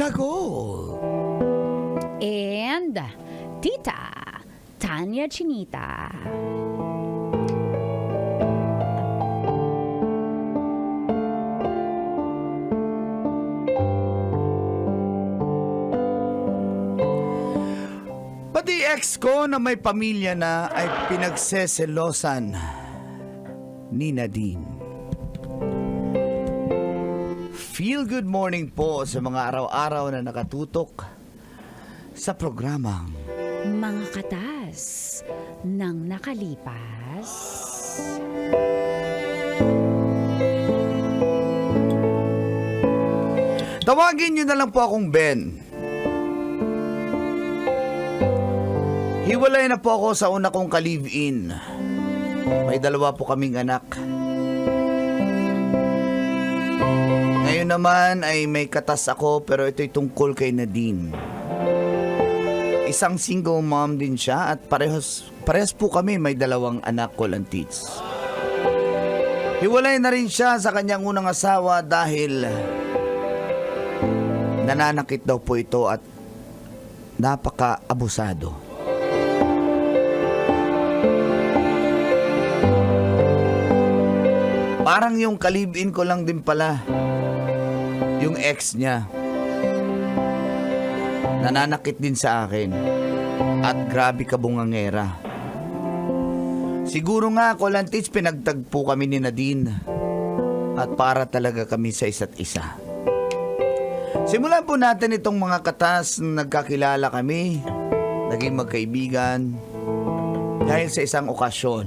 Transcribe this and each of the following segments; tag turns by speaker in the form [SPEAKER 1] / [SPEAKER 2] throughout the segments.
[SPEAKER 1] Tita Go.
[SPEAKER 2] And Tita Tanya Chinita.
[SPEAKER 1] Pati ex ko na may pamilya na ay pinagseselosan ni Nadine. Feel good morning po sa mga araw-araw na nakatutok sa programang
[SPEAKER 2] Mga katas ng nakalipas.
[SPEAKER 1] Tawagin niyo na lang po akong Ben. Hiwalay na po ako sa una kong ka-live-in. May 2 po kaming anak. Ngayon naman ay may katas ako pero ito'y tungkol kay Nadine. Isang single mom din siya at parehas po kami may 2 anak ko lantits. Hiwalay na rin siya sa kanyang unang asawa dahil nananakit daw po ito at napaka-abusado. Parang yung ka-live-in ko lang din pala, yung ex niya. Nananakit din sa akin at grabe kabungangera. Siguro nga, Kolantits, pinagtagpo kami ni Nadine at para talaga kami sa isa't isa. Simulan po natin itong mga katas na nagkakilala kami, naging magkaibigan dahil sa isang okasyon.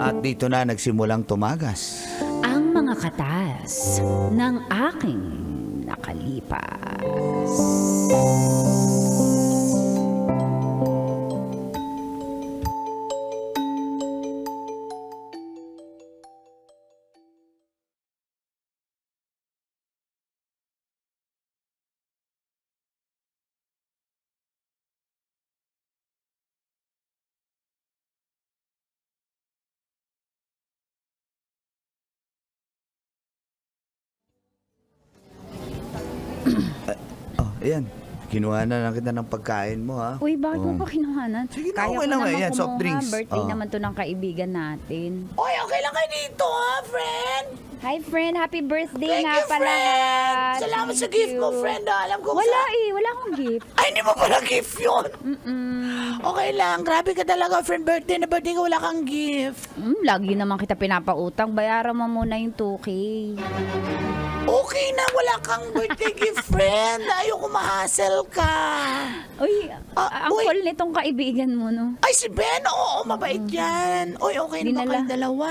[SPEAKER 1] At dito na nagsimulang tumagas
[SPEAKER 2] Ang mga katas ng aking nakalipas.
[SPEAKER 1] Ayan, kinuha na lang kita ng pagkain mo, ha?
[SPEAKER 2] Uy, bakit mo pa kinuhanan?
[SPEAKER 1] Sige na,
[SPEAKER 2] Kaya
[SPEAKER 1] okay
[SPEAKER 2] ko
[SPEAKER 1] lang.
[SPEAKER 2] naman
[SPEAKER 1] Ayan, soft
[SPEAKER 2] kumuha.
[SPEAKER 1] drinks.
[SPEAKER 2] Birthday naman to ng kaibigan natin.
[SPEAKER 3] Oy, okay lang kayo dito, ha, friend?
[SPEAKER 2] Hi, friend. Happy birthday
[SPEAKER 3] Thank
[SPEAKER 2] nga
[SPEAKER 3] you,
[SPEAKER 2] pala.
[SPEAKER 3] friend. Salamat sa
[SPEAKER 2] Thank
[SPEAKER 3] gift
[SPEAKER 2] you.
[SPEAKER 3] mo, friend. Alam ko
[SPEAKER 2] Wala wala akong gift.
[SPEAKER 3] Ay, hindi mo pala gift yun. Okay lang. Grabe ka talaga, friend. Birthday na birthday ka, wala kang gift.
[SPEAKER 2] Lagi naman kita pinapautang. Bayaran mo muna yung 2K.
[SPEAKER 3] Okay na, wala kang birthday gift, friend. Ayoko ma-hassle ka.
[SPEAKER 2] Uy, ang
[SPEAKER 3] uy.
[SPEAKER 2] cool nitong kaibigan mo, no?
[SPEAKER 3] Ay, si Ben, oo, mabait yan. Oy, okay na ba
[SPEAKER 2] Dinala.
[SPEAKER 3] kayong dalawa?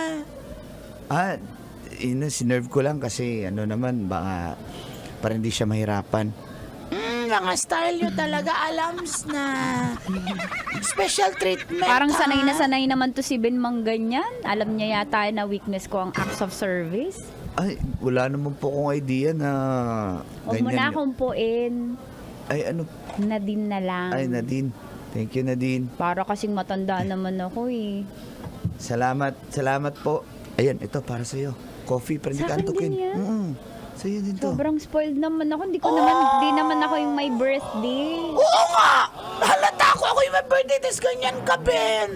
[SPEAKER 1] Sinerve ko lang kasi naman, baka para hindi siya mahirapan.
[SPEAKER 3] Mga style nyo talaga, alams na. Special treatment,
[SPEAKER 2] Parang
[SPEAKER 3] ha?
[SPEAKER 2] sanay naman to si Ben Mang ganyan. Alam niya yata na weakness ko ang acts of service.
[SPEAKER 1] Ay, wala naman po akong idea na
[SPEAKER 2] Huwag mo na
[SPEAKER 1] ganyan.
[SPEAKER 2] akong puin.
[SPEAKER 1] Ay, ano?
[SPEAKER 2] Nadine na lang.
[SPEAKER 1] Ay, Nadine. Thank you, Nadine.
[SPEAKER 2] Para kasing matanda naman ako eh.
[SPEAKER 1] Salamat po. Ayan, ito para sa'yo. Coffee, para hindi
[SPEAKER 2] Sa
[SPEAKER 1] ka
[SPEAKER 2] akin
[SPEAKER 1] antukin.
[SPEAKER 2] din yan?
[SPEAKER 1] Sa'yo din to.
[SPEAKER 2] Sobrang spoiled naman ako. Di naman ako yung my birthday.
[SPEAKER 3] Oo nga! Halata ako yung may birthday, tas ganyan ka, Ben.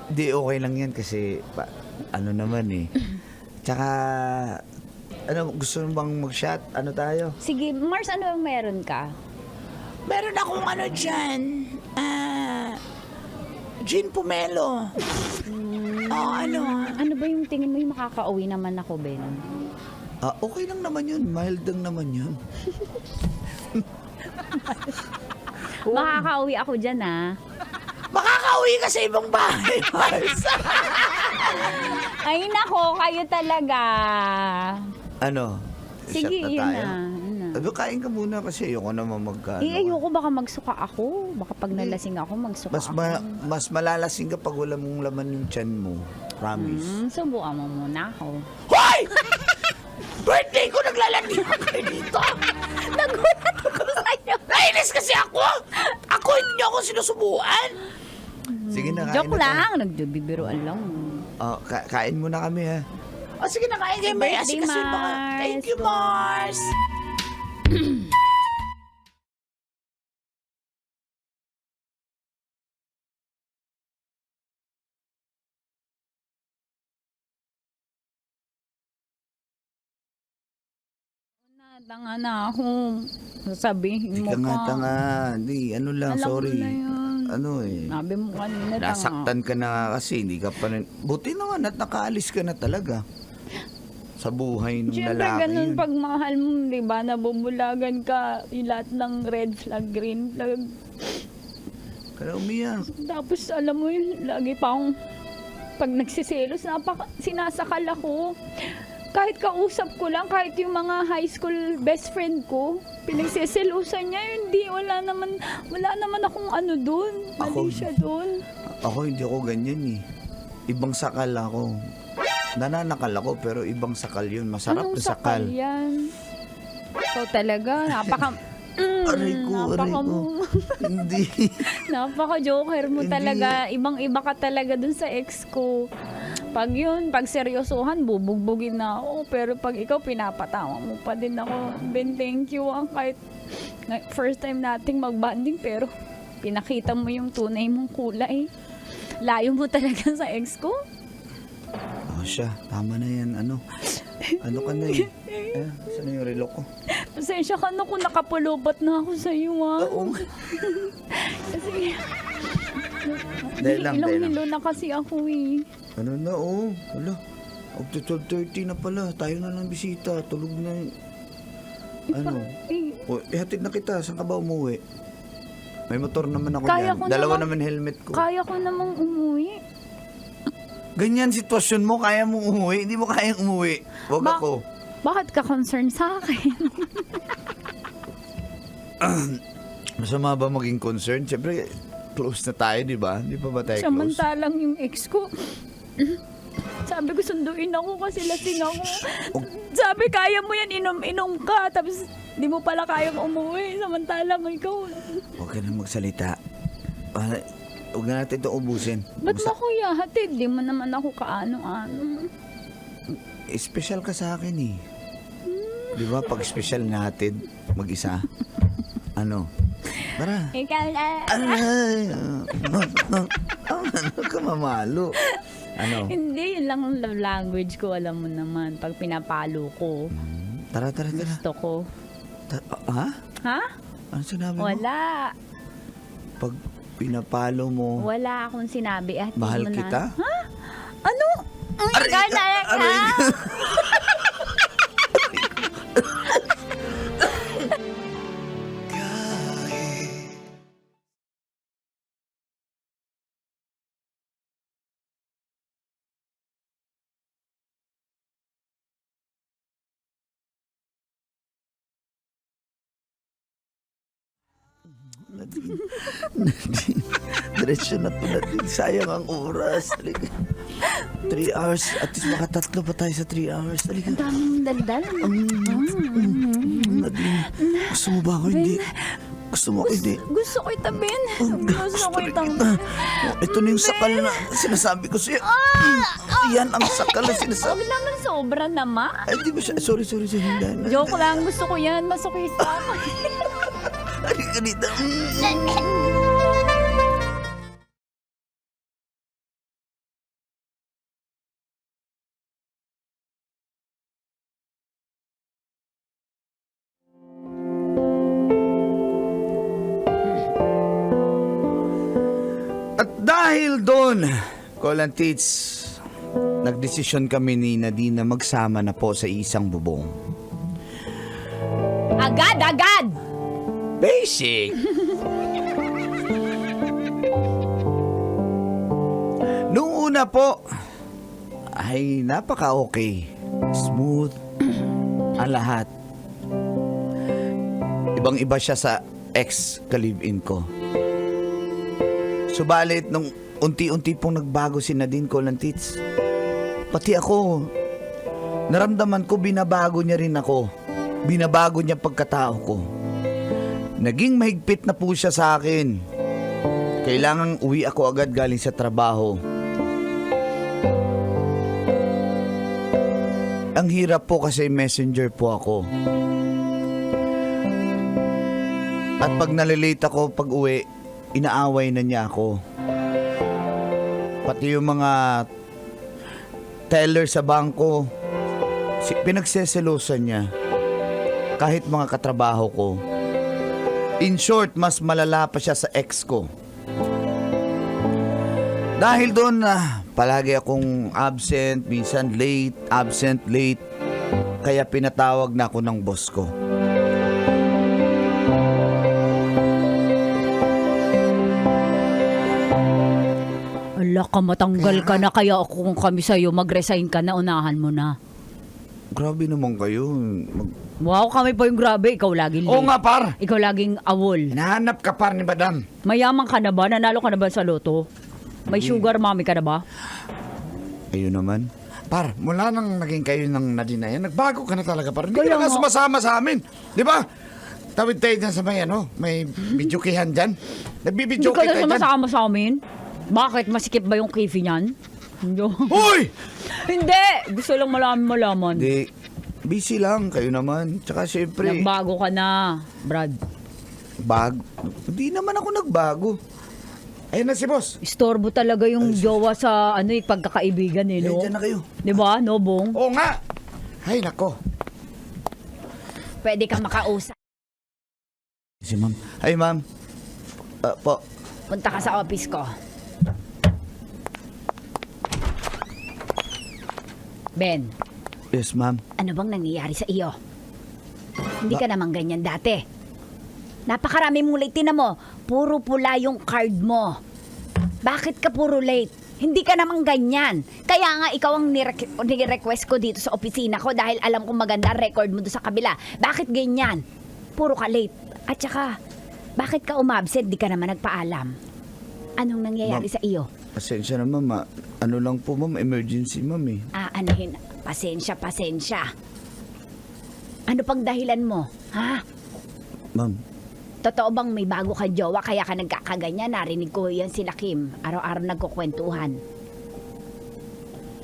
[SPEAKER 1] Di okay lang yan kasi ano naman eh. Tsaka gusto mo bang mag-shot? Ano tayo?
[SPEAKER 2] Sige, Mars, ano yung meron ka?
[SPEAKER 3] Meron akong ano dyan, gin pomelo. Ano?
[SPEAKER 2] Ano ba yung tingin mo yung makakauwi naman ako, Ben?
[SPEAKER 1] Okay lang naman yun. Mild lang naman yun.
[SPEAKER 2] Makakauwi ako dyan, ah.
[SPEAKER 3] Makakauwi ka sa ibang bahay, Mars.
[SPEAKER 2] Ay, nako, kayo talaga.
[SPEAKER 1] Ano?
[SPEAKER 2] Sige,
[SPEAKER 1] Shot na
[SPEAKER 2] yun
[SPEAKER 1] tayo?
[SPEAKER 2] na. Yun na.
[SPEAKER 1] Kain ka muna kasi ayoko naman
[SPEAKER 2] Ayoko baka magsuka ako. Baka pag nalasing ako, magsuka ako.
[SPEAKER 1] mas malalasing ka pag wala mong laman yung tiyan mo. Promise.
[SPEAKER 2] Subukan mo muna ako.
[SPEAKER 3] Hoy! Birthday ko, naglalandian kayo dito.
[SPEAKER 2] Nagulat ako sa'yo.
[SPEAKER 3] Nainis kasi ako. Ako, hindi ako sinusubuan.
[SPEAKER 1] Sige na, kain
[SPEAKER 2] Joke
[SPEAKER 1] na tayo.
[SPEAKER 2] lang. Nagbibiruan lang.
[SPEAKER 1] Kain muna kami, ha?
[SPEAKER 3] O sige na, kain kayo. May
[SPEAKER 2] Birthday,
[SPEAKER 3] asin kasi baka.
[SPEAKER 2] Mars.
[SPEAKER 3] Thank you, Mars.
[SPEAKER 2] Tanga na ako. Sasabihin mo
[SPEAKER 1] Tanga,
[SPEAKER 2] pa.
[SPEAKER 1] tanga. Di, ano lang,
[SPEAKER 2] Alam ko
[SPEAKER 1] sorry.
[SPEAKER 2] na yun.
[SPEAKER 1] Ano eh.
[SPEAKER 2] Sabi mo kanina, tanga.
[SPEAKER 1] Nasaktan ka na kasi, hindi ka pa rin. Buti naman at nakaalis ka na talaga. Sa buhay ng
[SPEAKER 2] Siyempre,
[SPEAKER 1] lalaki
[SPEAKER 2] ganun
[SPEAKER 1] yun.
[SPEAKER 2] pag mahal mo, di ba, nabubulagan ka, yung lahat ng red flag, green flag.
[SPEAKER 1] Kaya umiyak.
[SPEAKER 2] Tapos, alam mo yun, lagi pa akong, pag nagsiselos, sinasakal ako. Kahit kausap ko lang, kahit yung mga high school best friend ko, pinagsiselusan niya, hindi, wala naman akong ano dun, mali siya dun.
[SPEAKER 1] Ako hindi ako ganyan eh. Ibang sakal ako. Nananakal ako pero ibang sakal yun. Masarap
[SPEAKER 2] Anong
[SPEAKER 1] na sakal.
[SPEAKER 2] yan? So talaga,
[SPEAKER 1] Aray ko, aray ko. Hindi.
[SPEAKER 2] napaka-joker mo
[SPEAKER 1] Hindi.
[SPEAKER 2] talaga. Ibang-iba ka talaga dun sa ex ko. Pag seryosohan, bubugbugin na ako. Pero pag ikaw, pinapatawa mo pa din ako. Ben, thank you. Kahit first time nating mag-bonding, pero pinakita mo yung tunay mong kulay. Layo mo talaga sa ex ko.
[SPEAKER 1] Oh, siya. Tama na yan. Ano ka na eh. Saan na yung relo ko?
[SPEAKER 2] Pasensya ka na kung nakapulubot na ako sa iyo, ha?
[SPEAKER 1] Oo.
[SPEAKER 2] Kasi,
[SPEAKER 1] Dahil lang.
[SPEAKER 2] hilo na kasi ako, eh.
[SPEAKER 1] Ano na, oh. Wala. Up to 12:30 na pala. Tayo na lang bisita. Tulog na yun. Ano? Ihatid na kita. Saan ka ba umuwi? May motor naman ako
[SPEAKER 2] Kaya
[SPEAKER 1] dyan.
[SPEAKER 2] ko
[SPEAKER 1] Dalawa
[SPEAKER 2] naman-
[SPEAKER 1] naman helmet ko.
[SPEAKER 2] Kaya ko namang umuwi.
[SPEAKER 1] Ganyan sitwasyon mo, kaya mong umuwi. Hindi mo kayang umuwi. Huwag
[SPEAKER 2] Ba-
[SPEAKER 1] ako.
[SPEAKER 2] Bakit ka concerned sa akin?
[SPEAKER 1] Masama ba maging concerned? Siyempre, close na tayo, di ba? Di pa ba tayo close?
[SPEAKER 2] Samantalang yung ex ko, sabi ko sunduin ako kasi lasing ako. Sabi, kaya mo yan, inom-inom ka. Tapos, di mo pala kayang umuwi. Samantalang ikaw.
[SPEAKER 1] Huwag ka na magsalita. Huwag na natin ito ubusin.
[SPEAKER 2] Ba't mo kuya hatid? Di mo naman ako kaano-ano.
[SPEAKER 1] Special ka sa akin eh. Di ba? Pag special natin, mag-isa. Ano? Tara.
[SPEAKER 2] Ikaw na.
[SPEAKER 1] Ay, ano ka mamalo? Ano?
[SPEAKER 2] Hindi, yun lang ang love language ko. Alam mo naman, pag pinapalo ko,
[SPEAKER 1] Tara.
[SPEAKER 2] gusto ko.
[SPEAKER 1] Ha?
[SPEAKER 2] Ha?
[SPEAKER 1] Ano sinabi mo?
[SPEAKER 2] Wala.
[SPEAKER 1] Pag pinapalo mo,
[SPEAKER 2] Wala akong sinabi. At
[SPEAKER 1] mahal
[SPEAKER 2] mo na.
[SPEAKER 1] kita?
[SPEAKER 2] Ha? Ano?
[SPEAKER 1] Aray
[SPEAKER 2] Ikaw
[SPEAKER 1] ka!
[SPEAKER 2] na.
[SPEAKER 1] Aray
[SPEAKER 2] Ha?
[SPEAKER 1] ka! Diretso na po natin. Sayang ang oras. 3 hours. At least makatatlo pa tayo sa 3 hours.
[SPEAKER 2] Ang daming daldal.
[SPEAKER 1] Nadine, gusto mo ba ako? Hindi. Gusto mo ako? Hindi.
[SPEAKER 2] Gusto ko itabin. Gusto ko itabin.
[SPEAKER 1] Ito na yung sakal na sinasabi ko sa'yo. Yan ang sakal na sinasabi.
[SPEAKER 2] Huwag naman sobra naman.
[SPEAKER 1] Ay, di ba siya? Sorry. Hindi.
[SPEAKER 2] Joke lang. Gusto ko yan. Masokista ako.
[SPEAKER 1] Ay, ganito. At dahil doon, Colin Tits, nagdesisyon kami ni Nadine na magsama na po sa isang bubong.
[SPEAKER 2] Agad!
[SPEAKER 1] Basic! Noong una po, ay napaka-okay. Smooth ang lahat. Ibang-iba siya sa ex-ka-live-in ko. Subalit, nung unti-unti pong nagbago si Nadine Colantits, pati ako, naramdaman ko binabago niya rin ako. Binabago niya pagkatao ko. Naging mahigpit na po siya sa akin. Kailangang uwi ako agad galing sa trabaho. Ang hirap po kasi messenger po ako. At pag nalilate ako pag uwi, inaaway na niya ako. Pati yung mga teller sa bangko, pinagseselosan niya. Kahit mga katrabaho ko. In short, mas malala pa siya sa ex ko. Dahil doon palagi akong absent, minsan late, absent, late. Kaya pinatawag na ako ng boss ko.
[SPEAKER 2] Ala ka, matanggal ka na. Kaya kung kami sa'yo, mag-resign ka na, unahan mo na.
[SPEAKER 1] Grabe naman kayo.
[SPEAKER 2] Wow, kami pa yung grabe. Ikaw laging late.
[SPEAKER 1] Oo nga, par.
[SPEAKER 2] Ikaw laging awol.
[SPEAKER 1] Nahanap ka, par, ni madam.
[SPEAKER 2] Mayaman ka na ba? Nanalo ka na ba sa loto? May sugar mommy ka na ba?
[SPEAKER 1] Ayun naman. Par, mula nang naging kayo ng Nadine na yan, nagbago ka na talaga, par. Hindi
[SPEAKER 2] Kaya
[SPEAKER 1] ka na
[SPEAKER 2] nga.
[SPEAKER 1] sumasama sa amin. Di ba? Tawid tayo dyan sa may, may bidyokihan dyan.
[SPEAKER 2] Hindi
[SPEAKER 1] Nagbibidyoki
[SPEAKER 2] ka na
[SPEAKER 1] tayo dyan.
[SPEAKER 2] sumasama sa amin? Bakit? Masikip ba yung kifi niyan? Hindi.
[SPEAKER 1] Hoy!
[SPEAKER 2] Hindi! Gusto lang malaman.
[SPEAKER 1] Hindi. Busy lang kayo naman. Tsaka syempre,
[SPEAKER 2] Nagbago ka na, Brad.
[SPEAKER 1] Hindi naman ako nagbago. Ayun na si boss.
[SPEAKER 2] Istorbo talaga yung jowa sa pagkakaibigan eh, no?
[SPEAKER 1] Dyan na kayo.
[SPEAKER 2] Di ba, no, Bong?
[SPEAKER 1] Oo nga. Ay, nako.
[SPEAKER 2] Pwede kang makausap.
[SPEAKER 1] Si ma'am. Ay, ma'am. Po.
[SPEAKER 2] Punta ka sa office ko. Ben,
[SPEAKER 1] Yes, ma'am.
[SPEAKER 2] ano bang nangyayari sa iyo? Hindi ka naman ganyan dati. Napakarami mong late. Tinan mo, puro pula yung card mo. Bakit ka puro late? Hindi ka naman ganyan. Kaya nga ikaw ang nire-request ko dito sa opisina ko dahil alam kong maganda ang record mo doon sa kabila. Bakit ganyan? Puro ka late. At saka, bakit ka umabsent? Di ka naman nagpaalam. Anong nangyayari sa iyo?
[SPEAKER 1] Pasensya na, ma'am. Ano lang po, ma'am. Emergency, ma'am, eh.
[SPEAKER 2] Aanahin, pasensya. Ano pang dahilan mo? Ha?
[SPEAKER 1] Ma'am.
[SPEAKER 2] Totoo bang may bago kang jowa kaya ka nagkakaganyan? Narinig ko yan sila Kim. Araw-araw nagkukwentuhan.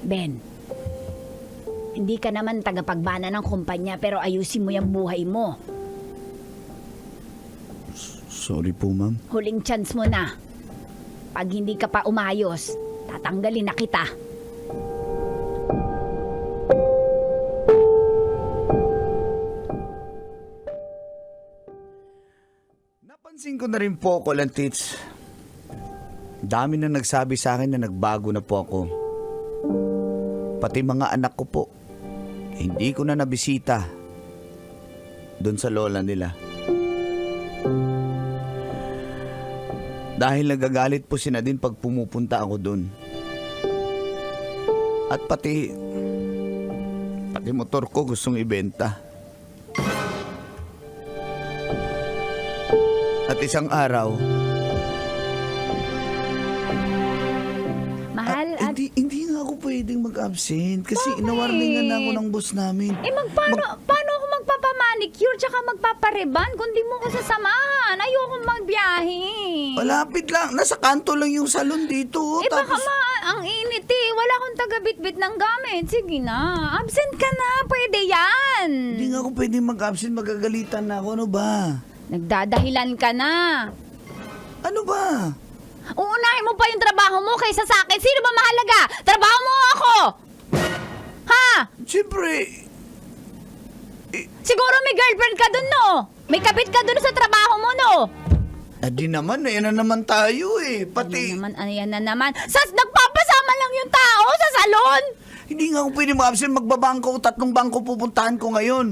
[SPEAKER 2] Ben, hindi ka naman tagapagbana ng kumpanya pero ayusin mo yung buhay mo.
[SPEAKER 1] Sorry po, ma'am.
[SPEAKER 2] Huling chance mo na. Pag hindi ka pa umayos, tatanggalin na kita.
[SPEAKER 1] Napansin ko na rin po, Kolantits. Dami na nagsabi sa akin na nagbago na po ako. Pati mga anak ko po. Hindi ko na nabisita doon sa lola nila. Dahil nagagalit po si Nadine pag pumupunta ako doon. At pati motor ko gustong ibenta. At isang araw,
[SPEAKER 2] Mahal,
[SPEAKER 1] hindi nga ako pwedeng mag-absent kasi inawarningan na ako ng boss namin.
[SPEAKER 2] paano ako magpapamanicure tsaka magpapariban kung di mo ko sasamahan? Ayoko magbiyahe.
[SPEAKER 1] Malapit lang. Nasa kanto lang yung salon dito.
[SPEAKER 2] Baka ang init eh. Wala akong taga-bitbit ng gamit. Sige na. Absent ka na. Pwede yan.
[SPEAKER 1] Hindi nga ako pwedeng mag-absent. Magagalitan na ako. Ano ba?
[SPEAKER 2] Nagdadahilan ka na.
[SPEAKER 1] Ano ba?
[SPEAKER 2] Uunahin mo pa yung trabaho mo kaysa sa akin. Sino ba mahalaga? Trabaho mo o ako? Ha?
[SPEAKER 1] Siyempre,
[SPEAKER 2] Siguro may girlfriend ka dun, no? May kabit ka dun sa trabaho mo, no?
[SPEAKER 1] di naman. Ayan na naman tayo eh. Pati,
[SPEAKER 2] Ayan na naman. Nagpapasama lang yung tao sa salon.
[SPEAKER 1] hindi nga ako pwedeng mag-absent. Magbabangko. 3 bangko pupuntahan ko ngayon.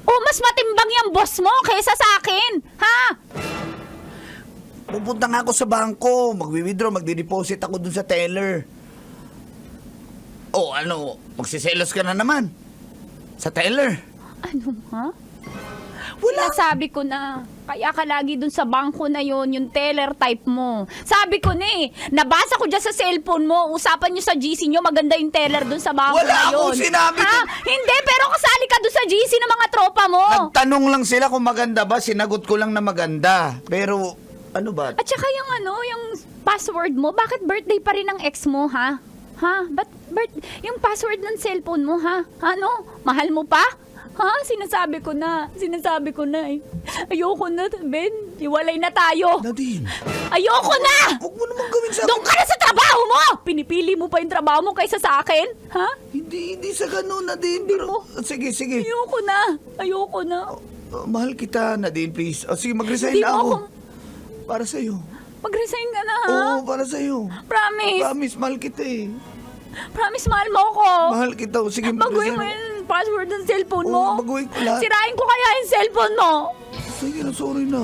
[SPEAKER 2] Oh, mas matimbang yung boss mo kaysa sa akin. Ha?
[SPEAKER 1] Pupunta nga ako sa bangko. Magwi-withdraw. Magdi-deposit ako dun sa teller. Oh, ano? Magsiselos ka na naman. Sa teller.
[SPEAKER 2] Ano, ha?
[SPEAKER 1] Wala.
[SPEAKER 2] Sabi ko na, kaya ka lagi dun sa bangko na yon, yung teller type mo. Sabi ko na eh, nabasa ko dyan sa cellphone mo, usapan nyo sa GC nyo, maganda yung teller dun sa bangko
[SPEAKER 1] Wala
[SPEAKER 2] na yun.
[SPEAKER 1] akong sinabi
[SPEAKER 2] Ha? Hindi, pero kasali ka dun sa GC ng mga tropa mo.
[SPEAKER 1] Nagtanong lang sila kung maganda ba. Sinagot ko lang na maganda. Pero, ano ba?
[SPEAKER 2] At saka yung password mo, bakit birthday pa rin ng ex mo, ha? Ha? Yung password ng cellphone mo, ha? Ano? Mahal mo pa? Ha? Sinasabi ko na eh. Ayoko na, Ben. Hiwalay na tayo.
[SPEAKER 1] Nadine,
[SPEAKER 2] Ayoko na!
[SPEAKER 1] huwag mo naman gawin sa
[SPEAKER 2] Doon ka na sa trabaho mo! Pinipili mo pa yung trabaho mo kaysa sa akin? Ha?
[SPEAKER 1] Hindi sa ganun, Nadine. Pero, sige.
[SPEAKER 2] Ayoko na.
[SPEAKER 1] Mahal kita, Nadine, please. Sige, mag-resign
[SPEAKER 2] Hindi
[SPEAKER 1] na
[SPEAKER 2] mo
[SPEAKER 1] ako.
[SPEAKER 2] ako-
[SPEAKER 1] Para sa'yo.
[SPEAKER 2] Mag-resign ka na, ha?
[SPEAKER 1] Oo, para sa'yo.
[SPEAKER 2] Promise.
[SPEAKER 1] Promise, mahal kita eh.
[SPEAKER 2] Promise, mahal mo ako.
[SPEAKER 1] Mahal kita. Sige,
[SPEAKER 2] Baguhin
[SPEAKER 1] mag-resign
[SPEAKER 2] mo
[SPEAKER 1] ako.
[SPEAKER 2] yung password ng cellphone mo.
[SPEAKER 1] Oo, baguhin ko lahat.
[SPEAKER 2] Sirain ko kaya yung cellphone mo.
[SPEAKER 1] Sige na, sorry na.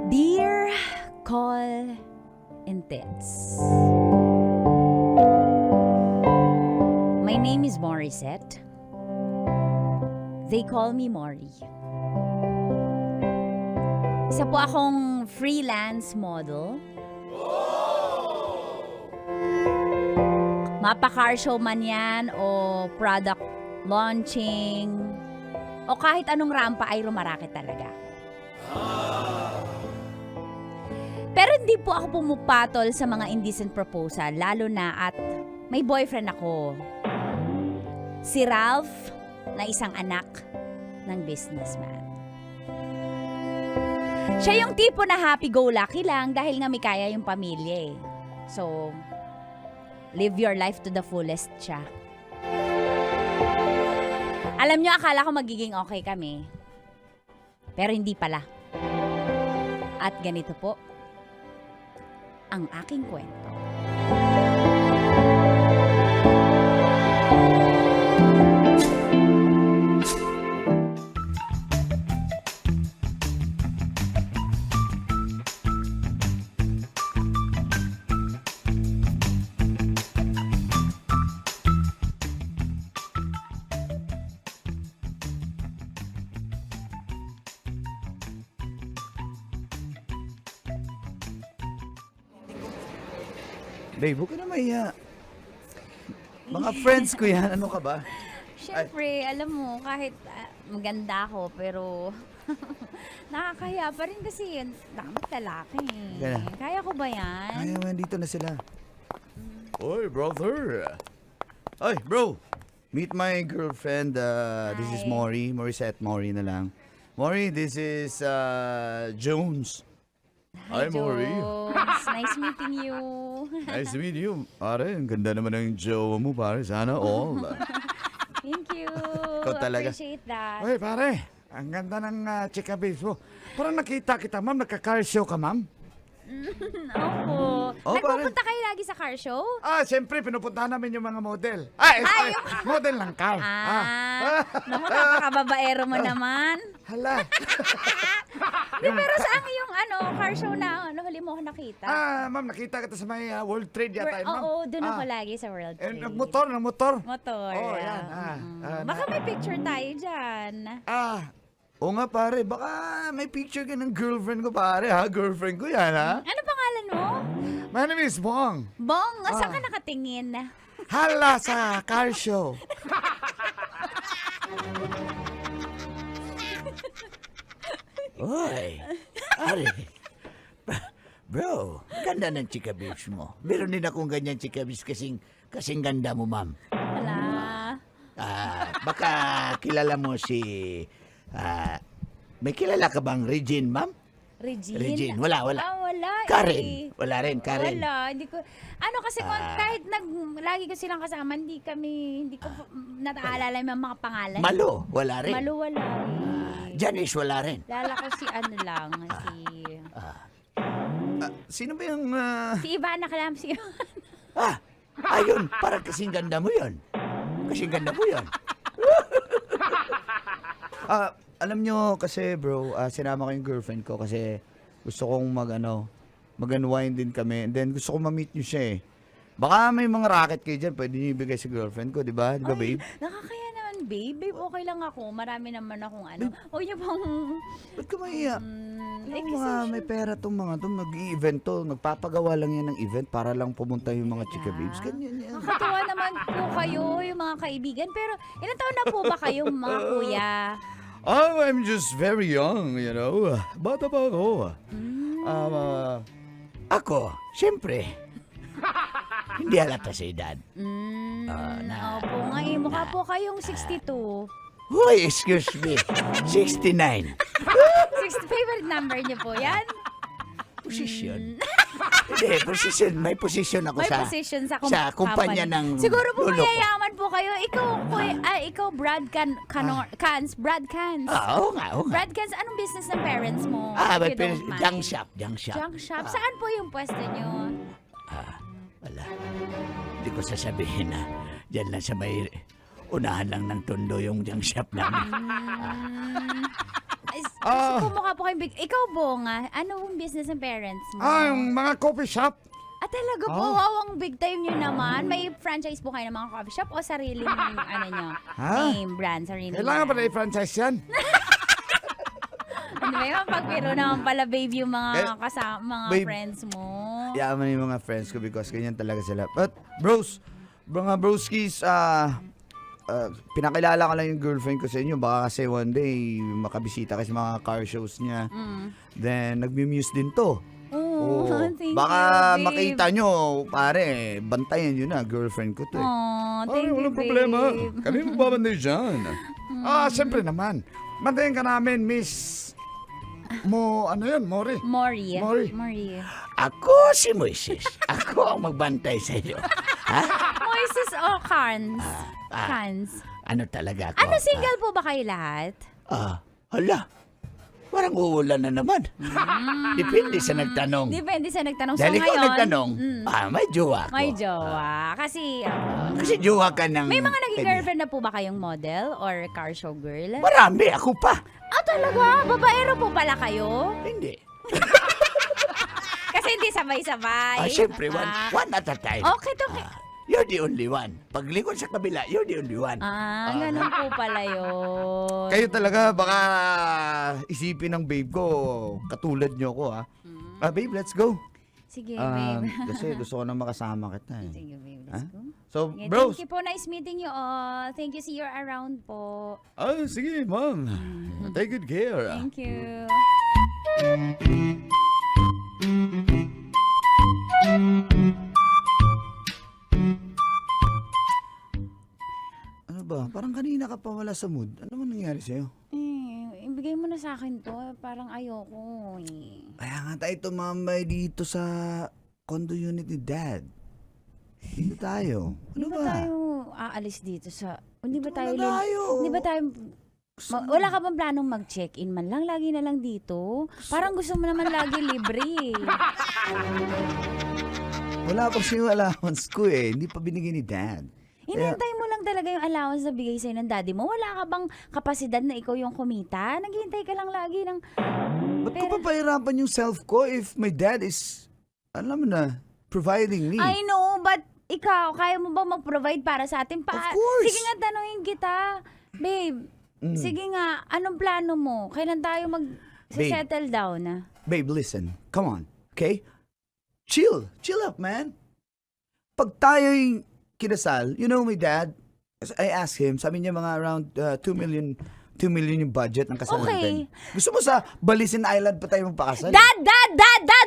[SPEAKER 2] Dear Call Intense. My name is Morissette. They call me Mori. Isa po akong freelance model. Mapa-car show man yan o product launching o kahit anong rampa ay rumarakit talaga. Pero hindi po ako pumupatol sa mga indecent proposal, lalo na at may boyfriend ako. Si Ralph, na isang anak ng businessman. Siya yung tipo na happy-go-lucky lang dahil nga may kaya yung pamilya eh. So, live your life to the fullest siya. Alam nyo, akala ko magiging okay kami. Pero hindi pala. At ganito po ang aking kwento.
[SPEAKER 1] Babe, huwag ka na mahiya. Mga friends ko yan. Ano ka ba?
[SPEAKER 2] Siyempre, alam mo, kahit maganda ako, pero nakakahiya pa rin kasi yun. Dapat lalaki.
[SPEAKER 1] Kaya.
[SPEAKER 2] Kaya ko ba yan?
[SPEAKER 1] Ay, man, dito na sila. Oy, brother. Oy, bro. Meet my girlfriend. This is
[SPEAKER 2] Hi.
[SPEAKER 1] Mori. Morissette Mori na lang. Mori, this is Jones. Hi, Mori.
[SPEAKER 2] Jones. Nice meeting you.
[SPEAKER 1] Nice to meet you. Pare, ang ganda naman ng jowa mo, pare. Sana all.
[SPEAKER 2] Thank you.
[SPEAKER 1] Ikaw talaga.
[SPEAKER 2] Appreciate that.
[SPEAKER 4] Oy, pare, ang ganda ng chika babes mo. Parang nakita kita, ma'am. Nagka-car show ka, ma'am.
[SPEAKER 2] Opo.
[SPEAKER 1] Oh,
[SPEAKER 2] Nagpupunta kayo lagi sa car show?
[SPEAKER 4] Ah, siyempre, pinupuntahan namin yung mga model. Ay, model ng car.
[SPEAKER 2] Naku, napakababaero mo naman.
[SPEAKER 4] Hala.
[SPEAKER 2] Di, pero saan yung car show na huli mo ako nakita?
[SPEAKER 4] Ma'am, nakita kita sa may World Trade yata, ma'am.
[SPEAKER 2] Oo, doon ako lagi sa World Trade.
[SPEAKER 4] Nagmotor.
[SPEAKER 2] Motor.
[SPEAKER 4] Oh, yan.
[SPEAKER 2] Baka may picture tayo dyan.
[SPEAKER 1] Oo nga, pare. Baka may picture ka ng girlfriend ko, pare, ha? Girlfriend ko yan, ha?
[SPEAKER 2] Ano pangalan mo?
[SPEAKER 4] My name is Bong.
[SPEAKER 2] Bong, saan ka nakatingin?
[SPEAKER 4] Hala sa car show.
[SPEAKER 3] Oy, pare. Bro, ganda ng chikabis mo. Meron din akong ganyan chikabis kasing ganda mo, ma'am.
[SPEAKER 2] Wala.
[SPEAKER 3] Baka kilala mo si... may kilala ka bang Regine, ma'am? Regine, wala.
[SPEAKER 2] Wala
[SPEAKER 3] Karen,
[SPEAKER 2] eh.
[SPEAKER 3] wala rin, Karen.
[SPEAKER 2] Wala, hindi ko. Kasi kahit lagi ko silang kasama, hindi ko nataalala yung mga pangalan.
[SPEAKER 3] Malo, wala rin.
[SPEAKER 2] Malo, wala eh.
[SPEAKER 3] Janice, wala rin.
[SPEAKER 2] Lala ko si
[SPEAKER 1] Sino ba yung...
[SPEAKER 2] si Ivana Kalam, si
[SPEAKER 3] Ayun, parang kasing ganda mo yun. Kasing ganda mo yun.
[SPEAKER 1] alam nyo kasi bro, sinama ko yung girlfriend ko kasi gusto kong mag-unwind din kami. And then gusto kong ma-meet nyo siya eh. Baka may mga racket kayo dyan, pwede nyo ibigay sa girlfriend ko, di ba? Di ba, babe?
[SPEAKER 2] Nakakaya naman lang, babe. Babe, okay lang ako. Marami naman akong ano. Huwag niyo pang...
[SPEAKER 1] Ba't ka mahiya? Yung
[SPEAKER 2] kasi
[SPEAKER 1] mga may pera tong mga to, mag-i-event to, nagpapagawa lang yan ng event para lang pumunta yung mga chika babes. Ganyan yan.
[SPEAKER 2] Nakakatuwa naman po kayo, yung mga kaibigan. Pero ilan taon na po ba kayong mga kuya?
[SPEAKER 1] I'm just very young, you know. Bata pa ako. Ako, siyempre, hindi halata sa edad.
[SPEAKER 2] Opo nga eh. Mukha po kayong 62.
[SPEAKER 1] Uy, excuse me. 69.
[SPEAKER 2] Favorite number niyo po yan?
[SPEAKER 1] Position. Hindi, position. May position ako
[SPEAKER 2] May
[SPEAKER 1] sa...
[SPEAKER 2] position sa,
[SPEAKER 1] sa kumpanya ng
[SPEAKER 2] Siguro po
[SPEAKER 1] lolo ko.
[SPEAKER 2] mayayaman po kayo. Ikaw, Brad Cans. Brad Cans.
[SPEAKER 1] Oo nga, oo nga.
[SPEAKER 2] Brad Cans, anong business ng parents mo?
[SPEAKER 1] May
[SPEAKER 2] If you don't mind?
[SPEAKER 1] junk shop, junk shop.
[SPEAKER 2] Junk shop. Saan po yung pwesto niyo?
[SPEAKER 1] Wala. Hindi ko sasabihin na dyan lang sa may unahan lang ng tondo yung junk shop namin.
[SPEAKER 2] Kasi mukha po kayong big... Ikaw, Bonga, ano yung business ng parents mo?
[SPEAKER 4] Yung mga coffee shop.
[SPEAKER 2] Talaga po, wow, ang big time nyo naman. May franchise po kayo ng mga coffee shop o sariling ano nyo? Name, brand, sariling
[SPEAKER 4] Kailangan
[SPEAKER 2] brand.
[SPEAKER 4] pala i-franchise yan.
[SPEAKER 2] Ano ba yun? Pagpiro naman pala, babe, yung mga mga
[SPEAKER 1] babe,
[SPEAKER 2] friends mo.
[SPEAKER 1] Yaman yung mga friends ko because ganyan talaga sila. But, mga broskies, pinakilala ko lang yung girlfriend ko sa inyo. Baka kasi one day, makabisita kasi mga car shows niya. Then, nagmi-muse din to.
[SPEAKER 2] Oh, thank
[SPEAKER 1] Baka
[SPEAKER 2] you, babe.
[SPEAKER 1] makita nyo, pare, bantayan nyo na, girlfriend ko to eh.
[SPEAKER 2] Oh, thank you,
[SPEAKER 4] walang
[SPEAKER 2] babe.
[SPEAKER 4] problema. Kami magbabanday dyan. Siyempre naman. Bantayan ka namin, Miss Mori.
[SPEAKER 2] Mori.
[SPEAKER 1] Ako si Moises. Ako ang magbantay sa inyo. Ha?
[SPEAKER 2] Moises o Cans? Cans.
[SPEAKER 1] Ano talaga ako?
[SPEAKER 2] Ano, single po ba kayo lahat?
[SPEAKER 1] Hala. Parang uulan na naman. Depende sa nagtanong.
[SPEAKER 2] Depende sa nagtanong.
[SPEAKER 1] Dahil
[SPEAKER 2] So
[SPEAKER 1] ikaw
[SPEAKER 2] ngayon,
[SPEAKER 1] nagtanong, may jowa ko.
[SPEAKER 2] may jowa. Kasi,
[SPEAKER 1] Kasi jowa ka ng...
[SPEAKER 2] may mga naging
[SPEAKER 1] kanya.
[SPEAKER 2] girlfriend na po ba kayong model or car show girl?
[SPEAKER 1] Marami, ako pa.
[SPEAKER 2] Talaga? Babaero po pala kayo?
[SPEAKER 1] Hindi.
[SPEAKER 2] Kasi hindi sabay-sabay.
[SPEAKER 1] Siyempre, one at a time.
[SPEAKER 2] Okay, to.
[SPEAKER 1] You're the only one. Paglingon sa kabila, you're the only one.
[SPEAKER 2] Ganun po pala yun.
[SPEAKER 1] Kayo talaga, baka isipin ng babe ko, katulad nyo ko ha. Babe, let's go.
[SPEAKER 2] Sige, babe.
[SPEAKER 1] Kasi gusto ko na makasama kita eh.
[SPEAKER 2] Sige, babe. Let's go.
[SPEAKER 1] So,
[SPEAKER 2] Okay,
[SPEAKER 1] bros.
[SPEAKER 2] thank you po. Nice meeting you all. Thank you. See you around po.
[SPEAKER 1] Sige, ma'am. Take good care.
[SPEAKER 2] Thank you.
[SPEAKER 1] Ano ba? Parang kanina ka pa wala sa mood. Ano mo nangyari sa'yo?
[SPEAKER 2] Ibigay mo na sa akin to. Parang ayoko eh.
[SPEAKER 1] Kaya nga tayo tumambay dito sa condo unit ni Dad. Dito tayo. Ano
[SPEAKER 2] Hindi ba
[SPEAKER 1] ba?
[SPEAKER 2] tayo aalis dito sa... Hindi ba tayo...
[SPEAKER 1] na tayo.
[SPEAKER 2] Hindi ba tayo... wala ka bang planong mag-check-in man lang? Lagi na lang dito? Parang gusto mo naman lagi libre eh.
[SPEAKER 1] Wala pa siyang allowance ko eh. Hindi pa binigay ni Dad.
[SPEAKER 2] Inantay mo lang talaga yung allowance na bigay sa'yo ng daddy mo. Wala ka bang kapasidad na ikaw yung kumita? Naghihintay ka lang lagi ng...
[SPEAKER 1] Ba't ko papahirapan yung self ko if my dad is, alam mo na, providing me?
[SPEAKER 2] I know, but ikaw, kaya mo ba mag-provide para sa atin?
[SPEAKER 1] Of course.
[SPEAKER 2] Sige nga, tanungin kita. Babe, sige nga, anong plano mo? Kailan tayo mag-settle down?
[SPEAKER 1] Babe, listen. Come on. Okay? Chill. Chill up, man. Pag tayo'y kinasal, you know my dad, I asked him, sabi niya mga around 2 million yung budget ng kasal
[SPEAKER 2] Okay.
[SPEAKER 1] natin. Gusto mo sa Balisin Island pa tayo magpakasal?
[SPEAKER 2] Dad!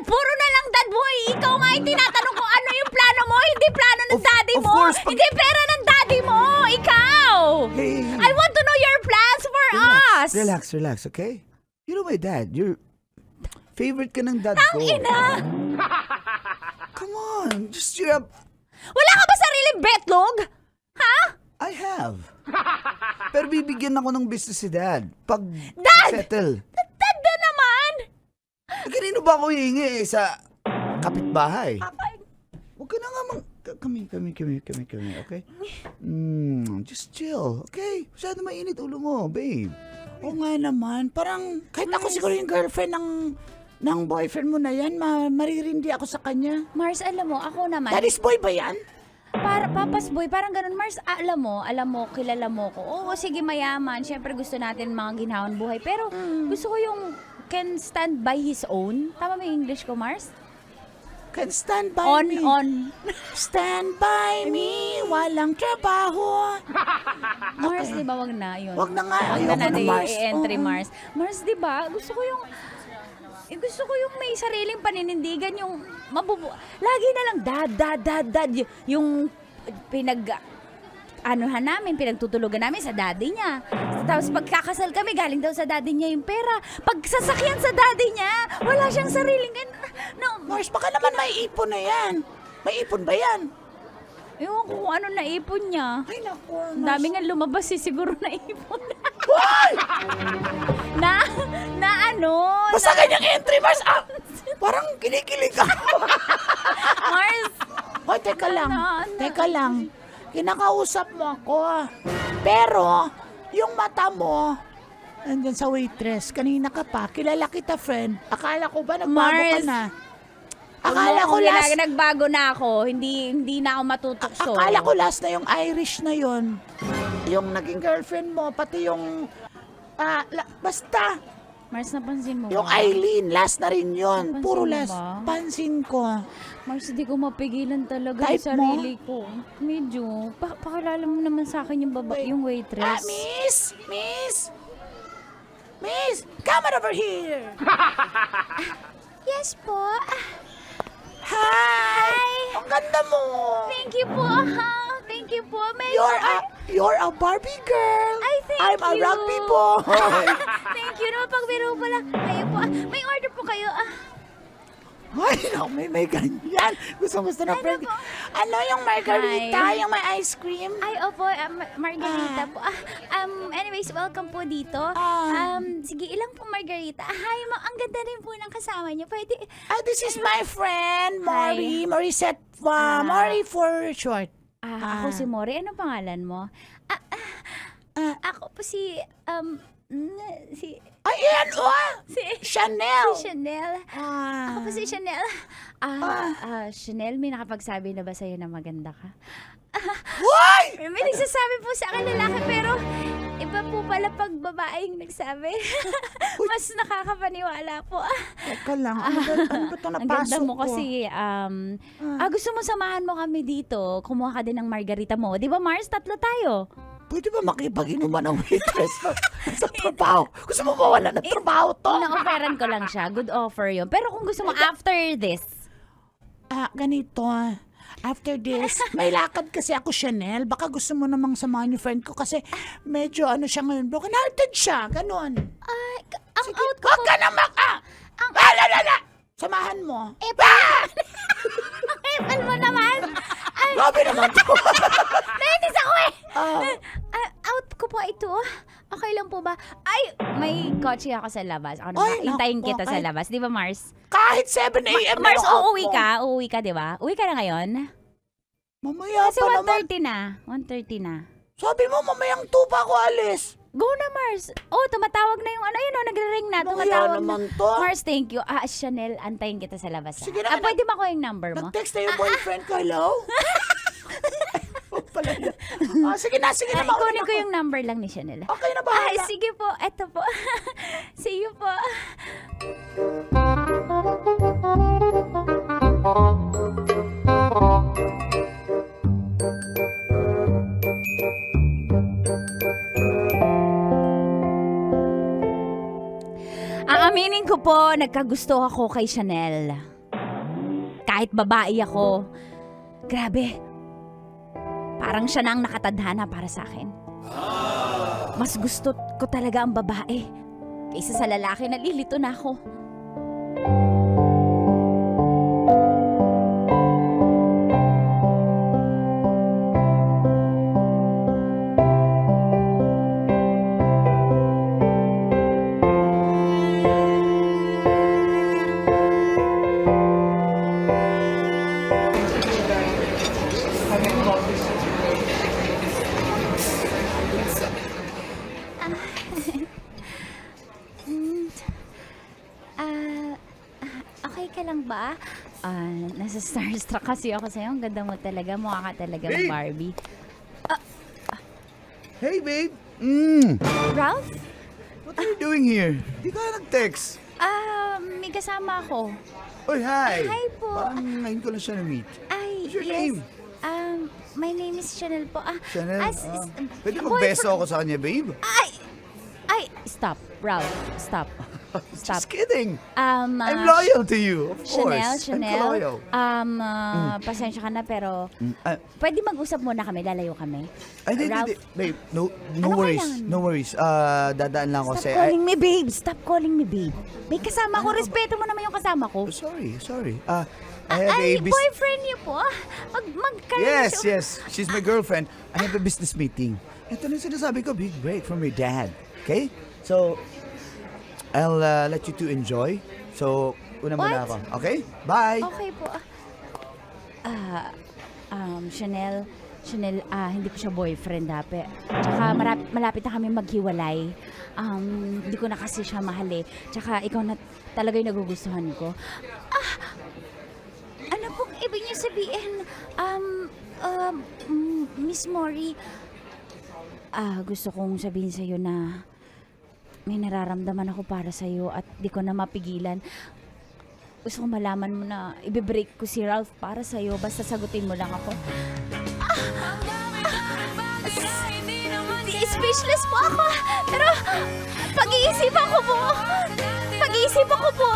[SPEAKER 2] Puro na lang dad mo eh. Ikaw nga yung tinatanong ko ano yung plano mo. Hindi plano ng daddy
[SPEAKER 1] of
[SPEAKER 2] mo.
[SPEAKER 1] course,
[SPEAKER 2] Hindi pera ng daddy mo. Ikaw!
[SPEAKER 1] Hey.
[SPEAKER 2] I want to know your plans for us.
[SPEAKER 1] Relax, okay? You know my dad, you're favorite ka ng dad ko.
[SPEAKER 2] Ina!
[SPEAKER 1] Come on, just cheer up.
[SPEAKER 2] Wala ka ba sariling betlog? Ha?
[SPEAKER 1] I have. Pero bibigyan ako ng business si Dad. Pag
[SPEAKER 2] Dad!
[SPEAKER 1] settle.
[SPEAKER 2] Dad na naman!
[SPEAKER 1] Kanino ba ako hihingi sa kapitbahay? Huwag ka na nga Kami, okay? Just chill, okay? Masyado mainit ulo mo, babe.
[SPEAKER 3] Oo nga naman. Parang, kahit ako siguro yung girlfriend ng boyfriend mo na yan, maririndi ako sa kanya.
[SPEAKER 2] Mars, alam mo, ako naman,
[SPEAKER 3] Daddy's boy ba yan?
[SPEAKER 2] para Papas Boy, parang ganun. Mars, alam mo, kilala mo ko. Oo, sige, mayaman. Siyempre gusto natin mga ginhawan buhay. Pero gusto ko yung can stand by his own. Tama ba yung English ko, Mars?
[SPEAKER 3] Can stand by
[SPEAKER 2] On,
[SPEAKER 3] me.
[SPEAKER 2] on.
[SPEAKER 3] Stand by me, walang trabaho.
[SPEAKER 2] Mars, di ba? Wag na yun.
[SPEAKER 3] Wag na nga,
[SPEAKER 2] Wag
[SPEAKER 3] ayoko
[SPEAKER 2] na
[SPEAKER 3] na,
[SPEAKER 2] natin
[SPEAKER 3] Mars.
[SPEAKER 2] i-entry,
[SPEAKER 3] Oo.
[SPEAKER 2] Mars. Mars, di ba? Gusto ko yung may sariling paninindigan, yung lagi na lang dad. Yung pinagtutulugan namin sa daddy niya. Tapos pagkakasal kami, galing daw sa daddy niya yung pera. Pag sasakyan sa daddy niya, wala siyang sariling,
[SPEAKER 3] Mars, baka naman may ipon na yan. May ipon ba yan?
[SPEAKER 2] ewan ko kung ano naipon niya.
[SPEAKER 3] Ay, naku,
[SPEAKER 2] Ang dami nga lumabas siguro naipon.
[SPEAKER 3] Why?
[SPEAKER 2] na ano?
[SPEAKER 3] Basta ganyang entry, Mars. Parang kinikilig ako.
[SPEAKER 2] Mars,
[SPEAKER 3] Hoy, teka lang.
[SPEAKER 2] Ano?
[SPEAKER 3] Teka lang. Kinakausap mo ako. Pero, yung mata mo, andyan sa waitress. Kanina ka pa. Kilala kita, friend. Akala ko ba nagbago ka
[SPEAKER 2] Mars.
[SPEAKER 3] na? Akala ko last...
[SPEAKER 2] nagbago na ako. Hindi na ako matutukso.
[SPEAKER 3] Akala ko last na yung Irish na yon. Yung naging girlfriend mo, pati yung... basta,
[SPEAKER 2] Mars, napansin mo
[SPEAKER 3] yung
[SPEAKER 2] ba?
[SPEAKER 3] Eileen, last na rin yon.
[SPEAKER 2] Napansin
[SPEAKER 3] Puro
[SPEAKER 2] mo
[SPEAKER 3] last.
[SPEAKER 2] ba?
[SPEAKER 3] Pansin ko.
[SPEAKER 2] Mars, di ko mapigilan talaga
[SPEAKER 3] Type
[SPEAKER 2] yung sarili ko. Medyo. Pakilala mo naman sa akin yung yung waitress.
[SPEAKER 3] Miss! Come on over here!
[SPEAKER 2] Yes po.
[SPEAKER 3] Hi! Ang ganda mo!
[SPEAKER 2] Thank you po. Thank you po.
[SPEAKER 3] You're a Barbie girl!
[SPEAKER 2] Ay, thank
[SPEAKER 3] I'm a
[SPEAKER 2] you.
[SPEAKER 3] rugby boy!
[SPEAKER 2] Thank you. Naman pagbiro po lang. Kayo po. May order po kayo.
[SPEAKER 3] Ay, no, may ganyan. Gusto na friend.
[SPEAKER 2] po?
[SPEAKER 3] Ano yung margarita?
[SPEAKER 2] Hi.
[SPEAKER 3] Yung may ice cream?
[SPEAKER 2] Ay, opo, margarita po. Anyways, welcome po dito. Sige, ilang po margarita? Hi, ang ganda rin po ng kasama niyo. Pwede,
[SPEAKER 3] This is my friend,
[SPEAKER 2] Hi.
[SPEAKER 3] Morissette. Mori for short.
[SPEAKER 2] ako si Mori. Anong pangalan mo? Ako po si
[SPEAKER 3] Ay, yan,
[SPEAKER 2] si
[SPEAKER 3] Chanel.
[SPEAKER 2] Chanel. Ako po si Chanel. Chanel, may nakapagsabi na ba sa'yo na maganda ka?
[SPEAKER 3] Why?
[SPEAKER 2] May nagsasabi po sa akin lalaki, pero iba po pala pag babaeng nagsabi. Mas nakakapaniwala po.
[SPEAKER 3] Teka lang, ano ba ito
[SPEAKER 2] Ang
[SPEAKER 3] napasok
[SPEAKER 2] ganda mo
[SPEAKER 3] ko?
[SPEAKER 2] kasi, gusto mo samahan mo kami dito. Kumuha ka din ng margarita mo. Di ba, Mars? 3 tayo.
[SPEAKER 3] Pwede ba makipag-inuman ng waitress sa trabaho? Gusto mo mawala ng trabaho to?
[SPEAKER 2] Na-offeran ko lang siya. Good offer yun. Pero kung gusto mo after this,
[SPEAKER 3] Ganito. After this, may lakad kasi ako, Chanel. Baka gusto mo namang samahan yung friend ko kasi medyo siya ngayon. Broken hearted siya. Ganon.
[SPEAKER 2] ang out ko
[SPEAKER 3] Huwag
[SPEAKER 2] po.
[SPEAKER 3] ka na Lala! Samahan mo.
[SPEAKER 2] Epal mo naman.
[SPEAKER 3] Grabe naman to.
[SPEAKER 2] Nainis ako eh. Out ko po ito. Okay lang po ba? Ay, may kotse ako sa labas. Ako
[SPEAKER 3] Ay,
[SPEAKER 2] naman, hintayin
[SPEAKER 3] naku,
[SPEAKER 2] kita sa
[SPEAKER 3] kahit-
[SPEAKER 2] labas. Di ba, Mars?
[SPEAKER 3] Kahit 7 a.m. na
[SPEAKER 2] Mars,
[SPEAKER 3] yung out
[SPEAKER 2] uuwi
[SPEAKER 3] mo.
[SPEAKER 2] ka? Uuwi ka, di ba? Uwi ka na ngayon?
[SPEAKER 3] Mamaya
[SPEAKER 2] Kasi
[SPEAKER 3] pa naman.
[SPEAKER 2] 1:30 na. 1:30 na.
[SPEAKER 3] Sabi mo, mamayang 2 pa ako alis.
[SPEAKER 2] Go na, Mars. Oh, tumatawag na yung yun nagre-ring na.
[SPEAKER 3] Mamaya
[SPEAKER 2] Tumatawag
[SPEAKER 3] naman
[SPEAKER 2] na.
[SPEAKER 3] to.
[SPEAKER 2] Mars, thank you. Chanel, antayin kita sa labas.
[SPEAKER 3] Sige na,
[SPEAKER 2] Pwede ba ko yung number mo?
[SPEAKER 3] Nag-text na yung boyfriend ko. Hello? Pala yan. Sige na, mauna
[SPEAKER 2] Ikunin
[SPEAKER 3] na
[SPEAKER 2] ko
[SPEAKER 3] ako.
[SPEAKER 2] yung number lang ni Chanel.
[SPEAKER 3] Okay na, bahala.
[SPEAKER 2] Sige po. Eto po. See you po. Aaminin ko po, nagkagusto ako kay Chanel. Kahit babae ako, grabe. Parang siya na ang nakatadhana para sa akin. Mas gusto ko talaga ang babae kaysa sa lalaki. Nalilito na ako. Okay ka lang ba? Nasa starstruck kasi ako sa'yo. Ang ganda mo talaga. Mukha ka talagang
[SPEAKER 1] Babe!
[SPEAKER 2] Barbie.
[SPEAKER 1] Hey, babe.
[SPEAKER 2] Ralph?
[SPEAKER 1] What are you doing here? Di ka nag-text.
[SPEAKER 2] May kasama ako.
[SPEAKER 1] Oy, hi.
[SPEAKER 2] Hi po.
[SPEAKER 1] Parang ngayon ko lang siya na-meet.
[SPEAKER 2] Ay,
[SPEAKER 1] What's your
[SPEAKER 2] yes.
[SPEAKER 1] name?
[SPEAKER 2] My name is Chanel po.
[SPEAKER 1] Chanel? Pwede
[SPEAKER 2] boyfriend-
[SPEAKER 1] mag-beso ako sa kanya, babe?
[SPEAKER 2] Ay, stop. Ralph, stop. Stop.
[SPEAKER 1] Just kidding.
[SPEAKER 2] I'm
[SPEAKER 1] I'm loyal to you, of course.
[SPEAKER 2] Chanel.
[SPEAKER 1] I'm loyal.
[SPEAKER 2] Pasensya ka na pero
[SPEAKER 1] Ah,
[SPEAKER 2] pwede mag-usap muna kami, lalayo kami.
[SPEAKER 1] Ay,
[SPEAKER 2] Ralph,
[SPEAKER 1] hindi. Babe, no
[SPEAKER 2] Ano
[SPEAKER 1] worries.
[SPEAKER 2] kailangan?
[SPEAKER 1] No worries. Dadaan lang ako
[SPEAKER 2] Stop
[SPEAKER 1] sa...
[SPEAKER 2] calling me babe. Stop calling me babe. May kasama ko. Respeto mo naman yung kasama ko.
[SPEAKER 1] Sorry. I have a
[SPEAKER 2] Boyfriend niyo po. Magkarelasyon.
[SPEAKER 1] Yes. She's my girlfriend. I have a business meeting. Ito na yung sinasabi ko, big break from your dad. Okay? So, I'll let you two enjoy. So, una muna
[SPEAKER 2] What?
[SPEAKER 1] ako. Okay? Bye!
[SPEAKER 2] Okay po. Chanel, hindi ko siya boyfriend dapat. Tsaka malapit na kami maghiwalay. Hindi ko na kasi siya mahal eh. Tsaka ikaw na talaga yung nagugustuhan ko. Ano pong ibig niyo sabihin? Miss Mori, gusto kong sabihin sa'yo na may nararamdaman ako para sa'yo at di ko na mapigilan. Gusto ko malaman mo na ibibreak ko si Ralph para sa'yo. Basta sagutin mo lang ako. Speechless po ako. Pero pag-iisipan ko po. Pag-iisipan ko po.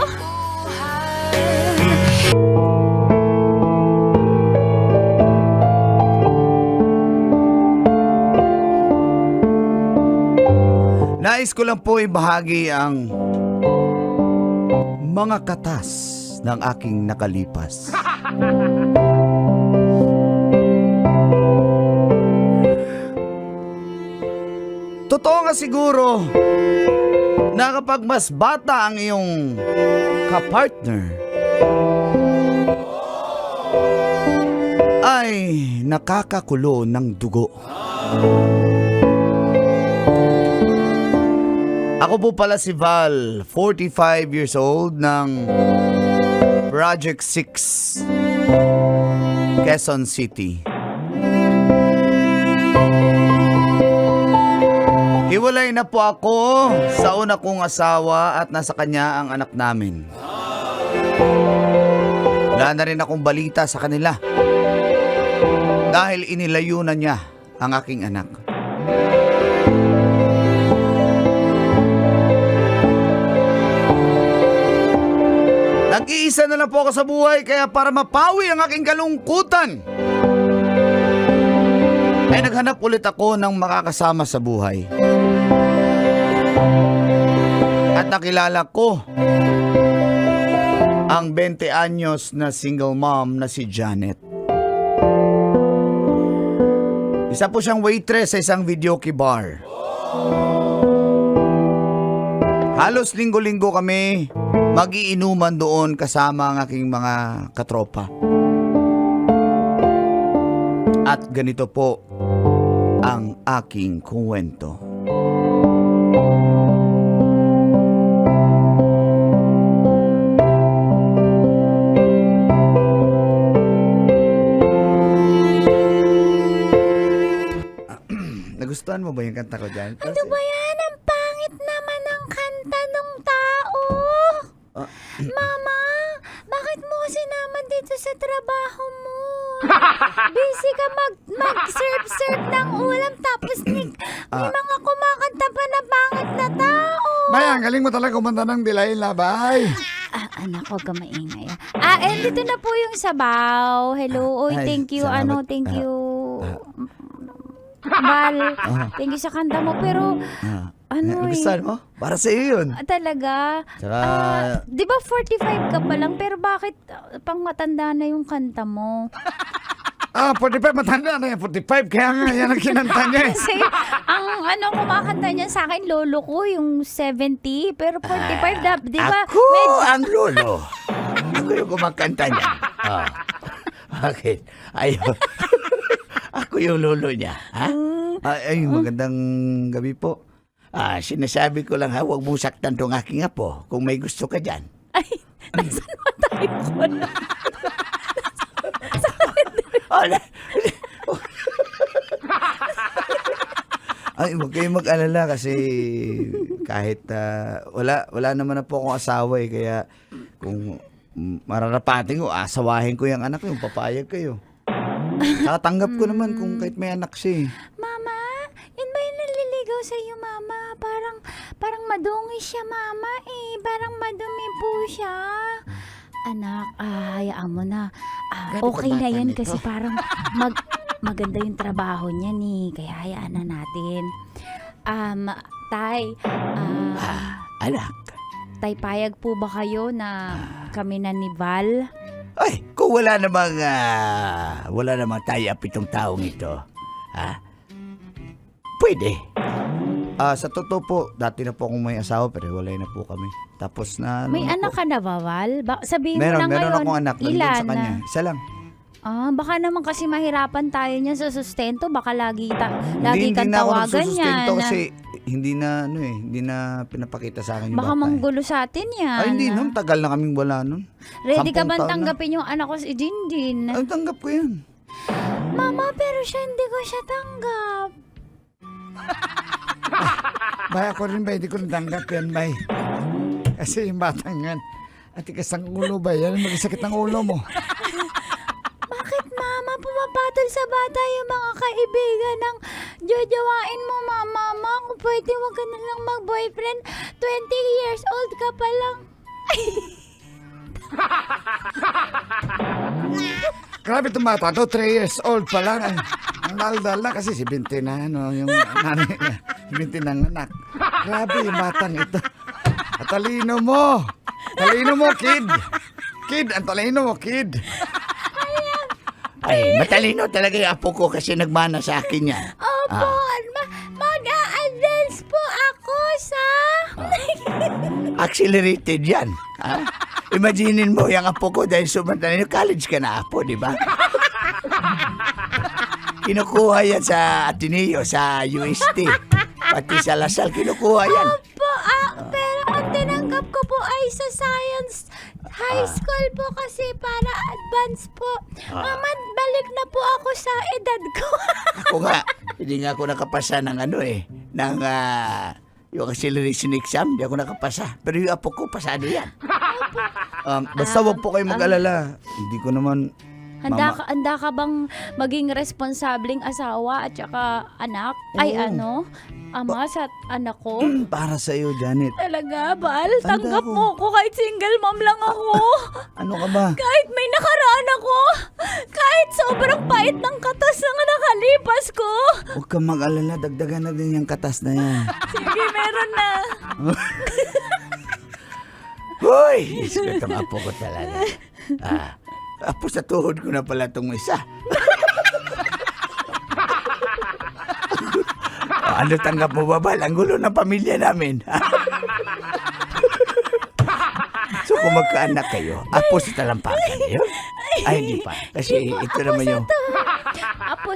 [SPEAKER 1] Nais ko lang po ibahagi ang mga katas ng aking nakalipas. Totoo nga siguro na kapag mas bata ang iyong kapartner, ay nakakakulo ng dugo. Ako po pala si Val, 45 years old ng Project 6, Quezon City. Hiwalay na po ako sa una kong asawa at nasa kanya ang anak namin. Wala na rin akong balita sa kanila dahil inilayo na niya ang aking anak. Nag-iisa na lang po ako sa buhay kaya para mapawi ang aking kalungkutan ay naghanap ulit ako ng makakasama sa buhay. At nakilala ko ang 20 anyos na single mom na si Janet. Isa po siyang waitress sa isang videoke bar. Halos linggo-linggo kami magiinuman doon kasama ang aking mga katropa. At ganito po ang aking kuwento. Nagustuhan mo ba yung kanta ko dyan?
[SPEAKER 2] Ano ba yan? Ang pangit naman ang kanta ng tao. Mama, bakit mo sinama dito sa trabaho mo? Busy ka mag-serve ng ulam tapos may mga kumakanta pa na pangit na tao.
[SPEAKER 4] Maya, ang galing mo talaga kumanta ng Dilay Labay.
[SPEAKER 2] Anak, huwag ka maingay. Dito na po yung sabaw. Hello. Oy,
[SPEAKER 1] Ay,
[SPEAKER 2] thank you.
[SPEAKER 1] salamat.
[SPEAKER 2] Thank you. Val, thank you sa kanta mo. Pero,
[SPEAKER 1] Nagustuhan mo? Para sa iyo yun.
[SPEAKER 2] talaga?
[SPEAKER 1] Tsaka-
[SPEAKER 2] Di ba 45 ka pa lang? Pero bakit pang matanda na yung kanta mo?
[SPEAKER 4] 45, matanda na yan. 45, kaya nga yan ang kinanta niya eh.
[SPEAKER 2] Kasi, ang kumakanta niya sa akin, lolo ko, yung 70. Pero 45, di ba?
[SPEAKER 1] Ako ang lolo. Ako yung kumakanta niya. Bakit? Ayun. Ako yung lolo niya. Ha? Ay, magandang gabi po. Sinasabi ko lang ha, huwag mong saktan tong aking apo kung may gusto ka dyan.
[SPEAKER 2] Ay, nasan ba tayo ko na?
[SPEAKER 1] Ay, huwag kayong mag-alala kasi kahit wala naman na po akong asawa eh. Kaya kung mararapating ko, asawahin ko yung anak ko, yung papayag kayo. Nakatanggap ko naman kung kahit may anak siya eh.
[SPEAKER 2] Mama, yun ba yung naliligaw sa iyo, Mama? Parang madungis siya, Mama eh. Parang madumi po siya. Anak, hayaan mo na. Okay na yan kasi parang maganda yung trabaho niya ni. Kaya hayaan na natin. Tay,
[SPEAKER 1] Anak.
[SPEAKER 2] Tay, payag po ba kayo na kami na ni Val?
[SPEAKER 1] Ay, kung wala namang tie-up itong taong ito, pwede. Sa totoo po, dati na po akong may asawa pero walay na po kami. Tapos na...
[SPEAKER 2] May anak ka na ba, Val? Sabihin mo na
[SPEAKER 1] Meron
[SPEAKER 2] ngayon.
[SPEAKER 1] akong anak. Nandun
[SPEAKER 2] Ilan
[SPEAKER 1] sa kanya.
[SPEAKER 2] na?
[SPEAKER 1] Isa lang.
[SPEAKER 2] Baka naman kasi mahirapan tayo niyan sa sustento. Baka lagi
[SPEAKER 1] Hindi
[SPEAKER 2] kang
[SPEAKER 1] na ako
[SPEAKER 2] tawagan
[SPEAKER 1] nagsusustento
[SPEAKER 2] yan.
[SPEAKER 1] kasi hindi na pinapakita sa akin yung
[SPEAKER 2] Baka
[SPEAKER 1] bata.
[SPEAKER 2] manggulo sa atin yan.
[SPEAKER 1] Ay, hindi nun. Tagal na kaming wala nun.
[SPEAKER 2] Ready ka
[SPEAKER 1] 10
[SPEAKER 2] bang
[SPEAKER 1] taon na.
[SPEAKER 2] tanggapin yung anak ko si Jinjin?
[SPEAKER 1] Ay, tanggap ko yan.
[SPEAKER 2] Mama, pero siya hindi ko siya tanggap.
[SPEAKER 4] Bay, ako rin ba, hindi ko natanggap yan, bay. Kasi yung batang yan, atikas ang ulo ba yan? Magsakit ang ulo mo.
[SPEAKER 2] Bakit, Mama? Pumapatol sa bata yung mga kaibigan ng jojowain mo, Mama. Kung pwede, wag ka na lang mag-boyfriend. 20 years old ka pa lang.
[SPEAKER 4] Grabe itong bata to, 3 years old pa lang. Ay, ang dal-dal na kasi 70 na, yung nanay niya. 70 ng anak. Grabe yung batang ito. At talino mo. Talino mo, kid. Kid, ang talino mo, kid.
[SPEAKER 1] Ay, matalino talaga yung apo ko kasi nagmana sa akin yan.
[SPEAKER 2] Opo, mag-a-advance po ako sa...
[SPEAKER 1] Accelerated yan. Imaginin mo yung apo ko dahil sumantalino, college ka na apo, di ba? Kinukuha yan sa Ateneo, sa UST. Pati sa Lasal, kinukuha yan.
[SPEAKER 2] Opo, pero ang tinanggap ko po ay sa science high school po kasi para advance po. Mama, balik na po ako sa edad ko.
[SPEAKER 1] Ako nga, hindi nga ako nakapasa ng yung acceleration exam, hindi ako nakapasa. Pero yung apo ko, pasado yan. Basta wag po kayo mag-alala. Hindi ko naman...
[SPEAKER 2] Handa ka bang maging responsableng asawa at saka anak? Ay
[SPEAKER 1] Oo.
[SPEAKER 2] ama sa anak ko?
[SPEAKER 1] Para sa'yo, Janet.
[SPEAKER 2] Talaga, Bal?
[SPEAKER 1] Handa
[SPEAKER 2] Tanggap
[SPEAKER 1] ako.
[SPEAKER 2] mo ako kahit single mom lang ako.
[SPEAKER 1] Ano ka ba?
[SPEAKER 2] Kahit may nakaraan ako. Kahit sobrang pait ng katas na nakalipas ko.
[SPEAKER 1] Huwag kang mag-alala, dagdagan na din yung katas na yan.
[SPEAKER 2] Sige, meron na.
[SPEAKER 1] Hoy! Diyos ko, itong apo ko talaga. Apo sa tuhod ko na pala itong isa. Ano tanggap mo ba, Bal? Ang gulo ng pamilya namin. So kung magkaanak kayo, apo sa talampakan yun? Ay, hindi pa. Kasi ito naman yung...
[SPEAKER 2] Apo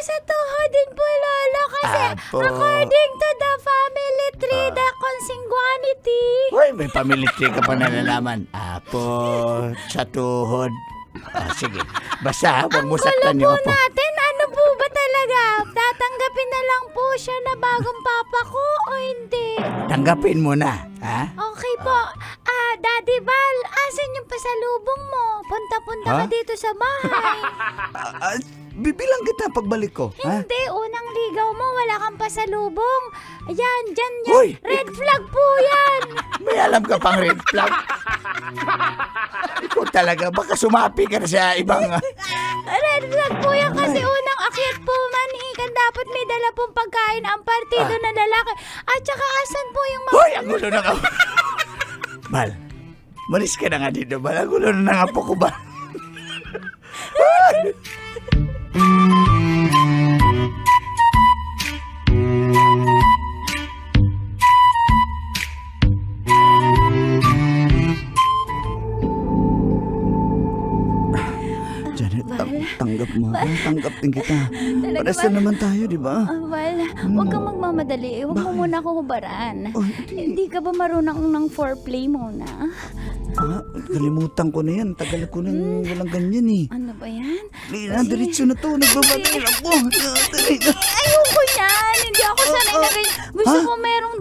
[SPEAKER 2] sa tuhod din po, Lolo. Kasi
[SPEAKER 1] Apo.
[SPEAKER 2] according to the family tree, the consanguinity.
[SPEAKER 1] Hoy, may family tree ka pa nalalaman. Apo sa tuhod. Sige. Basta, huwag mo saktan yung apo.
[SPEAKER 2] Natin, ano po ba talaga? Tatanggapin na lang po siya na bagong papa ko o hindi?
[SPEAKER 1] Tanggapin mo na. Ha?
[SPEAKER 2] Okay po. Daddy Val, asan yung pasalubong mo? Punta-punta ka
[SPEAKER 1] Ha?
[SPEAKER 2] dito sa bahay.
[SPEAKER 1] Bibilang kita pagbalik ko. Ha?
[SPEAKER 2] Hindi, unang ligaw mo, wala kang pasalubong. Ayan, dyan yan.
[SPEAKER 1] Hoy!
[SPEAKER 2] Red flag po yan.
[SPEAKER 1] May alam ka pang red flag. Ikaw talaga, baka sumapi ka na sa ibang...
[SPEAKER 2] Red flag po yan kasi unang akyat po manikan. Dapat may dala pong pagkain ang partido na lalaki. At saka asan po yung mga...
[SPEAKER 1] Hoy, ang gulo na ka. Bal, malis ka na nga dito, Bal. Ang gulo na nga po ko, Bal. Janet, tanggap mo. Tanggap din kita. Pares na naman tayo, di ba?
[SPEAKER 2] Val, huwag kang magmamadali. Huwag mo muna ako hubaran.
[SPEAKER 1] Oh, hindi.
[SPEAKER 2] Hindi ka ba marunong ng foreplay muna?
[SPEAKER 1] Kalimutan ko na yan. Tagal ko nang walang ganyan eh.
[SPEAKER 2] Ano ba yan?
[SPEAKER 1] Diretso na to. Nagbabalik ako.
[SPEAKER 2] Ayoko yan. Hindi ako sanay na ganyan. Gusto ko merong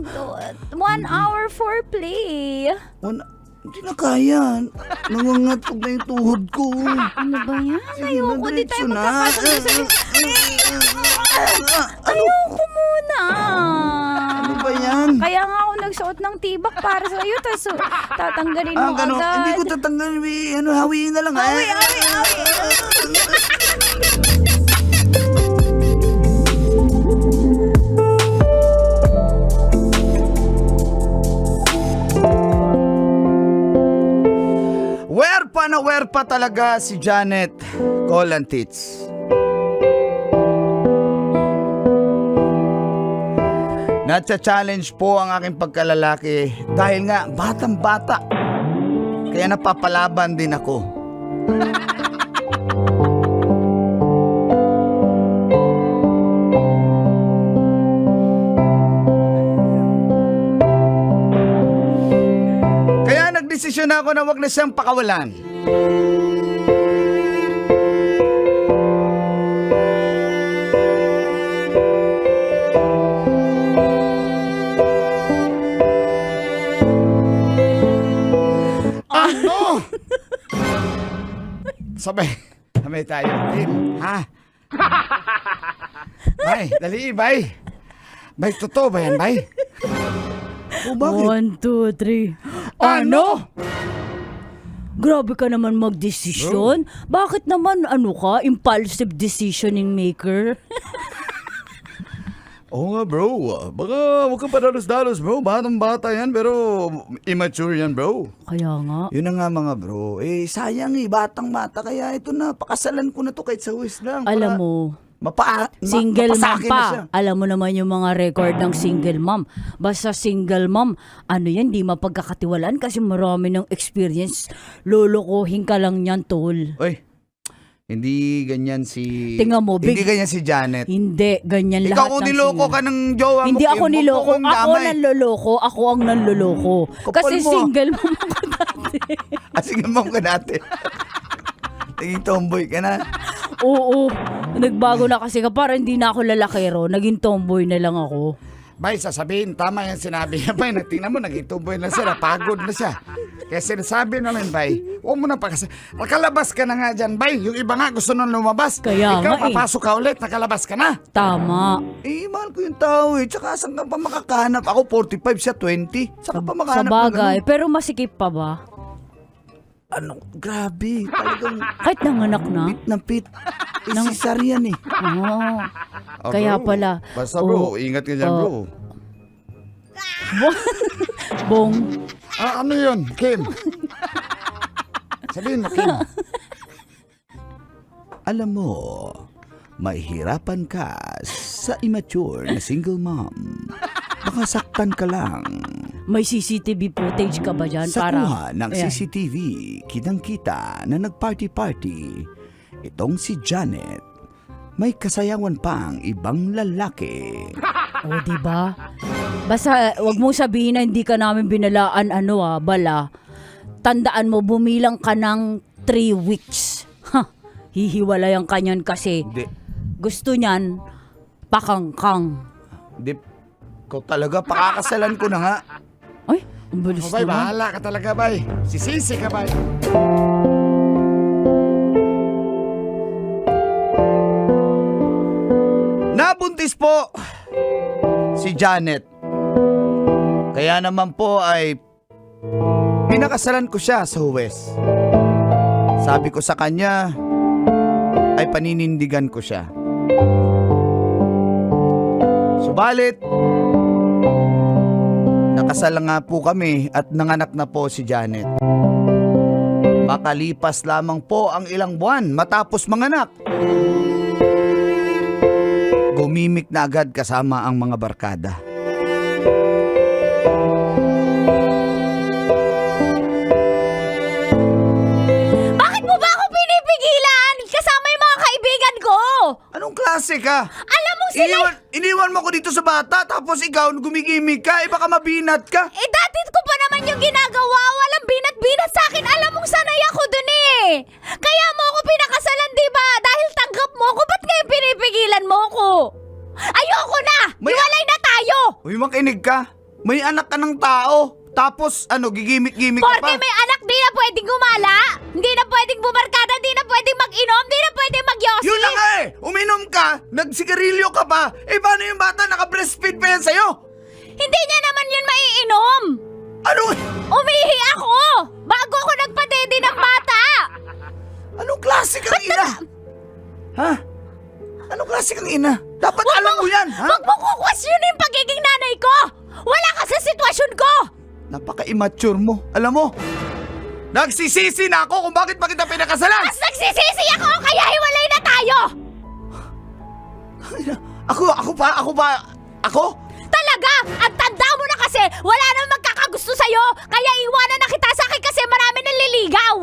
[SPEAKER 2] 1 hour foreplay.
[SPEAKER 1] Hindi na kaya. Nangangatog na yung tuhod ko.
[SPEAKER 2] Ano ba yan?
[SPEAKER 1] Sige na,
[SPEAKER 2] Ayoko. Di tayo
[SPEAKER 1] diretso na.
[SPEAKER 2] magkakasundo sa Ayoko muna.
[SPEAKER 1] Ano ba yan?
[SPEAKER 2] Kaya nga ako nagsuot ng tibak para sa iyo. Tapos tatanggalin mo
[SPEAKER 1] Gano,
[SPEAKER 2] agad.
[SPEAKER 1] hindi ko tatanggalin. Hawiin na lang.
[SPEAKER 2] Awi.
[SPEAKER 1] Werpa talaga si Janet Colantits. Natsa-challenge po ang aking pagkalalaki dahil nga batang-bata. Kaya napapalaban din ako. Kaya nagdesisyon ako na wag na siyang pakawalan.
[SPEAKER 4] Ano? Sabay tayo, Kim. Ha? Bay, dali, bay. Bay, totoo ba yan, bay?
[SPEAKER 1] O bakit?
[SPEAKER 5] 1, 2, 3.
[SPEAKER 4] Ano?
[SPEAKER 5] Grabe ka naman magdesisyon. Bakit naman impulsive decisioning maker?
[SPEAKER 4] Oo nga, bro. Baka huwag kang padalos-dalos, bro. Batang-bata yan, pero immature yan, bro.
[SPEAKER 5] Kaya nga.
[SPEAKER 1] Yun na nga mga bro. Sayang batang-bata. Kaya ito na, pakasalan ko na to kahit sa West lang.
[SPEAKER 5] Alam mo, single mom
[SPEAKER 1] mapasakin na siya.
[SPEAKER 5] pa. Alam mo naman yung mga record ng single mom. Basta single mom, di mapagkakatiwalaan kasi marami ng experience. Lolokohin ka lang yan, tol.
[SPEAKER 1] Oy, hindi ganyan si...
[SPEAKER 5] Tingnan mo,
[SPEAKER 1] Hindi ganyan si Janet.
[SPEAKER 5] Hindi, ganyan
[SPEAKER 1] Ikaw
[SPEAKER 5] lahat
[SPEAKER 1] kung
[SPEAKER 5] ng
[SPEAKER 1] niloko
[SPEAKER 5] single.
[SPEAKER 1] ka ng jowa mo,
[SPEAKER 5] Hindi
[SPEAKER 1] Kim,
[SPEAKER 5] ako
[SPEAKER 1] huwag mo
[SPEAKER 5] niloko.
[SPEAKER 1] akong
[SPEAKER 5] Ako
[SPEAKER 1] damay.
[SPEAKER 5] nanloloko. Ako ang nanloloko.
[SPEAKER 1] Kapal
[SPEAKER 5] Kasi
[SPEAKER 1] mo.
[SPEAKER 5] single mom ako dati.
[SPEAKER 1] Sige, mom ka natin. Tingin tomboy ka na.
[SPEAKER 5] Oo. Nagbago na kasi para hindi na ako lalakero. Naging tomboy na lang ako.
[SPEAKER 4] Bay, sasabihin, tama yung sinabi niya, bay. Tingnan mo, naging tumboy na siya, napagod na siya. Kaya sinasabi namin, bay, huwag mo na pakasa. Nakalabas ka na nga dyan, bay. Yung iba nga gusto nung lumabas.
[SPEAKER 5] Kaya
[SPEAKER 4] Ikaw,
[SPEAKER 5] nga eh.
[SPEAKER 4] papasok ka ulit, nakalabas ka na.
[SPEAKER 5] Tama.
[SPEAKER 1] Mahal ko yung tao Tsaka saan ka pa makakahanap? Ako 45, siya 20. Saan ka pa
[SPEAKER 5] Sa
[SPEAKER 1] makahanap?
[SPEAKER 5] bagay. Pero masikip pa ba?
[SPEAKER 1] Ano? Grabe. Talagang
[SPEAKER 5] Kahit nanganak na?
[SPEAKER 1] pit na pit. Cesarean eh.
[SPEAKER 5] Oo.
[SPEAKER 4] Oh,
[SPEAKER 5] Kaya
[SPEAKER 4] bro.
[SPEAKER 5] pala.
[SPEAKER 4] Basta bro,
[SPEAKER 5] Oo.
[SPEAKER 4] ingat ka dyan,
[SPEAKER 5] Oo.
[SPEAKER 4] bro.
[SPEAKER 5] Bong.
[SPEAKER 4] Ano yun, Kim? Sabihin mo, Kim.
[SPEAKER 1] Alam mo, mahihirapan ka sa immature na single mom. Baka saktan ka lang.
[SPEAKER 5] May CCTV footage ka ba dyan?
[SPEAKER 1] Sa kuha ng
[SPEAKER 5] Ayan.
[SPEAKER 1] CCTV, kitang-kita na nag-party-party. Itong si Janet, may kasayangan pang ibang lalaki.
[SPEAKER 5] O, diba? Basta, wag mong sabihin na hindi ka namin binalaan, bala. Tandaan mo, bumilang ka ng 3 weeks. Hihiwalayan ka niyan kasi
[SPEAKER 1] Di,
[SPEAKER 5] gusto niyan, pakangkang.
[SPEAKER 1] ko talaga, pakakasalan ko na nga.
[SPEAKER 5] Ay, ang bilis
[SPEAKER 4] Oh, bay,
[SPEAKER 5] naman.
[SPEAKER 4] bahala ka talaga, bay. Sisisi ka, bay.
[SPEAKER 1] Nabuntis po si Janet. Kaya naman po ay pinakasalan ko siya sa Huwes. Sabi ko sa kanya ay paninindigan ko siya. Subalit, nakasal nga po kami at nanganak na po si Janet. Makalipas lamang po ang ilang buwan matapos manganak, gumimik na agad kasama ang mga barkada.
[SPEAKER 5] Bakit mo ba ako pinipigilan? Kasama yung mga kaibigan ko!
[SPEAKER 1] Anong klase ka?
[SPEAKER 5] Alam mo sila...
[SPEAKER 1] Iniwan mo ko dito sa bata tapos ikaw gumigimik ka, baka mabinat ka.
[SPEAKER 5] Dati ko pa naman yung ginagawa. Walang binat-binat sa akin. Alam mong sanay ako dun eh. Kaya mo ako pinakasalan, di ba? Dahil tanggap mo ako. Ba't ngayon pinipigilan mo ako? Ayoko na! Hiwalay na tayo!
[SPEAKER 1] Uy, makinig ka. May anak ka ng tao. Tapos, gigimik-gimik ka
[SPEAKER 5] Porque
[SPEAKER 1] pa.
[SPEAKER 5] may anak, di na pwedeng gumala. Hindi na pwedeng bumarkada. Di na pwedeng mag-inom. Di na pwedeng magyosi.
[SPEAKER 1] Yun na nga eh! Uminom ka, nagsigarilyo ka pa. Eh, paano yung bata? Naka-breastfeed pa yan sa'yo?
[SPEAKER 5] Hindi niya naman yun maiinom.
[SPEAKER 1] Ano?
[SPEAKER 5] Umihi ako! Bago ako nagpadede ng bata!
[SPEAKER 1] Anong klase kang ina? Ha? Anong klase kang ina? Dapat alam mo yan, ha?
[SPEAKER 5] Huwag mo kukwestiyonin yung pagiging nanay ko! Wala ka sa sitwasyon ko!
[SPEAKER 1] Napaka-immature mo. Alam mo, nagsisisi na ako kung bakit pa kita pinakasalan.
[SPEAKER 5] Mas nagsisisi ako kaya hiwalay na tayo!
[SPEAKER 1] Ako?
[SPEAKER 5] Talaga! Ang tanda mo na kasi wala nang magkakagusto sa'yo kaya iwanan na kita sa akin kasi marami naliligaw!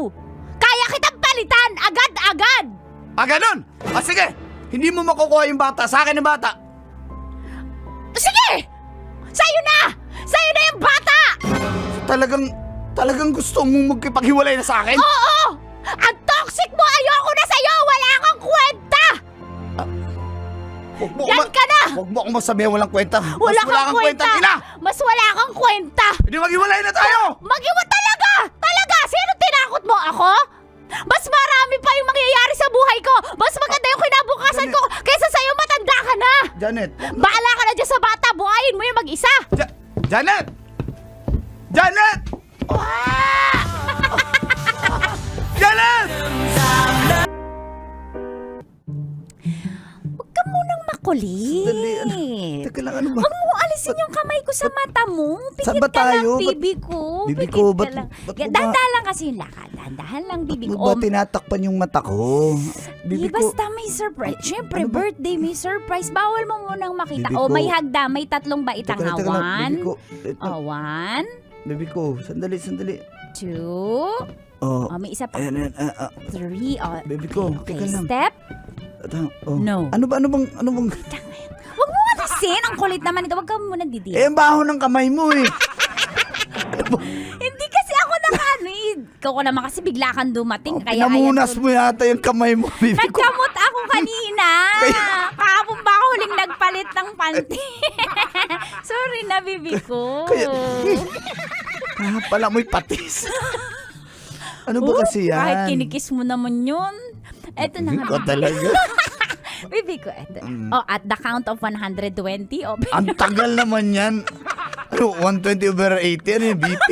[SPEAKER 5] Kaya kitang palitan agad-agad!
[SPEAKER 1] Ganun? Sige, hindi mo makukuha yung bata. Sa akin yung bata.
[SPEAKER 5] Sige! Sa'yo na! Sa'yo na yung bata!
[SPEAKER 1] Talagang gusto mong magkipaghiwalay na sa akin?
[SPEAKER 5] Oo! Ang toxic mo! Ayoko na sa'yo! Wala kang kwenta! Yan ka na!
[SPEAKER 1] Huwag mo akong masabihan walang kwenta.
[SPEAKER 5] Wala
[SPEAKER 1] Mas
[SPEAKER 5] kang kwenta!
[SPEAKER 1] kwentang ina!
[SPEAKER 5] Mas wala kang kwenta!
[SPEAKER 1] Hindi maghiwalay na tayo!
[SPEAKER 5] Mag-iwan talaga! Talaga! Sino tinakot mo? Ako? Mas marami pa yung mangyayari sa buhay ko! Mas maganda yung kinabukasan ko kaysa sa'yo matanda ka na!
[SPEAKER 1] Janet!
[SPEAKER 5] Baala ka na dyan sa bata! Buhayin mo yung mag-isa!
[SPEAKER 1] Janet! Janet! Janet!
[SPEAKER 5] Huwag ka munang makulit!
[SPEAKER 1] Sandali, Teka lang, ano ba?
[SPEAKER 5] Huwag mo alisin yung kamay ko sa mata mo.
[SPEAKER 1] Saan
[SPEAKER 5] Pikit
[SPEAKER 1] ba
[SPEAKER 5] ka lang,
[SPEAKER 1] tayo?
[SPEAKER 5] bibi ko.
[SPEAKER 1] Bibi
[SPEAKER 5] Pikit
[SPEAKER 1] ko,
[SPEAKER 5] ka
[SPEAKER 1] ba't-
[SPEAKER 5] lang.
[SPEAKER 1] ba't mo ba-
[SPEAKER 5] Dahan-dahan lang kasi yung lakad. Dahan-dahan lang, bibi
[SPEAKER 1] Ba't
[SPEAKER 5] ko.
[SPEAKER 1] mo ba tinatakpan yung mata ko? Bibi ko,
[SPEAKER 5] Basta may surprise. Siyempre,
[SPEAKER 1] Ano ba?
[SPEAKER 5] birthday, may surprise. Bawal mo munang makita.
[SPEAKER 1] Bibi
[SPEAKER 5] O,
[SPEAKER 1] ko-
[SPEAKER 5] may hagda. May 3 baitang
[SPEAKER 1] Teka lang,
[SPEAKER 5] hawan.
[SPEAKER 1] Bibi ko, ito,
[SPEAKER 5] O, 1,
[SPEAKER 1] bibi ko, sandali.
[SPEAKER 5] 2,
[SPEAKER 1] Oh,
[SPEAKER 5] o, may isa pa.
[SPEAKER 1] ayan,
[SPEAKER 5] 3, o.
[SPEAKER 1] Baby ko,
[SPEAKER 5] Okay,
[SPEAKER 1] teka lang.
[SPEAKER 5] step.
[SPEAKER 1] Oh.
[SPEAKER 5] No.
[SPEAKER 1] Ano bang?
[SPEAKER 5] Huwag mo alisin. Ang kulit naman ito. Huwag ka muna didi.
[SPEAKER 1] Ang baho ng kamay mo eh.
[SPEAKER 5] Hindi kasi ako nakano eh. Ikaw ko naman kasi bigla kang dumating. Kaya
[SPEAKER 1] Pinamunas
[SPEAKER 5] ayan,
[SPEAKER 1] mo yata yung kamay mo, bibi ko.
[SPEAKER 5] nagkamot ako kanina. Kahapon ba ako huling nagpalit ng panty? Sorry na, bibi ko.
[SPEAKER 1] Pala mo'y patis. Ano ba kasi yan?
[SPEAKER 5] Kahit kinikis mo naman yun. Eto na nga.
[SPEAKER 1] Ikaw talaga.
[SPEAKER 5] Bibi ko, eto. Oh, at the count of 120. Oh,
[SPEAKER 1] Ang tagal naman yan. Ano, 120/80? Ano yung BP?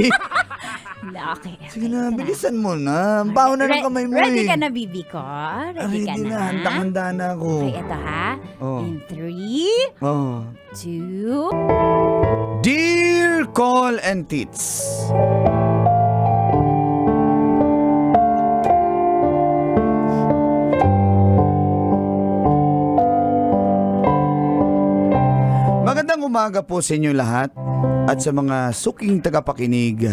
[SPEAKER 5] okay.
[SPEAKER 1] Sige na, bilisan mo na. Ang baho na ng kamay mo
[SPEAKER 5] Ready
[SPEAKER 1] eh.
[SPEAKER 5] ka na, bibi ko? Ready ka
[SPEAKER 1] Ready
[SPEAKER 5] na?
[SPEAKER 1] na, handang-handa na ako.
[SPEAKER 5] Okay, eto ha.
[SPEAKER 1] Oh.
[SPEAKER 5] In 3,
[SPEAKER 1] Oh.
[SPEAKER 5] 2,
[SPEAKER 1] Dear Call and Tits, magandang umaga po sa inyo lahat at sa mga suking tagapakinig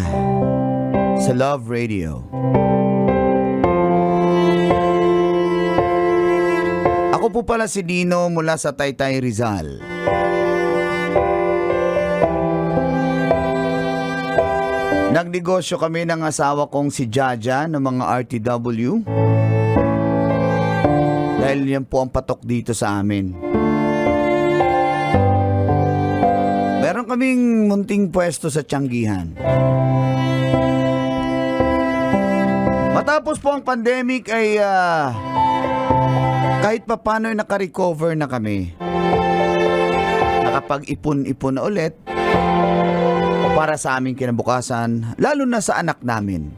[SPEAKER 1] sa Love Radio. Ako po pala si Dino mula sa Taytay, Rizal. Nagnegosyo kami ng asawa kong si Jaja ng mga RTW. Dahil yan po ang patok dito sa amin. Meron kaming munting pwesto sa Tianggihan. Matapos po ang pandemic ay kahit papano ay naka-recover na kami. Nakapag-ipon-ipon na ulit para sa aming kinabukasan, lalo na sa anak namin.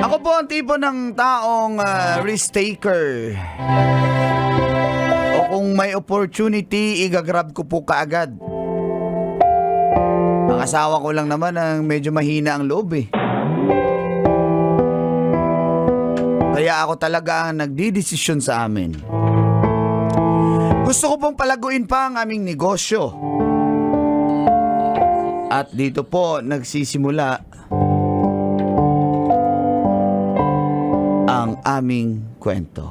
[SPEAKER 1] Ako po ang tipo ng taong risk taker. O kung may opportunity, igagrab ko po kaagad. Ang asawa ko lang naman ang medyo mahina ang loob eh. Kaya ako talaga ang nagdidesisyon sa amin. Gusto ko pong palaguin pa ang aming negosyo. At dito po nagsisimula ang aming kwento.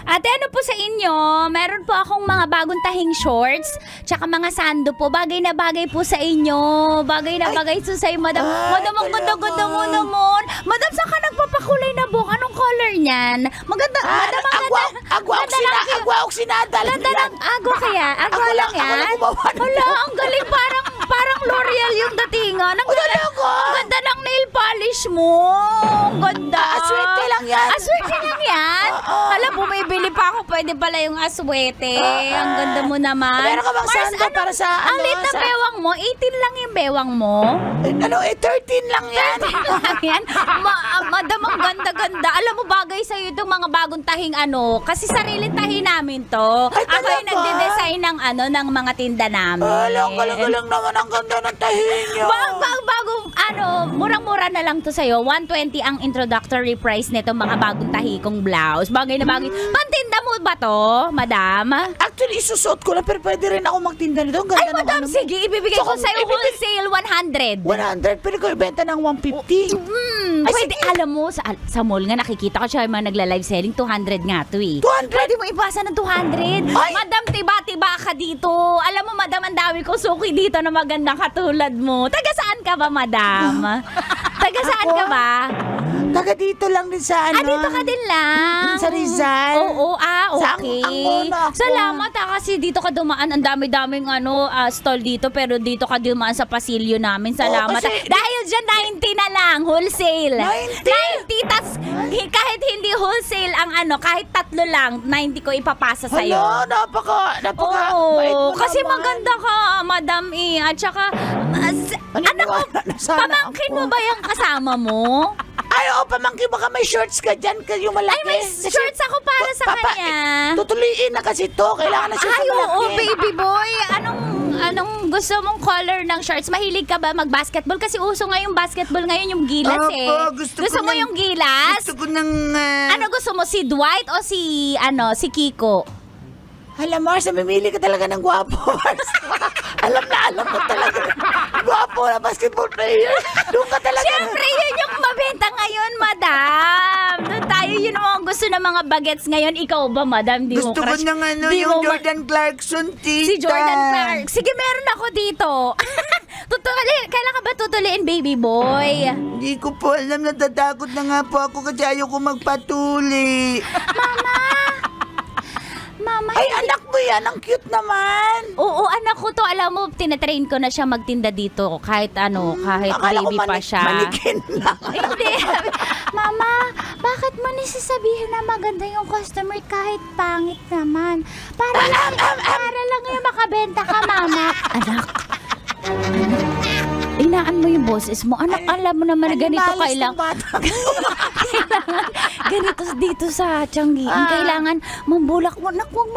[SPEAKER 5] Ate, ano po sa inyo? Meron po akong mga bagong tahing shorts, tsaka mga sando po. Bagay na bagay po sa inyo. Bagay na bagay po sa iyo, madam. Madam, ang ganda-ganda mo naman. Madam, saan ka nagpapakulay na buhok? Anong color niyan? Maganda, madam, ang ganda.
[SPEAKER 3] Agwa oksinada.
[SPEAKER 5] Ganda ng agwa kaya? Agwa
[SPEAKER 3] Ako
[SPEAKER 5] lang
[SPEAKER 3] lang
[SPEAKER 5] yan?
[SPEAKER 3] gumawa ng
[SPEAKER 5] Hala, ang galing. Parang L'Oreal yung datingan. Ang ganda, ang ganda ng nail polish mo. Ang ganda.
[SPEAKER 3] Aswerte lang yan.
[SPEAKER 5] Aswerte lang yan? Hala, bumibili pa ako. Pwede pala yung aswete. Ang ganda mo naman.
[SPEAKER 3] Meron ka bang sando para sa
[SPEAKER 5] Ang
[SPEAKER 3] ano,
[SPEAKER 5] lit na
[SPEAKER 3] sa-
[SPEAKER 5] bewang mo. 18 lang yung bewang mo.
[SPEAKER 3] 13 lang yan.
[SPEAKER 5] lang yan. Madam, ang ganda-ganda. Alam mo, bagay sa'yo itong mga bagong tahing ano. Kasi sariling tahi namin to.
[SPEAKER 3] Ay,
[SPEAKER 5] Ako yung
[SPEAKER 3] talaga?
[SPEAKER 5] nagde-design ng ano, ng mga tinda namin.
[SPEAKER 3] Alam, galang naman ang ganda ng tahin niyo.
[SPEAKER 5] Bagong, ano, murang-mura na lang to sa'yo. 120 ang introductory price nito mga bagong tahi kong blouse. Bagay na bagay. Pantinda mo ba to, madam?
[SPEAKER 3] Actually, isusot ko lang, pero pwede rin ako magtinda nito. Ang ganda
[SPEAKER 5] Ay,
[SPEAKER 3] ng
[SPEAKER 5] madam,
[SPEAKER 3] ano mo.
[SPEAKER 5] sige, ibibigay
[SPEAKER 3] So,
[SPEAKER 5] ko
[SPEAKER 3] kung
[SPEAKER 5] sa'yo
[SPEAKER 3] ibibig-
[SPEAKER 5] wholesale 100.
[SPEAKER 3] 100, pwede ko ibenta ng 150. Ay,
[SPEAKER 5] Pwede,
[SPEAKER 3] sige.
[SPEAKER 5] alam mo, sa mall nga nakikita ko siya yung mga nagla-live selling, 200 nga to eh.
[SPEAKER 3] 200?
[SPEAKER 5] Pwede mo ipasa ng 200.
[SPEAKER 3] Ay!
[SPEAKER 5] Madam, tiba-tiba ka dito. Alam mo, madam, ang dami kong suki dito na magandang katulad mo. Taga saan ka ba, madam? Taga saan
[SPEAKER 3] Ako?
[SPEAKER 5] ka ba?
[SPEAKER 3] Taga dito lang din sa ano.
[SPEAKER 5] Dito ka din lang.
[SPEAKER 3] Sa Rizal.
[SPEAKER 5] Oo,
[SPEAKER 3] Sa
[SPEAKER 5] okay.
[SPEAKER 3] ang muna ako.
[SPEAKER 5] Salamat kasi dito ka dumaan. Ang dami-daming stall dito, pero dito ka dumaan sa pasilyo namin. Salamat.
[SPEAKER 3] kasi-
[SPEAKER 5] Dahil dyan, 90 na lang, wholesale.
[SPEAKER 3] 90?
[SPEAKER 5] Tas kahit hindi wholesale ang kahit tatlo lang, 90 ko ipapasa sa'yo.
[SPEAKER 3] Hala, napaka
[SPEAKER 5] Oo,
[SPEAKER 3] bait mo
[SPEAKER 5] kasi
[SPEAKER 3] naman.
[SPEAKER 5] maganda ka, madam eh. At saka, anak ko,
[SPEAKER 3] Maniwala na sana
[SPEAKER 5] pamangkin
[SPEAKER 3] ako.
[SPEAKER 5] mo ba yung kasama mo?
[SPEAKER 3] Ay, oo, pamangkin, baka may shorts ka dyan, yung malaki.
[SPEAKER 5] Ay, may shorts ako para sa kanya.
[SPEAKER 3] Tutuliin na kasi to. Kailangan na siya sa
[SPEAKER 5] Ay,
[SPEAKER 3] malaki.
[SPEAKER 5] oo, baby boy. Anong gusto mong color ng shorts? Mahilig ka ba mag-basketball? Kasi uso nga yung basketball ngayon, yung gilas eh.
[SPEAKER 1] Opo, gusto ko
[SPEAKER 5] mo
[SPEAKER 1] ng-
[SPEAKER 5] yung gilas?
[SPEAKER 1] Gusto ko ng...
[SPEAKER 5] Ano gusto mo? Si Dwight o si Kiko?
[SPEAKER 3] Alam, Mars, mamimili ka talaga ng gwapo, Mars. alam mo talaga. Gwapo na basketball player. Doon ka talaga.
[SPEAKER 5] Siyempre, yun yung mabenta ngayon, madam. Doon tayo, yun ang gusto ng mga bagets ngayon. Ikaw ba, madam? Di
[SPEAKER 1] Gusto
[SPEAKER 5] mo
[SPEAKER 1] ko
[SPEAKER 5] crush?
[SPEAKER 1] ng
[SPEAKER 5] Di
[SPEAKER 1] yung
[SPEAKER 5] mo ma-
[SPEAKER 1] Jordan Clarkson, tita.
[SPEAKER 5] Si Jordan Clark. Sige, meron ako dito. Kailan ka ba tutuliin, baby boy?
[SPEAKER 1] Hindi ko po alam, natatakot na nga po ako kasi ayoko magpatuli.
[SPEAKER 5] Mama,
[SPEAKER 3] Ay, anak mo yan. Ang cute naman.
[SPEAKER 5] oo, anak ko to. Alam mo, tinatrain ko na siya magtinda dito. Kahit kahit
[SPEAKER 3] Akala ko
[SPEAKER 5] baby pa siya.
[SPEAKER 3] Manikin lang.
[SPEAKER 5] Hindi. Mama, bakit mo nisasabihin na maganda yung customer kahit pangit naman? Para lang yung makabenta ka, mama. Anak. Inaan mo yung boses mo. Anak, alam mo naman na ganito
[SPEAKER 3] Animalis
[SPEAKER 5] kailang...
[SPEAKER 3] ng bata.
[SPEAKER 5] kailangan ganito dito sa Tianggian. Kailangan mambulak mo. Nak, wag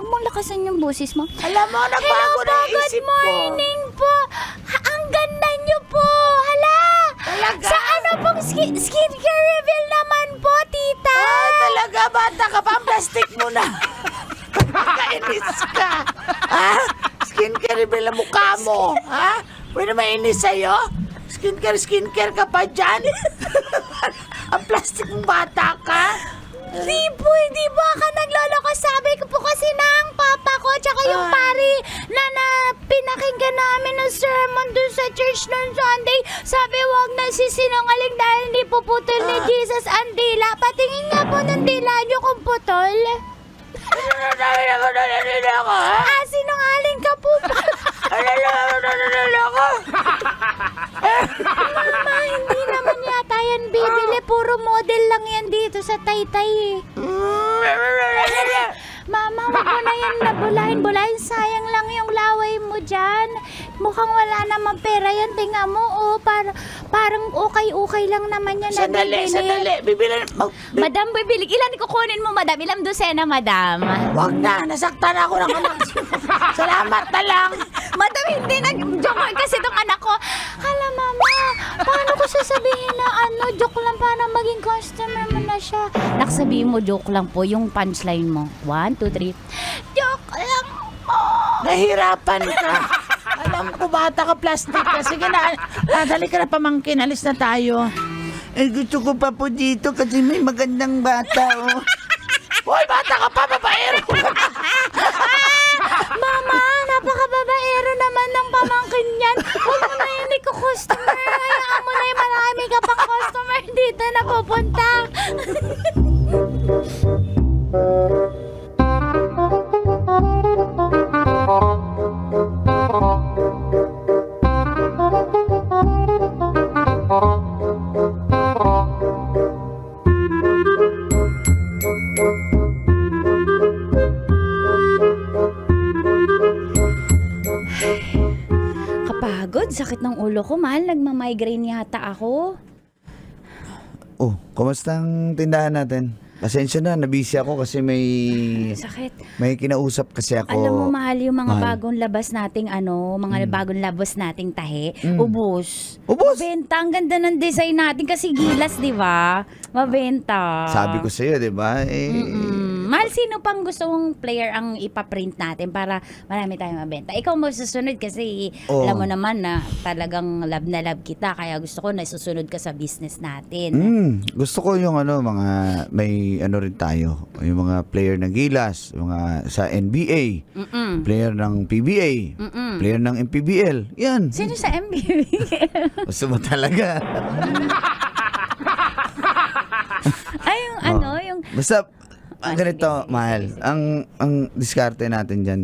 [SPEAKER 5] mo lakasan yung boses mo.
[SPEAKER 3] Alam mo, nagbago na yung
[SPEAKER 5] good
[SPEAKER 3] isip ko.
[SPEAKER 5] morning po. Ang ganda niyo po. Hala.
[SPEAKER 3] Talaga?
[SPEAKER 5] Sa ano pong skincare reveal naman po, tita?
[SPEAKER 3] Ay, talaga, bata ka pa. Ang plastic mo na. Kainis ka. Ha? Skincare reveal ang mukha mo. Ha? Pwede mainis sa'yo? Skincare ka pa dyan? Ang plastic mong bata ka?
[SPEAKER 5] Di ba ka nagloloko? Sabi ko po kasi ng papa ko tsaka yung pari na pinakinggan namin ng sermon dun sa church noon Sunday. Sabi wag na sisinungaling dahil hindi puputol ni Jesus ang dila. Patingin nga po ng dila niyo kung putol.
[SPEAKER 3] Ako, ha?
[SPEAKER 5] Sinungaling ka po ba?
[SPEAKER 3] Ako.
[SPEAKER 5] Mama, hindi naman yata yan bibili. Puro model lang yan dito sa Taytay eh.
[SPEAKER 6] Mama, wag mo na yan nabulahin-bulahin. Sayang lang yung laway mo dyan. Mukhang wala namang pera yan. Tingnan mo, oh. Parang okay lang naman yan.
[SPEAKER 3] Sandali. Bibili.
[SPEAKER 6] Madam, bibili. Ilan kukunin mo, madam? Ilang dosena, madam?
[SPEAKER 3] Wag na. Nasaktan ako ng anak. Salamat na lang.
[SPEAKER 6] Madam, hindi nag-joke kasi tong anak ko. Hala, mama, paano ko sasabihin na joke lang para maging customer mo na siya? Naksabihin mo, joke lang po, yung punchline mo. 1, 2, 3. Joke lang po.
[SPEAKER 3] Nahirapan ka. Alam ko, bata ka, plastic ka. Sige na, dali ka na pamangkin. Alis na tayo.
[SPEAKER 1] Eh, gusto ko pa po dito kasi may magandang bata, oh.
[SPEAKER 3] Hoy, bata ka pa, babaero ka na.
[SPEAKER 6] Mama, napakababaero naman ng pamangkin yan. Huwag mo na yun iko-customer. Hayaan mo na yung marami ka pang customer dito na pupunta. Kapagod, sakit ng ulo ko, mahal. Nagmamigraine yata ako.
[SPEAKER 1] Oh, kumusta ang tindahan natin? Pasensya na, nabisi ako kasi
[SPEAKER 6] Sakit.
[SPEAKER 1] may kinausap kasi ako.
[SPEAKER 6] Alam mo, mahal, yung mga
[SPEAKER 1] Mahal.
[SPEAKER 6] bagong labas nating mga bagong labas nating tahe, ubos.
[SPEAKER 1] Ubos?
[SPEAKER 6] Mabenta, ang ganda ng design natin kasi gilas, di ba? Mabenta.
[SPEAKER 1] Sabi ko sa'yo, di ba?
[SPEAKER 6] Mahal, sino pang gusto mong player ang ipaprint natin para marami tayong mabenta? Ikaw mo susunod kasi
[SPEAKER 1] Oo.
[SPEAKER 6] alam mo naman na talagang love na love kita, kaya gusto ko na susunod ka sa business natin.
[SPEAKER 1] Gusto ko yung mga may rin tayo, yung mga player ng Gilas, mga sa NBA, player ng PBA, player ng MPBL. Yan.
[SPEAKER 6] Sino sa MBA?
[SPEAKER 1] Gusto mo talaga.
[SPEAKER 6] Ay, yung
[SPEAKER 1] Basta, ganito, mahal. Ang diskarte natin dyan,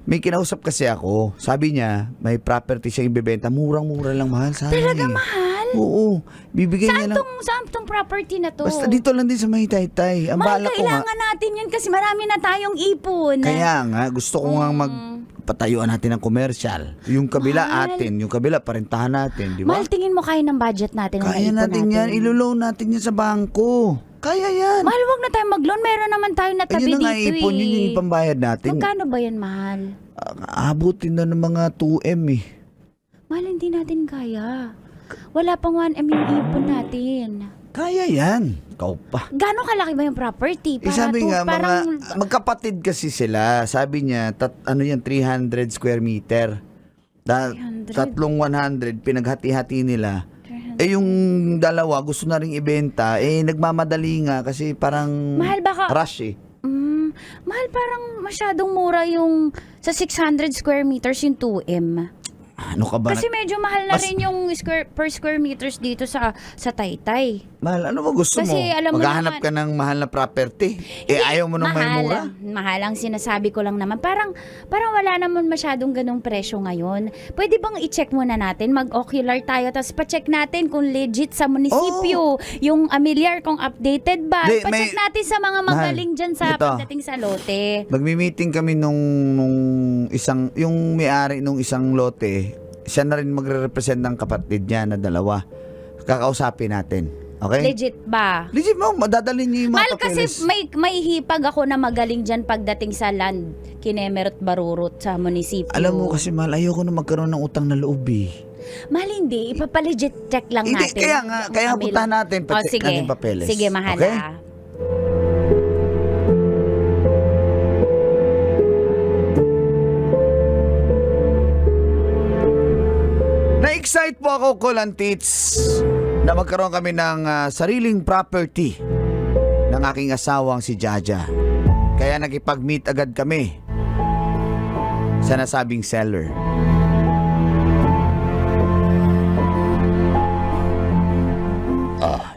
[SPEAKER 1] may kinausap kasi ako. Sabi niya, may property siya ibebenta. Murang-mura lang, mahal. Talaga,
[SPEAKER 6] mahal?
[SPEAKER 1] Oo. Bibigyan niya lang.
[SPEAKER 6] Saan tong property na to?
[SPEAKER 1] Basta dito lang din sa may Taytay. Ang
[SPEAKER 6] Mahal,
[SPEAKER 1] bala ko nga.
[SPEAKER 6] kailangan natin yun kasi marami na tayong ipon.
[SPEAKER 1] Kaya nga, gusto ko nga magpatayuan natin ng commercial. Yung kabila
[SPEAKER 6] Mahal.
[SPEAKER 1] atin, yung kabila parentahan natin, di ba?
[SPEAKER 6] Mahal, tingin mo kaya ng budget natin?
[SPEAKER 1] Kaya
[SPEAKER 6] ng
[SPEAKER 1] natin yan. Iluloan natin yan sa bangko. Kaya yan.
[SPEAKER 6] Mahal, wag na tayo mag-loan. Meron naman tayo na tabi
[SPEAKER 1] Ayun na nga
[SPEAKER 6] dito
[SPEAKER 1] ipon, yun yung pambayad natin.
[SPEAKER 6] Magkano ba yan, mahal?
[SPEAKER 1] Abutin na ng mga 2M eh.
[SPEAKER 6] Mahal, hindi natin kaya. Wala pang 1M yung ipon natin.
[SPEAKER 1] Kaya yan. Ikaw pa.
[SPEAKER 6] Gano'ng kalaki ba yung property?
[SPEAKER 1] Sabi nga,
[SPEAKER 6] parang,
[SPEAKER 1] magkapatid kasi sila. Sabi niya, 300 square meter.
[SPEAKER 6] 300?
[SPEAKER 1] Tatlong 100, pinaghati-hati nila. Yung dalawa, gusto na ring ibenta. Nagmamadali nga kasi parang
[SPEAKER 6] Mahal, baka-
[SPEAKER 1] rush eh.
[SPEAKER 6] mahal, parang masyadong mura yung sa 600 square meters yung 2M.
[SPEAKER 1] Ano ka ba?
[SPEAKER 6] Kasi medyo mahal na
[SPEAKER 1] Mas-
[SPEAKER 6] rin yung per square meters dito sa Taytay.
[SPEAKER 1] Mahal, ano ba gusto
[SPEAKER 6] Kasi
[SPEAKER 1] mo?
[SPEAKER 6] alam mo
[SPEAKER 1] Maghahanap
[SPEAKER 6] naman-
[SPEAKER 1] ka ng mahal na property. Ayaw mo nang may mura?
[SPEAKER 6] Mahal ang sinasabi ko lang naman. Parang wala naman masyadong ganong presyo ngayon. Pwede bang i-check muna natin? Mag-ocular tayo, tapos pa-check natin kung legit sa munisipyo. Yung amilyar kung updated ba.
[SPEAKER 1] Di,
[SPEAKER 6] Pa-check
[SPEAKER 1] may-
[SPEAKER 6] natin sa mga
[SPEAKER 1] Mahal,
[SPEAKER 6] magaling dyan sa
[SPEAKER 1] ito.
[SPEAKER 6] pagdating sa lote.
[SPEAKER 1] Magmi-meeting kami nung yung may-ari nung isang lote. Siya na rin magre-represent ng kapatid niya na dalawa. Kakausapin natin. Okay?
[SPEAKER 6] Legit ba?
[SPEAKER 1] Legit mo, madadalhin niyo yung mga
[SPEAKER 6] Mahal, kasi
[SPEAKER 1] papeles.
[SPEAKER 6] may hipag ako na magaling dyan pagdating sa land, Kinemerot Barurut sa munisipyo.
[SPEAKER 1] Alam mo kasi mahal, ayoko na magkaroon ng utang na loob eh.
[SPEAKER 6] Mahal, hindi. Ipapalegit check lang
[SPEAKER 1] Hindi,
[SPEAKER 6] natin.
[SPEAKER 1] kaya nga
[SPEAKER 6] Yung
[SPEAKER 1] puntahan natin, pa-check
[SPEAKER 6] sige.
[SPEAKER 1] natin papeles.
[SPEAKER 6] Sige, mahal
[SPEAKER 1] Okay?
[SPEAKER 6] ah.
[SPEAKER 1] Na-excite po ako, Kolantits, na magkaroon kami ng sariling property ng aking asawang si Jaja. Kaya nakipag-meet agad kami sa nasabing seller.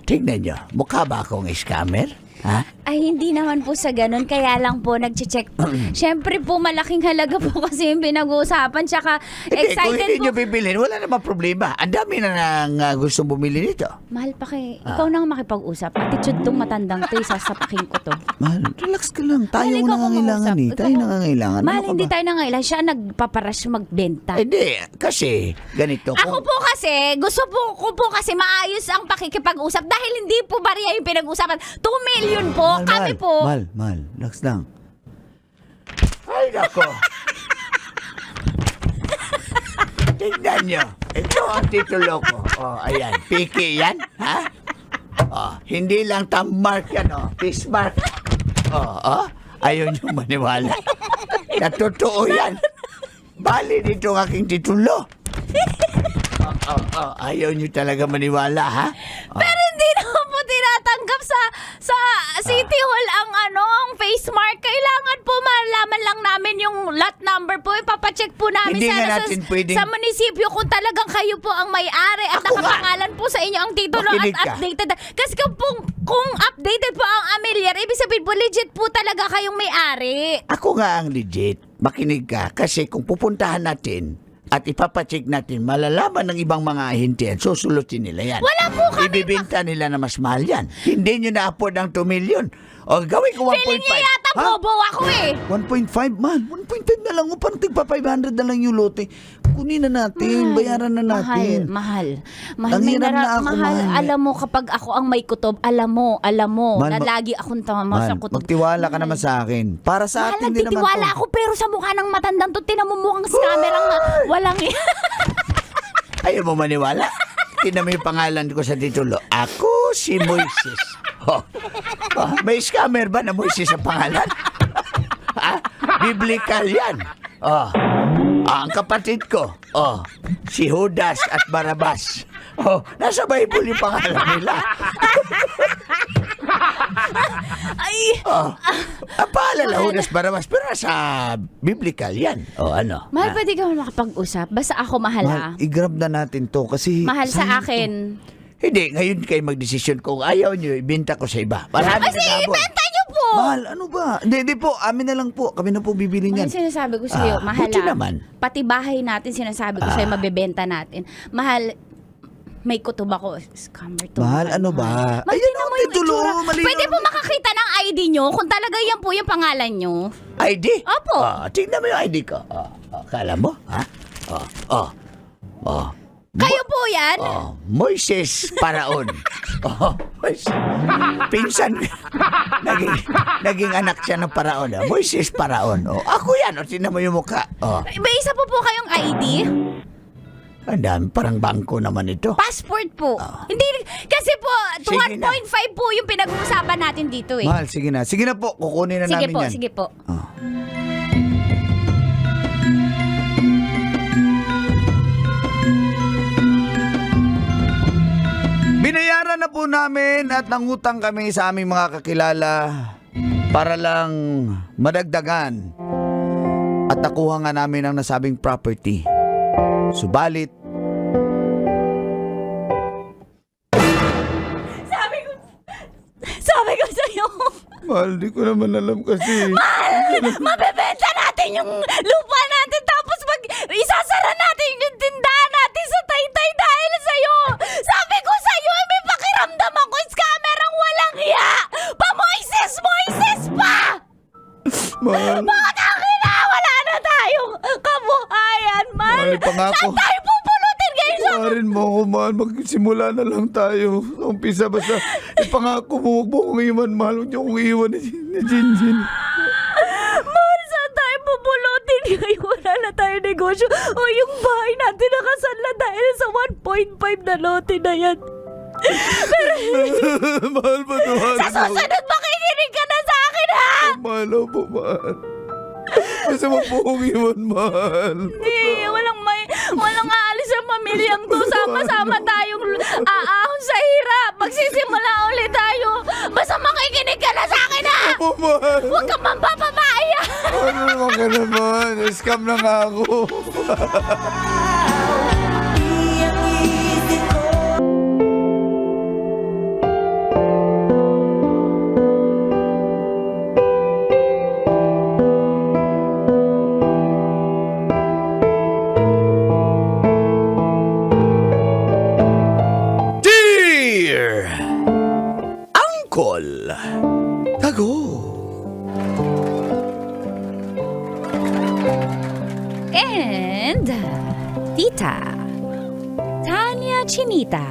[SPEAKER 3] Tignan nyo, mukha ba akong scammer? Ha?
[SPEAKER 6] Ay, hindi naman po sa ganun. Kaya lang po, nag-check. Siyempre po, malaking halaga po kasi yung pinag-uusapan. Tsaka,
[SPEAKER 1] Hindi, kung
[SPEAKER 6] excited
[SPEAKER 1] hindi
[SPEAKER 6] po.
[SPEAKER 1] nyo bibilhin, wala namang problema. Ang dami na nang gustong bumili nito.
[SPEAKER 6] Mahal pa kay, ikaw nang makipag-usap. Attitude tong matandang to, sasapakin ko to.
[SPEAKER 1] Mahal, relax ka lang. Tayo
[SPEAKER 6] Mahal,
[SPEAKER 1] ang
[SPEAKER 6] ikaw
[SPEAKER 1] nangangailangan
[SPEAKER 6] kumausap.
[SPEAKER 1] eh.
[SPEAKER 6] Ikaw
[SPEAKER 1] Tayo
[SPEAKER 6] ku-
[SPEAKER 1] nangangailangan.
[SPEAKER 6] Mahal,
[SPEAKER 1] Ano ka
[SPEAKER 6] hindi
[SPEAKER 1] ba?
[SPEAKER 6] tayo nangailan. Siya nagpaparush magbenta.
[SPEAKER 1] Hindi, kasi ganito.
[SPEAKER 6] Ako po kasi, gusto ko po kasi maayos ang pakikipag-usap dahil hindi po bariya yung pinag-usapan. 2 million po, kami po.
[SPEAKER 1] Mahal, relax lang. Ay, nako. Tignan nyo. Ito ang titulo ko. Oh, ayan. Piki yan, ha? Oh, hindi lang mark yan, oh. Fish mark. Oh. Ayaw nyo maniwala. Natotoo yan. Bali dito ang aking titulo. Ayaw nyo talaga maniwala, ha?
[SPEAKER 6] Pero hindi naman po tinatanggap sa City Hall ang ang face mark. Kailangan po malaman lang namin yung lot number po. Ipapacheck po namin
[SPEAKER 1] Hindi nga
[SPEAKER 6] sana
[SPEAKER 1] natin pwedeng-
[SPEAKER 6] sa munisipyo kung talagang kayo po ang may-ari at
[SPEAKER 1] Ako nga.
[SPEAKER 6] nakapangalan po sa inyo ang titulo
[SPEAKER 1] Makinig
[SPEAKER 6] at
[SPEAKER 1] ka.
[SPEAKER 6] updated. Kasi kung updated po ang Amelia, ibig sabihin po legit po talaga kayong may-ari.
[SPEAKER 1] Ako nga ang legit. Makinig ka. Kasi kung pupuntahan natin at ipapacheck natin, malalaman ng ibang mga ahente yan, susulutin nila yan.
[SPEAKER 6] Wala po kami.
[SPEAKER 1] Ibibenta nila na mas mahal yan. Hindi nyo na-afford ang 2 million. O gawin ko 1.5.
[SPEAKER 6] Feeling niya yata
[SPEAKER 1] Ha?
[SPEAKER 6] bobo ako eh.
[SPEAKER 1] 1.5 man. 1.5 na lang. O parang tigpa 500 na lang yung lote. Kunin na natin. Bayaran na natin.
[SPEAKER 6] Mahal.
[SPEAKER 1] Ang hirap na ako, mahal.
[SPEAKER 6] Alam mo, kapag ako ang may kutob, alam mo,
[SPEAKER 1] Mahal,
[SPEAKER 6] na lagi akong tama sa
[SPEAKER 1] Man,
[SPEAKER 6] kutob.
[SPEAKER 1] magtiwala ka naman sa akin. Para sa
[SPEAKER 6] Mahal,
[SPEAKER 1] atin din naman
[SPEAKER 6] nagtitiwala
[SPEAKER 1] to.
[SPEAKER 6] ako, pero sa mukha ng matandang to, tinamumukhang scammer ang walang...
[SPEAKER 1] Ayaw mo maniwala? Tingnan mo yung pangalan ko sa titulo. Ako si Moises. Oh. May scammer ba na Moises sa pangalan? Biblical yan. Ang kapatid ko. Si Judas at Barabas. Nasa Bible yung pangalan nila.
[SPEAKER 6] Ay!
[SPEAKER 1] Ang pangalan na Judas Barabas, pero nasa biblical yan. Ano?
[SPEAKER 6] Mahal, pwede ka makapag-usap? Basta ako mahal, ha?
[SPEAKER 1] I-grab na natin to kasi...
[SPEAKER 6] Mahal sa
[SPEAKER 1] sayang to.
[SPEAKER 6] akin.
[SPEAKER 1] Hindi, ngayon kayo magdesisyon kung ayaw nyo, ibenta ko sa iba. Marami
[SPEAKER 6] Kasi
[SPEAKER 1] nag-abot.
[SPEAKER 6] ibenta niyo po!
[SPEAKER 1] Mahal, ano ba? Hindi po, amin na lang po. Kami na po bibili
[SPEAKER 6] Mahal,
[SPEAKER 1] niyan.
[SPEAKER 6] sinasabi ko sa'yo, mahal
[SPEAKER 1] buti
[SPEAKER 6] ah.
[SPEAKER 1] naman.
[SPEAKER 6] Pati bahay natin, sinasabi ko sa'yo, mabebenta natin. Mahal, may kutob ako. Scammer to.
[SPEAKER 1] Mahal, ano ba?
[SPEAKER 6] Mahal,
[SPEAKER 1] Ayan
[SPEAKER 6] tingnan
[SPEAKER 1] ang
[SPEAKER 6] mo yung
[SPEAKER 1] titulo,
[SPEAKER 6] itsura.
[SPEAKER 1] malinaw
[SPEAKER 6] Pwede po
[SPEAKER 1] naman.
[SPEAKER 6] makakita ng ID nyo kung talaga yan po yung pangalan nyo.
[SPEAKER 1] ID?
[SPEAKER 6] Opo.
[SPEAKER 1] Tignan mo yung ID ko. Kala mo, ha?
[SPEAKER 6] Kayo po yan?
[SPEAKER 1] Moises Paraon. Moises. Pinsan. naging anak siya ng Paraon. Moises Paraon. Ako yan. Tignan mo yung mukha.
[SPEAKER 6] May isa po kayong ID?
[SPEAKER 1] Ang dami, parang bangko naman ito.
[SPEAKER 6] Passport po. Hindi, kasi po,
[SPEAKER 1] Sige
[SPEAKER 6] 1.5
[SPEAKER 1] na.
[SPEAKER 6] po yung pinag-uusapan natin dito eh.
[SPEAKER 1] Mahal, sige na. Sige na po, kukunin na
[SPEAKER 6] Sige
[SPEAKER 1] namin
[SPEAKER 6] po,
[SPEAKER 1] yan.
[SPEAKER 6] sige po.
[SPEAKER 1] Binayaran na po namin at nangutang kami sa aming mga kakilala para lang madagdagan at nakuha nga namin ang nasabing property. Subalit,
[SPEAKER 6] Sabi ko sa'yo,
[SPEAKER 1] mahal, di ko naman alam kasi.
[SPEAKER 6] mabebenta natin yung lupa natin tapos isasara natin yung tindahan natin sa Taytay dahil sa'yo. Sabi ko sa'yo, may pakiramdam ako, scammer ang walang hiya. Pa-Moises pa!
[SPEAKER 1] Mahal,
[SPEAKER 6] Bakit akin na? Wala na tayong kabuhayan, man.
[SPEAKER 1] mahal, pangako.
[SPEAKER 6] Saan tayo pupulutin ngayon sa...
[SPEAKER 1] Parin mo ako, mahal. Magsimula na lang tayo. Umpisa basta. Ipangako mo, huwag mo kong iwan, mahal. Huwag niyo kong iwan ni Jinjin.
[SPEAKER 6] Man, saan tayo pupulutin ngayon? Wala na tayong negosyo. O yung bahay natin nakasanla dahil sa 1.5 na lote na yan.
[SPEAKER 1] Mahal, patuhan
[SPEAKER 6] Sa susunod, makikinig ka na sa akin, ha?
[SPEAKER 1] Mahal po, mahal. Basta huwag mo kong iwan, mahal.
[SPEAKER 6] Hindi, walang aalis ang pamilyang to. Sama-sama tayong aahon sa hirap. Magsisimula ulit tayo. Basta makikinig ka na sa akin, ha?
[SPEAKER 1] Opo, mahal.
[SPEAKER 6] Huwag kang mampapamaya.
[SPEAKER 1] Ano naman ka naman? Scam na nga ako.
[SPEAKER 6] and Tita Tanya Chinita.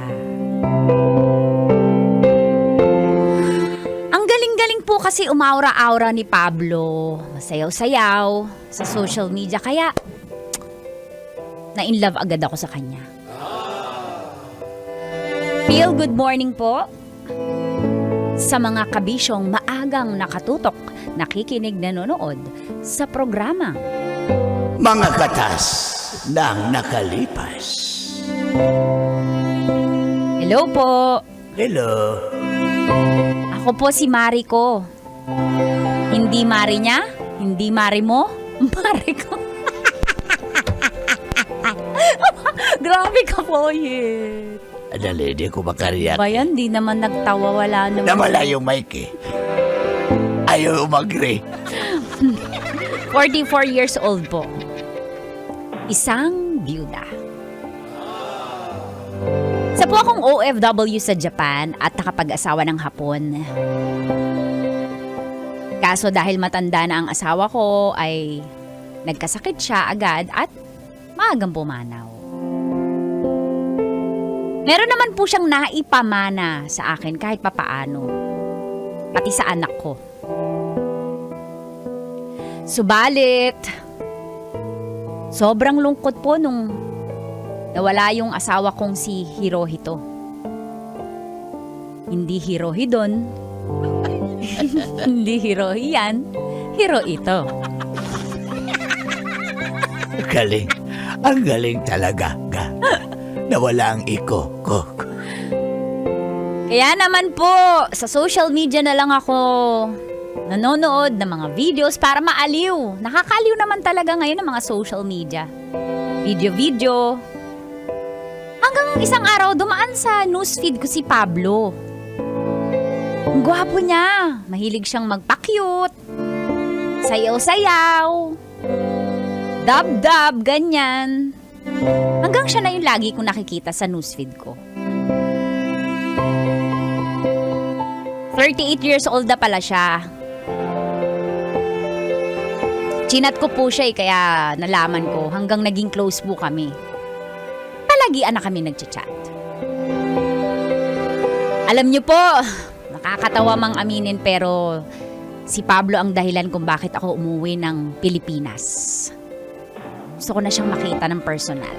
[SPEAKER 6] Ang galing-galing po kasi umaura-aura ni Pablo. Masayaw-sayaw sa social media. Kaya, na-in-love agad ako sa kanya. Feel good morning po sa mga kabisyong maagang nakatutok, nakikinig, nanonood sa programa.
[SPEAKER 1] Mga katas ng nakalipas.
[SPEAKER 6] Hello po.
[SPEAKER 1] Hello.
[SPEAKER 6] Ako po si Mariko. Hindi Mari niya, hindi Mari mo, Mariko. Grabe ka po, Yit.
[SPEAKER 1] Adali, di ko makariyak.
[SPEAKER 6] Bayan, di naman nagtawa, wala naman.
[SPEAKER 1] Nawala yung mic eh. Ayaw umagri.
[SPEAKER 6] 44 years old po. Isang byuda. Sa po akong OFW sa Japan at nakapag-asawa ng Hapon. Kaso dahil matanda na ang asawa ko ay nagkasakit siya agad at maagang pumanaw. Meron naman po siyang naipamana sa akin kahit papaano. Pati sa anak ko. Subalit, sobrang lungkot po nung nawala yung asawa kong si Hirohito. Hindi Hirohidon. Hindi Hirohiyan. Hirohito.
[SPEAKER 1] Galing. Ang galing talaga. Nawala ang iko ko.
[SPEAKER 6] Kaya naman po, sa social media na lang ako nanonood ng mga videos para maaliw. Nakakaliw naman talaga ngayon ng mga social media. Video-video. Hanggang isang araw dumaan sa newsfeed ko si Pablo. Ang gwapo niya. Mahilig siyang magpa-cute. Sayaw-sayaw. Dab-dab, ganyan. Hanggang siya na yung lagi kong nakikita sa newsfeed ko. 38 years old na pala siya. Chinat ko po siya kaya nalaman ko hanggang naging close po kami. Palagian na kami nagchat-chat. Alam niyo po, nakakatawa mang aminin pero si Pablo ang dahilan kung bakit ako umuwi ng Pilipinas. Gusto ko na siyang makita ng personal.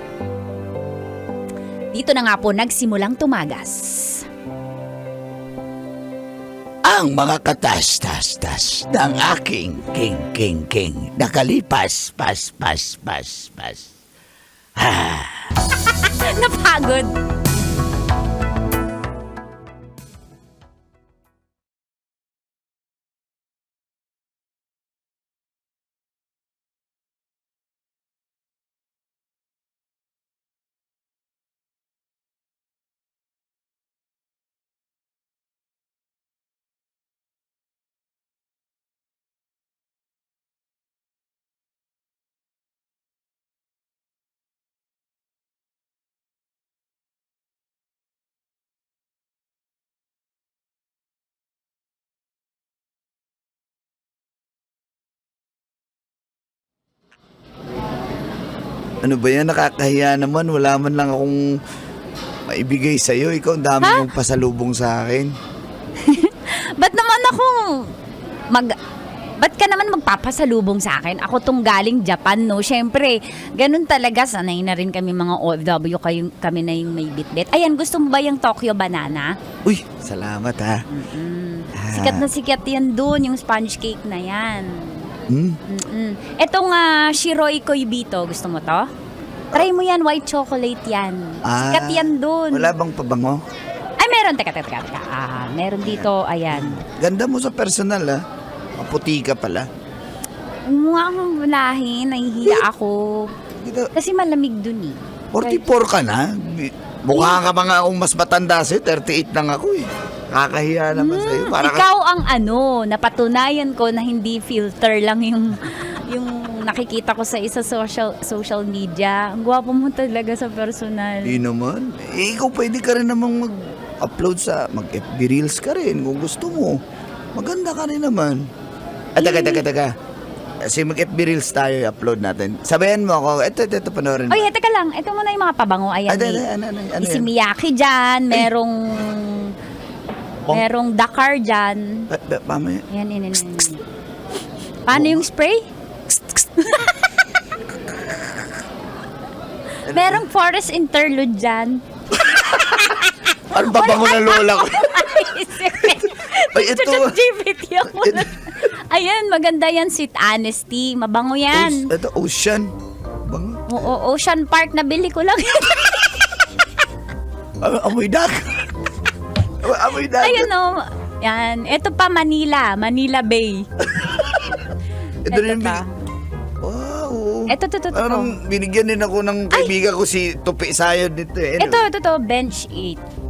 [SPEAKER 6] Dito na nga po nagsimulang tumagas.
[SPEAKER 1] Ang mga katas-tas-tas ng aking king. Nakalipas, pas.
[SPEAKER 6] Napagod.
[SPEAKER 1] Ano ba yan? Nakakahiya naman. Wala man lang akong maibigay sa'yo. Ikaw, ang dami mong pasalubong sa akin.
[SPEAKER 6] Ba't naman ako Ba't ka naman magpapasalubong sa akin? Ako tong galing Japan, no? Siyempre, ganun talaga. Sanay na rin kami mga OFW, kami na yung may bitbit. Ayan, gusto mo ba yung Tokyo Banana?
[SPEAKER 1] Uy, salamat ha.
[SPEAKER 6] Sikat na sikat yan dun, yung sponge cake na yan. Etong Shiroi Koibito, gusto mo to? Try mo yan, white chocolate yan. Sikat yan dun.
[SPEAKER 1] Wala bang pabango?
[SPEAKER 6] Ay, meron. Teka. Meron dito, ayan.
[SPEAKER 1] Ganda mo sa personal ha. Maputi ka pala.
[SPEAKER 6] Mukha akong lahi, nahihiya ako. Kasi malamig dun eh.
[SPEAKER 1] 44 ka na? Mukha ka mga akong mas matanda sa'yo. 38 lang ako eh. Kakahiya naman sa'yo.
[SPEAKER 6] Ikaw ang napatunayan ko na hindi filter lang yung nakikita ko sa isa social media. Ang gwapo mo talaga sa personal.
[SPEAKER 1] Di naman. Ikaw pwede ka rin namang mag-upload mag-FB Reels ka rin kung gusto mo. Maganda ka rin naman. Taga. Kasi mag-FB Reels tayo, i-upload natin. Sabayan mo ako. Ito, panoorin mo.
[SPEAKER 6] Oy, teka lang. Ito muna yung mga pabango. Ayan.
[SPEAKER 1] Ano
[SPEAKER 6] Si
[SPEAKER 1] yan?
[SPEAKER 6] Miyake dyan. Merong Dakar dyan.
[SPEAKER 1] Mamaya.
[SPEAKER 6] Yan. Paano yung spray? Merong forest interlude dyan.
[SPEAKER 1] Ano ba bango na lola ko? Ay, ito.
[SPEAKER 6] GPT ako. Ayan, maganda yan. Sweet honesty. Mabango yan.
[SPEAKER 1] Ito, ocean. Bango.
[SPEAKER 6] Oo, Ocean Park. Nabili ko lang.
[SPEAKER 1] Amoy dak. Amoy dak.
[SPEAKER 6] Ayun o. Yan. Ito pa, Manila. Manila Bay.
[SPEAKER 1] Ito
[SPEAKER 6] Ito
[SPEAKER 1] rin.
[SPEAKER 6] pa.
[SPEAKER 1] Wow.
[SPEAKER 6] Ito.
[SPEAKER 1] Parang binigyan din ako ng kaibigan ko si Tupi Sayod dito eh.
[SPEAKER 6] Ito, bench 8.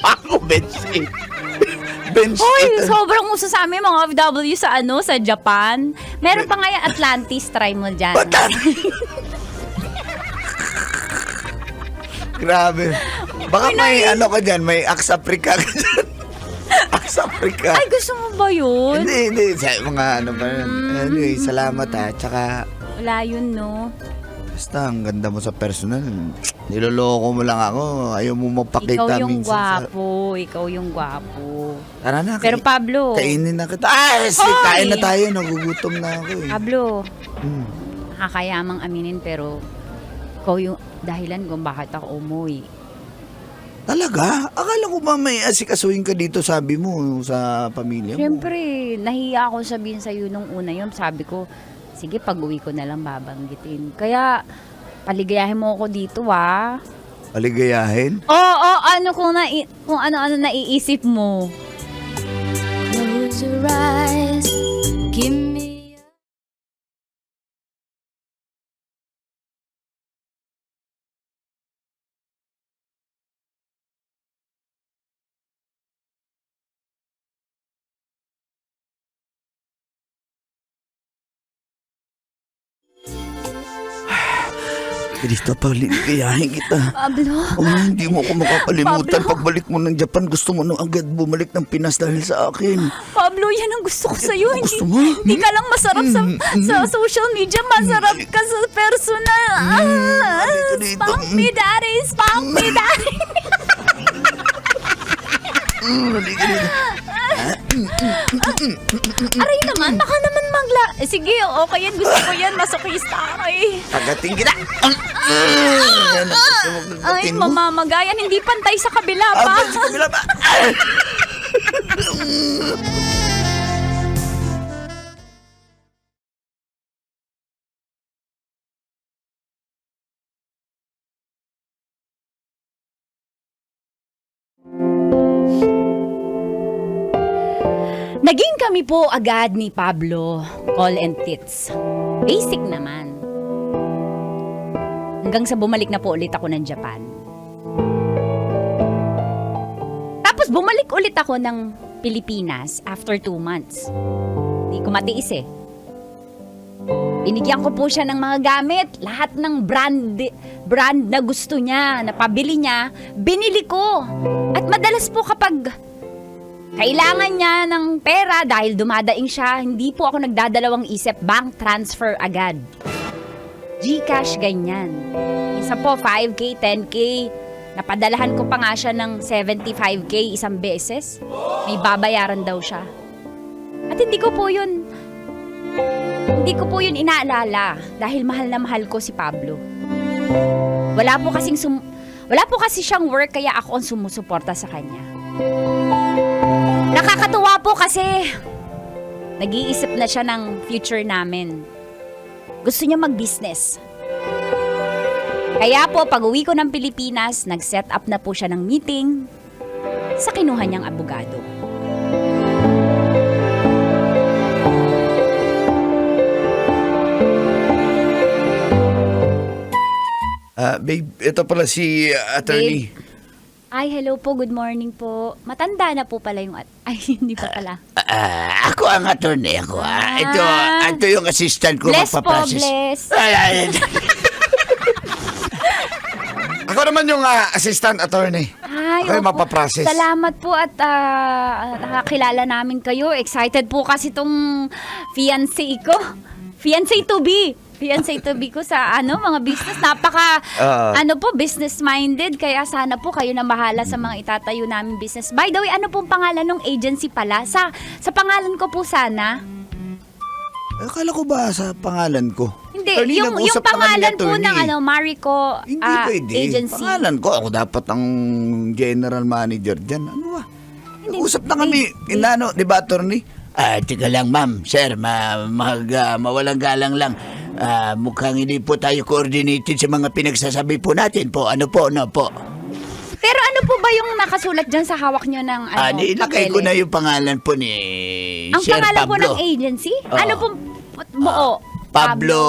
[SPEAKER 1] Paano bench 8? Bench
[SPEAKER 6] Hoy,
[SPEAKER 1] 8.
[SPEAKER 6] sobrang uso sa amin mga OFW sa sa Japan. Meron pa nga yung Atlantis, try mo dyan.
[SPEAKER 1] Bata. Grabe. Baka may ano ka dyan, may Axe Africa ka dyan. Axe Africa.
[SPEAKER 6] Ay, gusto mo ba yun?
[SPEAKER 1] Hindi. Sa mga ano pa yun. Anyway, salamat ha. Tsaka,
[SPEAKER 6] Wala yun, no?
[SPEAKER 1] basta ang ganda mo sa personal. Niloloko mo lang ako. Ayaw mo magpakita
[SPEAKER 6] Ikaw yung
[SPEAKER 1] minsan sa...
[SPEAKER 6] gwapo. Ikaw yung gwapo.
[SPEAKER 1] Tara na.
[SPEAKER 6] Pero Pablo,
[SPEAKER 1] Kainin na kita. Kain na tayo. Nagugutom na ako eh.
[SPEAKER 6] Pablo,
[SPEAKER 1] Hmm.
[SPEAKER 6] nakakayamang aminin pero ikaw yung dahilan kung bakit ako umuwi.
[SPEAKER 1] Talaga? Akala ko ba may asikasuhin ka dito, sabi mo, sa pamilya mo.
[SPEAKER 6] Siyempre, nahiya ako sabihin sa'yo nung una yun. Sabi ko, sige, pag-uwi ko na lang babanggitin. Kaya, paligayahin mo ako dito, ah.
[SPEAKER 1] Paligayahin?
[SPEAKER 6] Oo, ano kung ano-ano naiisip mo.
[SPEAKER 7] Close your eyes, give me
[SPEAKER 1] Dito, paligayahin kita.
[SPEAKER 6] Pablo,
[SPEAKER 1] Hindi mo ako makakalimutan. Pagbalik mo ng Japan, gusto mo na agad bumalik ng Pinas dahil sa akin.
[SPEAKER 6] Pablo, yan ang gusto ko sa'yo.
[SPEAKER 1] Gusto mo?
[SPEAKER 6] Hindi ka lang masarap sa social media, masarap ka sa personal.
[SPEAKER 1] dito.
[SPEAKER 6] Spank me, daddy. Spank me, daddy.
[SPEAKER 1] Halika dito.
[SPEAKER 6] Aray naman, baka naman sige, okay yan. Gusto ko yan. Masokista ako eh.
[SPEAKER 1] Kagating kita. Yan ang gusto mo
[SPEAKER 6] Ay,
[SPEAKER 1] kagatin mo.
[SPEAKER 6] mamamagayan. Hindi pantay sa kabila pa.
[SPEAKER 1] Abay, sa kabila ba?
[SPEAKER 6] Naging kami po agad ni Pablo, call and tits. Basic naman. Hanggang sa bumalik na po ulit ako ng Japan. Tapos bumalik ulit ako ng Pilipinas after 2 months. Hindi ko matiis eh. Binigyan ko po siya ng mga gamit. Lahat ng brand na gusto niya, na pabili niya, binili ko. At madalas po kapag kailangan niya ng pera dahil dumadaing siya, hindi po ako nagdadalawang isip, bank transfer agad. GCash, ganyan. Isa po, 5K, 10K. Napadalahan ko pa nga siya ng 75K isang beses. May babayaran daw siya. At hindi ko po yun inaalala dahil mahal na mahal ko si Pablo. Wala po kasi siyang work kaya ako ang sumusuporta sa kanya. Nakakatuwa po kasi nag-iisip na siya ng future namin. Gusto niya mag-business. Kaya po, pag-uwi ko ng Pilipinas, nag-set up na po siya ng meeting sa kinuha niyang abogado.
[SPEAKER 1] Babe, ito pala si attorney.
[SPEAKER 6] Ay, hello po, good morning po. Matanda na po pala yung ay, hindi pa pala.
[SPEAKER 3] Ako ang attorney ako. Ito yung assistant ko
[SPEAKER 6] Bless po,
[SPEAKER 3] magpaprocess.
[SPEAKER 6] bless.
[SPEAKER 4] Ako naman yung assistant attorney.
[SPEAKER 6] Hi,
[SPEAKER 4] Okay,
[SPEAKER 6] opo.
[SPEAKER 4] mapaprocess.
[SPEAKER 6] Salamat po at nakakilala namin kayo. Excited po kasi itong fiancé ko. Fiancé to be. Fiancé to be ko sa mga business. Napaka, business-minded. Kaya sana po kayo na bahala sa mga itatayo namin business. By the way, ano pong pangalan ng agency pala? Sa pangalan ko po sana.
[SPEAKER 1] Akala ko ba sa pangalan ko?
[SPEAKER 6] Hindi,
[SPEAKER 1] Attorney,
[SPEAKER 6] yung
[SPEAKER 1] nag-usap na kami
[SPEAKER 6] pangalan
[SPEAKER 1] ni
[SPEAKER 6] po ng
[SPEAKER 1] attorney.
[SPEAKER 6] Marico
[SPEAKER 1] Hindi pwede.
[SPEAKER 6] Agency.
[SPEAKER 1] Pangalan ko. Ako dapat ang general manager dyan. Ano ba? Nag-usap na kami. Inano, di ba, attorney? Tika lang, ma'am. Sir, mawalang galang lang. Mukhang hindi po tayo coordinated sa mga pinagsasabi po natin po. Ano po, no po?
[SPEAKER 6] Pero ano po ba yung nakasulat dyan sa hawak nyo ng
[SPEAKER 1] Nilagay ko
[SPEAKER 6] papeles?
[SPEAKER 1] na yung pangalan po ni
[SPEAKER 6] Ang
[SPEAKER 1] Sir
[SPEAKER 6] pangalan po
[SPEAKER 1] Pablo.
[SPEAKER 6] ng agency?
[SPEAKER 1] Oo.
[SPEAKER 6] Ano pong buo?
[SPEAKER 1] Pablo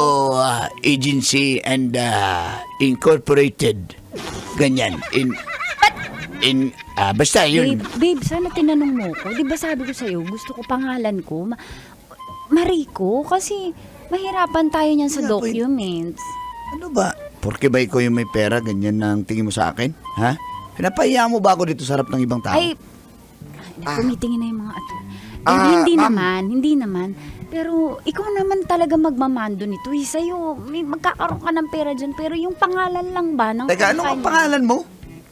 [SPEAKER 1] Agency and Incorporated. Ganyan. Basta yun.
[SPEAKER 6] Babe, sana tinanong mo ko. Di ba sabi ko sa'yo, gusto ko pangalan ko, Marico, kasi mahirapan tayo niyan sa
[SPEAKER 1] Wala,
[SPEAKER 6] documents.
[SPEAKER 1] Ano ba? Porke ba ikaw yung may pera, ganyan na ang tingin mo sa akin? Ha? Pinapahiya mo ba ako dito sa harap ng ibang tao?
[SPEAKER 6] Ay, tumitingin na yung mga ato.
[SPEAKER 4] Ah,
[SPEAKER 6] Hindi naman. Pero ikaw naman talaga magmamando nito. Sa'yo, magkakaroon ka ng pera dyan. Pero yung pangalan lang ba? Ng
[SPEAKER 1] Teka, ano ang
[SPEAKER 6] kumpanya?
[SPEAKER 1] pangalan mo?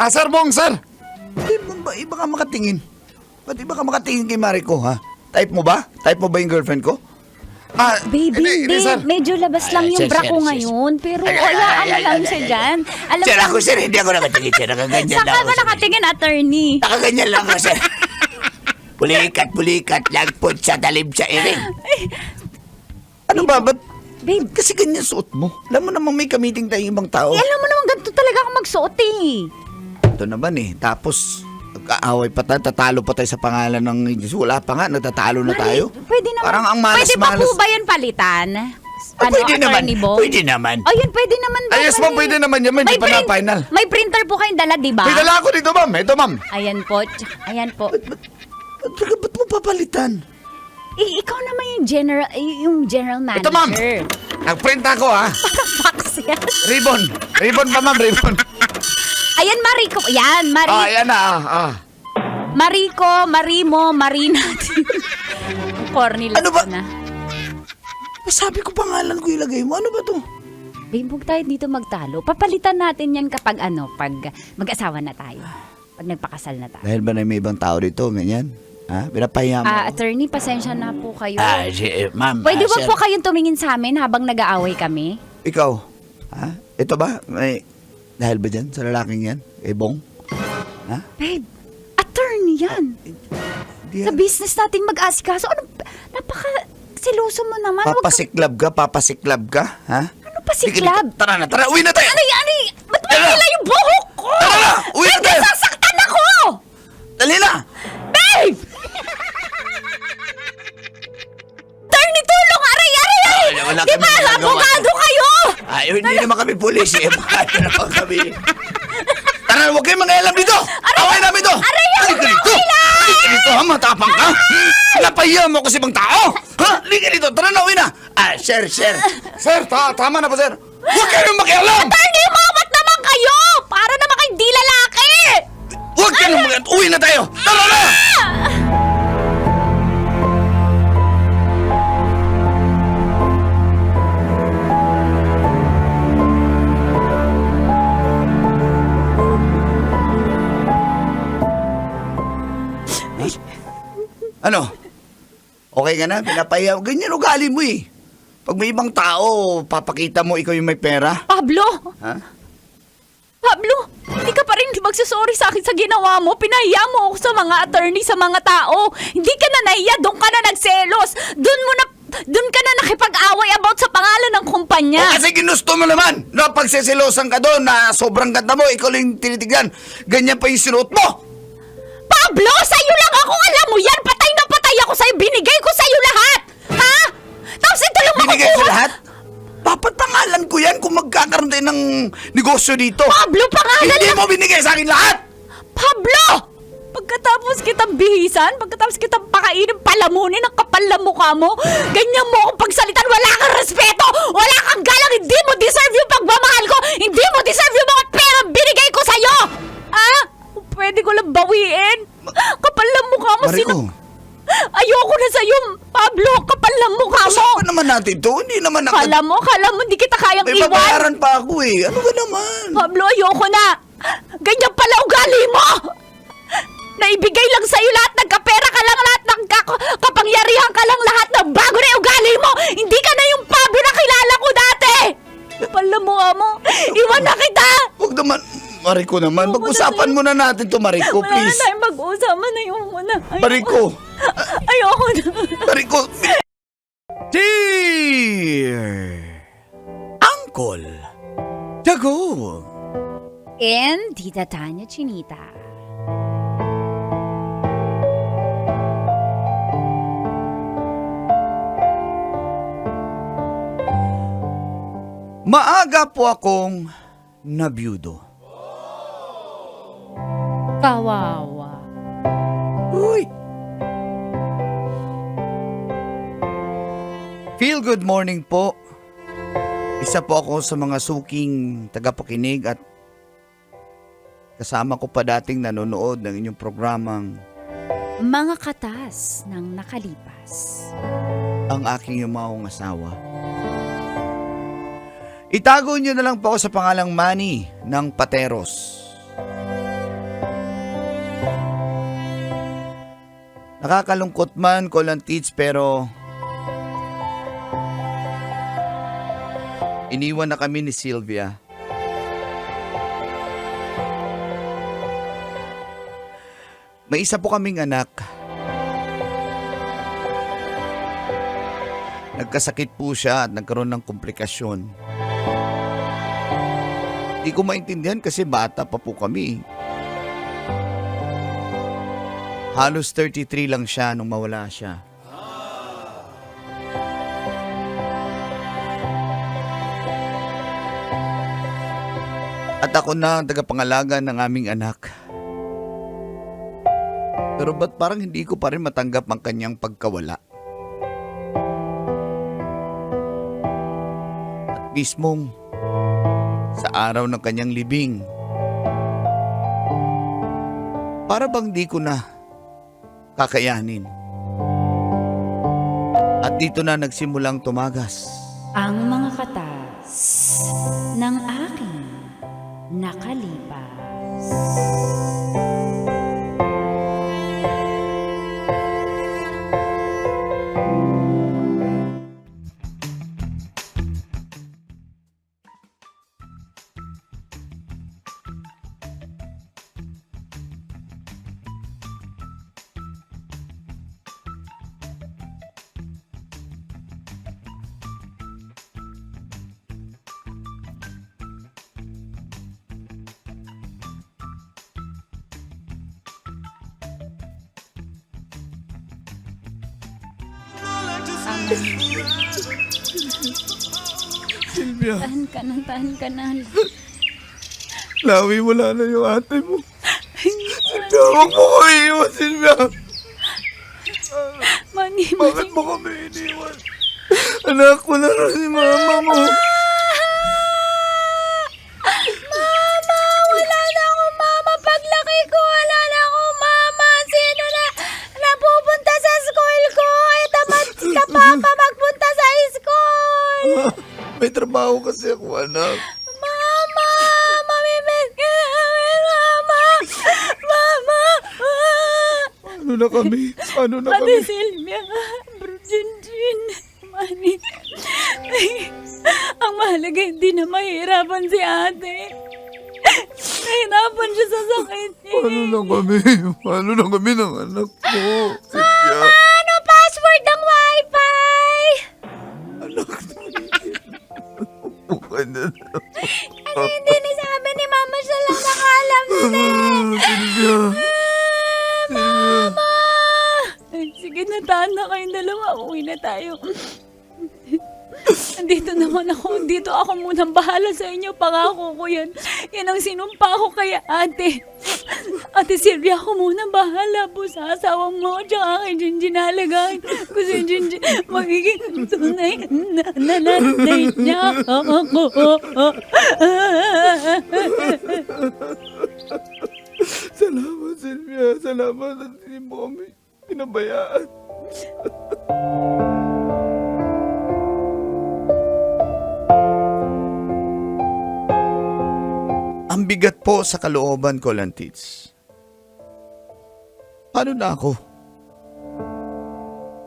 [SPEAKER 4] Sir Bong, sir.
[SPEAKER 1] Iba ka makatingin. Ba't iba ka makatingin kay Marico, ha? Type mo ba? Type mo ba yung girlfriend ko?
[SPEAKER 6] Baby, hindi.
[SPEAKER 4] sir.
[SPEAKER 6] Medyo labas lang yung
[SPEAKER 1] sir,
[SPEAKER 6] bra ko
[SPEAKER 1] sir.
[SPEAKER 6] ngayon. Pero hayaan mo lang siya dyan. Alam
[SPEAKER 1] Sir,
[SPEAKER 6] mo,
[SPEAKER 1] ako sir, hindi ako nakatingin, sir. Nakaganyan
[SPEAKER 6] saan
[SPEAKER 1] lang
[SPEAKER 6] ka
[SPEAKER 1] ako.
[SPEAKER 6] ba
[SPEAKER 1] sir.
[SPEAKER 6] nakatingin, attorney?
[SPEAKER 1] Nakaganyan lang ako, sir. Pulikat, lagpot sa talib sa iring. Ano ba? Ba't
[SPEAKER 6] Babe,
[SPEAKER 1] kasi ganyan suot mo? Alam mo namang may kamiting tayong ibang tao.
[SPEAKER 6] alam mo naman ganito talaga ako magsuot eh.
[SPEAKER 1] Ito naman eh. Tapos, kaaway pa tayo, tatalo pa tayo sa pangalan ng agency. Wala pa nga, nagtatalo na tayo.
[SPEAKER 6] Pwede naman.
[SPEAKER 1] Parang ang
[SPEAKER 6] Pwede ba po
[SPEAKER 1] malas-malas.
[SPEAKER 6] ba yan palitan?
[SPEAKER 1] Pwede naman.
[SPEAKER 6] Attorney Bong?
[SPEAKER 1] Pwede naman.
[SPEAKER 6] Ayun, pwede naman daw.
[SPEAKER 4] Yes, ma'am,
[SPEAKER 6] pali.
[SPEAKER 4] pwede naman yan. Hindi pa na final.
[SPEAKER 6] May printer po kayong dala, di ba?
[SPEAKER 4] May dala ako dito, ma'am. Ito, ma'am.
[SPEAKER 6] Ayan po. Ayan po.
[SPEAKER 1] Ba't mo papalitan?
[SPEAKER 6] Ikaw naman yung general manager.
[SPEAKER 4] Ito, ma'am. Nag-print ako, ha.
[SPEAKER 6] Fax yan.
[SPEAKER 4] Ribbon pa, ma'am, ribbon.
[SPEAKER 6] Ayan, Marico. Yan,
[SPEAKER 4] Ayan na,
[SPEAKER 6] Marico, Marimo, Marina. Corny lang
[SPEAKER 1] Ano ba?
[SPEAKER 6] na.
[SPEAKER 1] Sabi ko pangalan ko ilagay mo. Ano ba to?
[SPEAKER 6] Babe, huwag tayo dito magtalo. Papalitan natin yan kapag pag mag-asawa na tayo. Pag nagpakasal na tayo.
[SPEAKER 1] Dahil ba na may ibang tao dito? Ganyan? Ha? Pinapahiya mo?
[SPEAKER 6] Attorney, pasensya na po kayo.
[SPEAKER 1] Ma'am.
[SPEAKER 6] Pwede ba
[SPEAKER 1] sir.
[SPEAKER 6] po kayong tumingin sa amin habang nag-aaway kami?
[SPEAKER 1] Ikaw? Ha? Ito ba? Dahil ba dyan? Sa lalaking yan? Bong? Ha?
[SPEAKER 6] Babe, attorney yan. Sa business natin mag-asikaso. Napaka-siloso mo naman. Huwag
[SPEAKER 1] Papasiklab ka? Ha?
[SPEAKER 6] Ano pa si club?
[SPEAKER 1] Tara na, uwi na tayo!
[SPEAKER 6] Ba't mo nila yung buhok ko?
[SPEAKER 1] Tara na! Uwi na tayo!
[SPEAKER 6] Sasaktan ako!
[SPEAKER 1] Dali na!
[SPEAKER 6] Babe! Attorney, tulong! Aray!
[SPEAKER 1] Wala
[SPEAKER 6] Di
[SPEAKER 1] kami
[SPEAKER 6] ba?
[SPEAKER 1] magagawa.
[SPEAKER 6] Abogado kayo!
[SPEAKER 1] Ay, hindi naman kami pulis eh. Bakit naman kami? Tara, huwag kayong mangyaylam dito! Away namin to!
[SPEAKER 6] Aray, ako
[SPEAKER 1] Halika dito! Halika dito, ha? Matapang ka! Napahiya mo kasi bang tao! Ha? Halika dito! Tara na, uwi na! Sir!
[SPEAKER 4] Sir, tama na po, sir.
[SPEAKER 1] Huwag kayong makialam!
[SPEAKER 6] Attorney, umawat naman kayo! Para naman kayong di lalaki!
[SPEAKER 1] Huwag kayong makialam! Uwi na tayo! Tara na! Ano? Okay ka na? Pinapahiya. Ganyan ugali mo eh. Pag may ibang tao, papakita mo ikaw yung may pera.
[SPEAKER 6] Pablo!
[SPEAKER 1] Ha?
[SPEAKER 2] Pablo, hindi ka pa rin magsasorry sa akin sa ginawa mo. Pinahiya mo ako sa mga attorney, sa mga tao. Hindi ka na nahiya, doon ka na nagselos. Doon ka na nakipag-away about sa pangalan ng kumpanya.
[SPEAKER 1] O kasi ginusto mo naman na pagseselosan ka doon na sobrang ganda mo, ikaw lang yung tinitignan. Ganyan pa yung sinuot mo.
[SPEAKER 2] Pablo, sa'yo lang ako, alam mo yan. Patay na patay ako sa'yo. Binigay ko sa'yo lahat. Ha? Tapos ito lang
[SPEAKER 1] Binigay
[SPEAKER 2] makukuha.
[SPEAKER 1] sa lahat. Dapat pangalan ko yan kung magkakaroon tayo ng negosyo dito.
[SPEAKER 2] Pablo, pangalan
[SPEAKER 1] Hindi
[SPEAKER 2] lang.
[SPEAKER 1] mo binigay sa akin lahat.
[SPEAKER 2] Pablo! Pagkatapos kitang bihisan, pagkatapos kitang pakainin, palamunin ang kapal na mukha mo, ganyan mo akong pagsalitan, wala kang respeto, wala kang galang, hindi mo deserve yung pagmamahal ko, hindi mo deserve yung mga pera binigay ko sa'yo! Ha? Pwede
[SPEAKER 5] ko lang bawiin. Kapal lang mukha mo.
[SPEAKER 1] Mariko,
[SPEAKER 5] Ayoko na sa'yo, Pablo. Kapal lang mukha mo.
[SPEAKER 1] usapan naman natin to. Hindi naman
[SPEAKER 5] Kala mo, hindi kita kayang
[SPEAKER 1] May
[SPEAKER 5] iwan.
[SPEAKER 1] babayaran pa ako eh. Ano ba naman?
[SPEAKER 5] Pablo, ayoko na. Ganyan pala ugali mo. Naibigay lang sa'yo lahat, nagkapera ka lang lahat, kapangyarihan ka lang lahat, na bago na yung ugali mo. Hindi ka na yung Pablo na kilala ko dati. Kapal lang mukha mo. Iwan na kita.
[SPEAKER 1] Huwag naman. Mariko naman.
[SPEAKER 5] Ayoko
[SPEAKER 1] Pag-usapan
[SPEAKER 5] na
[SPEAKER 1] muna natin to, Mariko,
[SPEAKER 5] Wala na
[SPEAKER 1] please.
[SPEAKER 5] tayong mag-usapan na yung muna.
[SPEAKER 1] Mariko.
[SPEAKER 5] Ayoko na.
[SPEAKER 1] Mariko. Dear Uncle Dago.
[SPEAKER 6] And Tita Tanya Chinita.
[SPEAKER 1] Maaga po akong nabiyudo.
[SPEAKER 5] Kawawa.
[SPEAKER 1] Uy! Feel good morning po. Isa po ako sa mga suking tagapakinig at kasama ko pa dating nanonood ng inyong programang
[SPEAKER 6] Mga katas ng nakalipas.
[SPEAKER 1] Ang Aking Yumawong Asawa. Itago niyo na lang po ako sa pangalang Manny ng Pateros. Nakakalungkot man, Kolantits, pero iniwan na kami ni Sylvia. May isa po kaming anak. Nagkasakit po siya at nagkaroon ng komplikasyon. Hindi ko maintindihan kasi bata pa po kami. Halos 33 lang siya nung mawala siya. At ako na ang tagapangalaga ng aming anak. Pero ba't parang hindi ko pa rin matanggap ang kanyang pagkawala? At mismong sa araw ng kanyang libing, para bang di ko na kakayanin. At dito na nagsimulang tumagas
[SPEAKER 6] Ang mga katas ng aking nakalipas.
[SPEAKER 1] Silvia,
[SPEAKER 2] Tahan ka na.
[SPEAKER 1] lawi wala na yung ate mo. Silvia, huwag mo ko iiwan, Silvia.
[SPEAKER 2] Mani,
[SPEAKER 1] Bakit mo kami iniwan? Anak ko na rin si mama mo.
[SPEAKER 2] Mama, wala na akong mama. Paglaki ko, wala na akong mama. Sino na napupunta sa school ko? Eh, tamad ka papa magpunta sa school.
[SPEAKER 1] May trabaho kasi ako, anak.
[SPEAKER 2] Mama, mamimiss ka namin, mama. Mama.
[SPEAKER 1] Ano na kami? Ano na
[SPEAKER 2] Ate
[SPEAKER 1] kami?
[SPEAKER 2] Silvia, Bro Jinjin, Mani. Ang mahalaga hindi na mahirapan si ate. Nahirapan siya sa sakit niya.
[SPEAKER 1] Ano na kami? Ano na kami ng anak mo? Silvia.
[SPEAKER 2] Ano password ng wifi?
[SPEAKER 1] Anak Bukan na.
[SPEAKER 2] Kasi hindi ni sabi ni mama siya lang nakaalam nun eh.
[SPEAKER 1] Silvia.
[SPEAKER 2] Mama! Ay, sige na, tahan na kayong dalawa. Uwi na tayo. Andito naman ako. Dito ako munang bahala sa inyo. Pangako ko yan. Yan ang sinumpa ko kay ate. Ate Silvia, ako muna bahala po sa asawang mo. Tsaka kay Jinjin alagaan. Kasi Jinjin, magiging tunay na nanay niya ako.
[SPEAKER 1] Salamat, Sylvia. Salamat at hindi mo kami pinabayaan. Ang bigat po sa kalooban ko, Lantits. Paano na ako?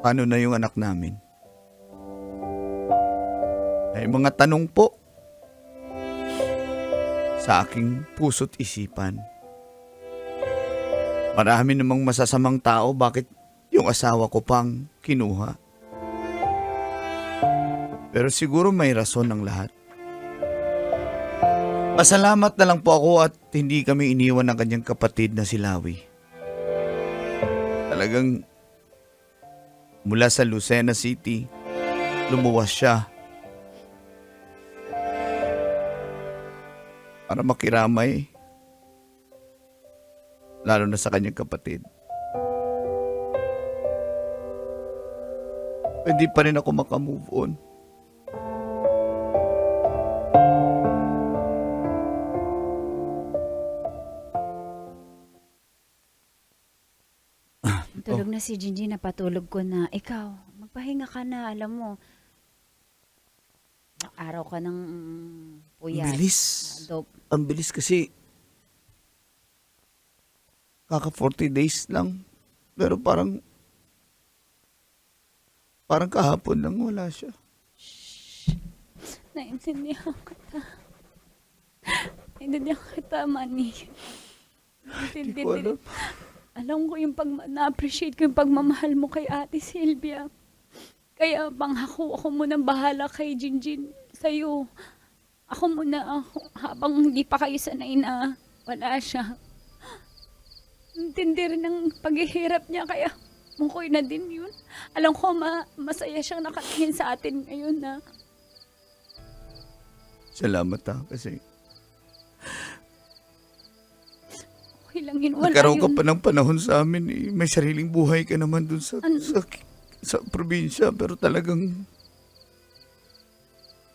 [SPEAKER 1] Paano na yung anak namin? May mga tanong po sa aking puso't isipan. Marami namang masasamang tao, bakit yung asawa ko pang kinuha? Pero siguro may rason ng lahat. Pasalamat na lang po ako at hindi kami iniwan ng kanyang kapatid na si Lawi. Talagang mula sa Lucena City, lumuwas siya para makiramay, lalo na sa kanyang kapatid. Hindi pa rin ako makamove on.
[SPEAKER 6] Tulog na si Gingy, napatulog ko na. Ikaw, magpahinga ka na, alam mo. Araw ka ng puyat.
[SPEAKER 1] Ang bilis. Ang bilis kasi kaka 40 days lang. Pero parang kahapon lang wala siya.
[SPEAKER 2] Naintindihan kita. Naintindihan kita, Manny.
[SPEAKER 1] Hindi ko alam.
[SPEAKER 2] Alam ko yung na-appreciate ko yung pagmamahal mo kay Ate Sylvia. Kaya pangako ako munang bahala kay Jinjin sa'yo. Habang hindi pa kayo sanay na wala siya. Intindi rin ang paghihirap niya, kaya mukoy na din yun. Alam ko masaya siyang nakatingin sa atin ngayon na.
[SPEAKER 1] Salamat kasi
[SPEAKER 2] Okay lang yun, wala
[SPEAKER 1] nagkaroon ka
[SPEAKER 2] yun.
[SPEAKER 1] pa ng panahon sa amin. May sariling buhay ka naman dun sa probinsya. Pero talagang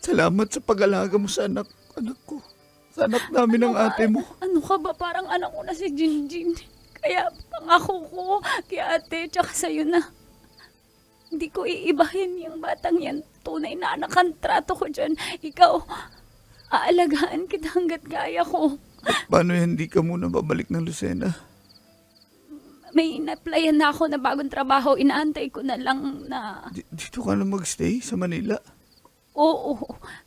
[SPEAKER 1] salamat sa pag-alaga mo sa anak ko. Sa anak namin ng ate mo.
[SPEAKER 2] Ano ka ba? Parang anak ko na si Jinjin. Kaya pangako ko kay ate tsaka sa'yo na hindi ko iibahin yung batang yan. Tunay na anak ang trato ko dyan. Ikaw, aalagaan kita hanggat kaya ko.
[SPEAKER 1] Paano hindi ka muna babalik ng Lucena?
[SPEAKER 2] May in-applyan na ako na bagong trabaho. Inaantay ko na lang na.
[SPEAKER 1] Dito ka na magstay sa Manila?
[SPEAKER 2] Oo.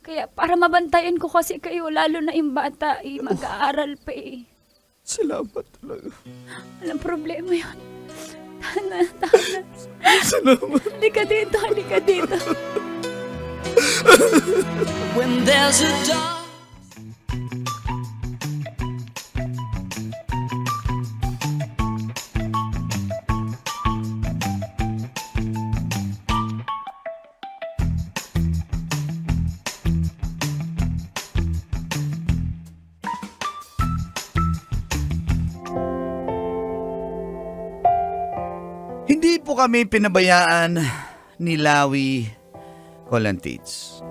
[SPEAKER 2] Kaya para mabantayan ko kasi kayo, lalo na yung bata, mag-aaral pa eh.
[SPEAKER 1] Salamat talaga.
[SPEAKER 2] Walang problema yun. Tana.
[SPEAKER 1] Salamat.
[SPEAKER 2] Halika dito, halika dito.
[SPEAKER 8] When there's a dark
[SPEAKER 1] Hindi po kami pinabayaan ni Lawi Colantits.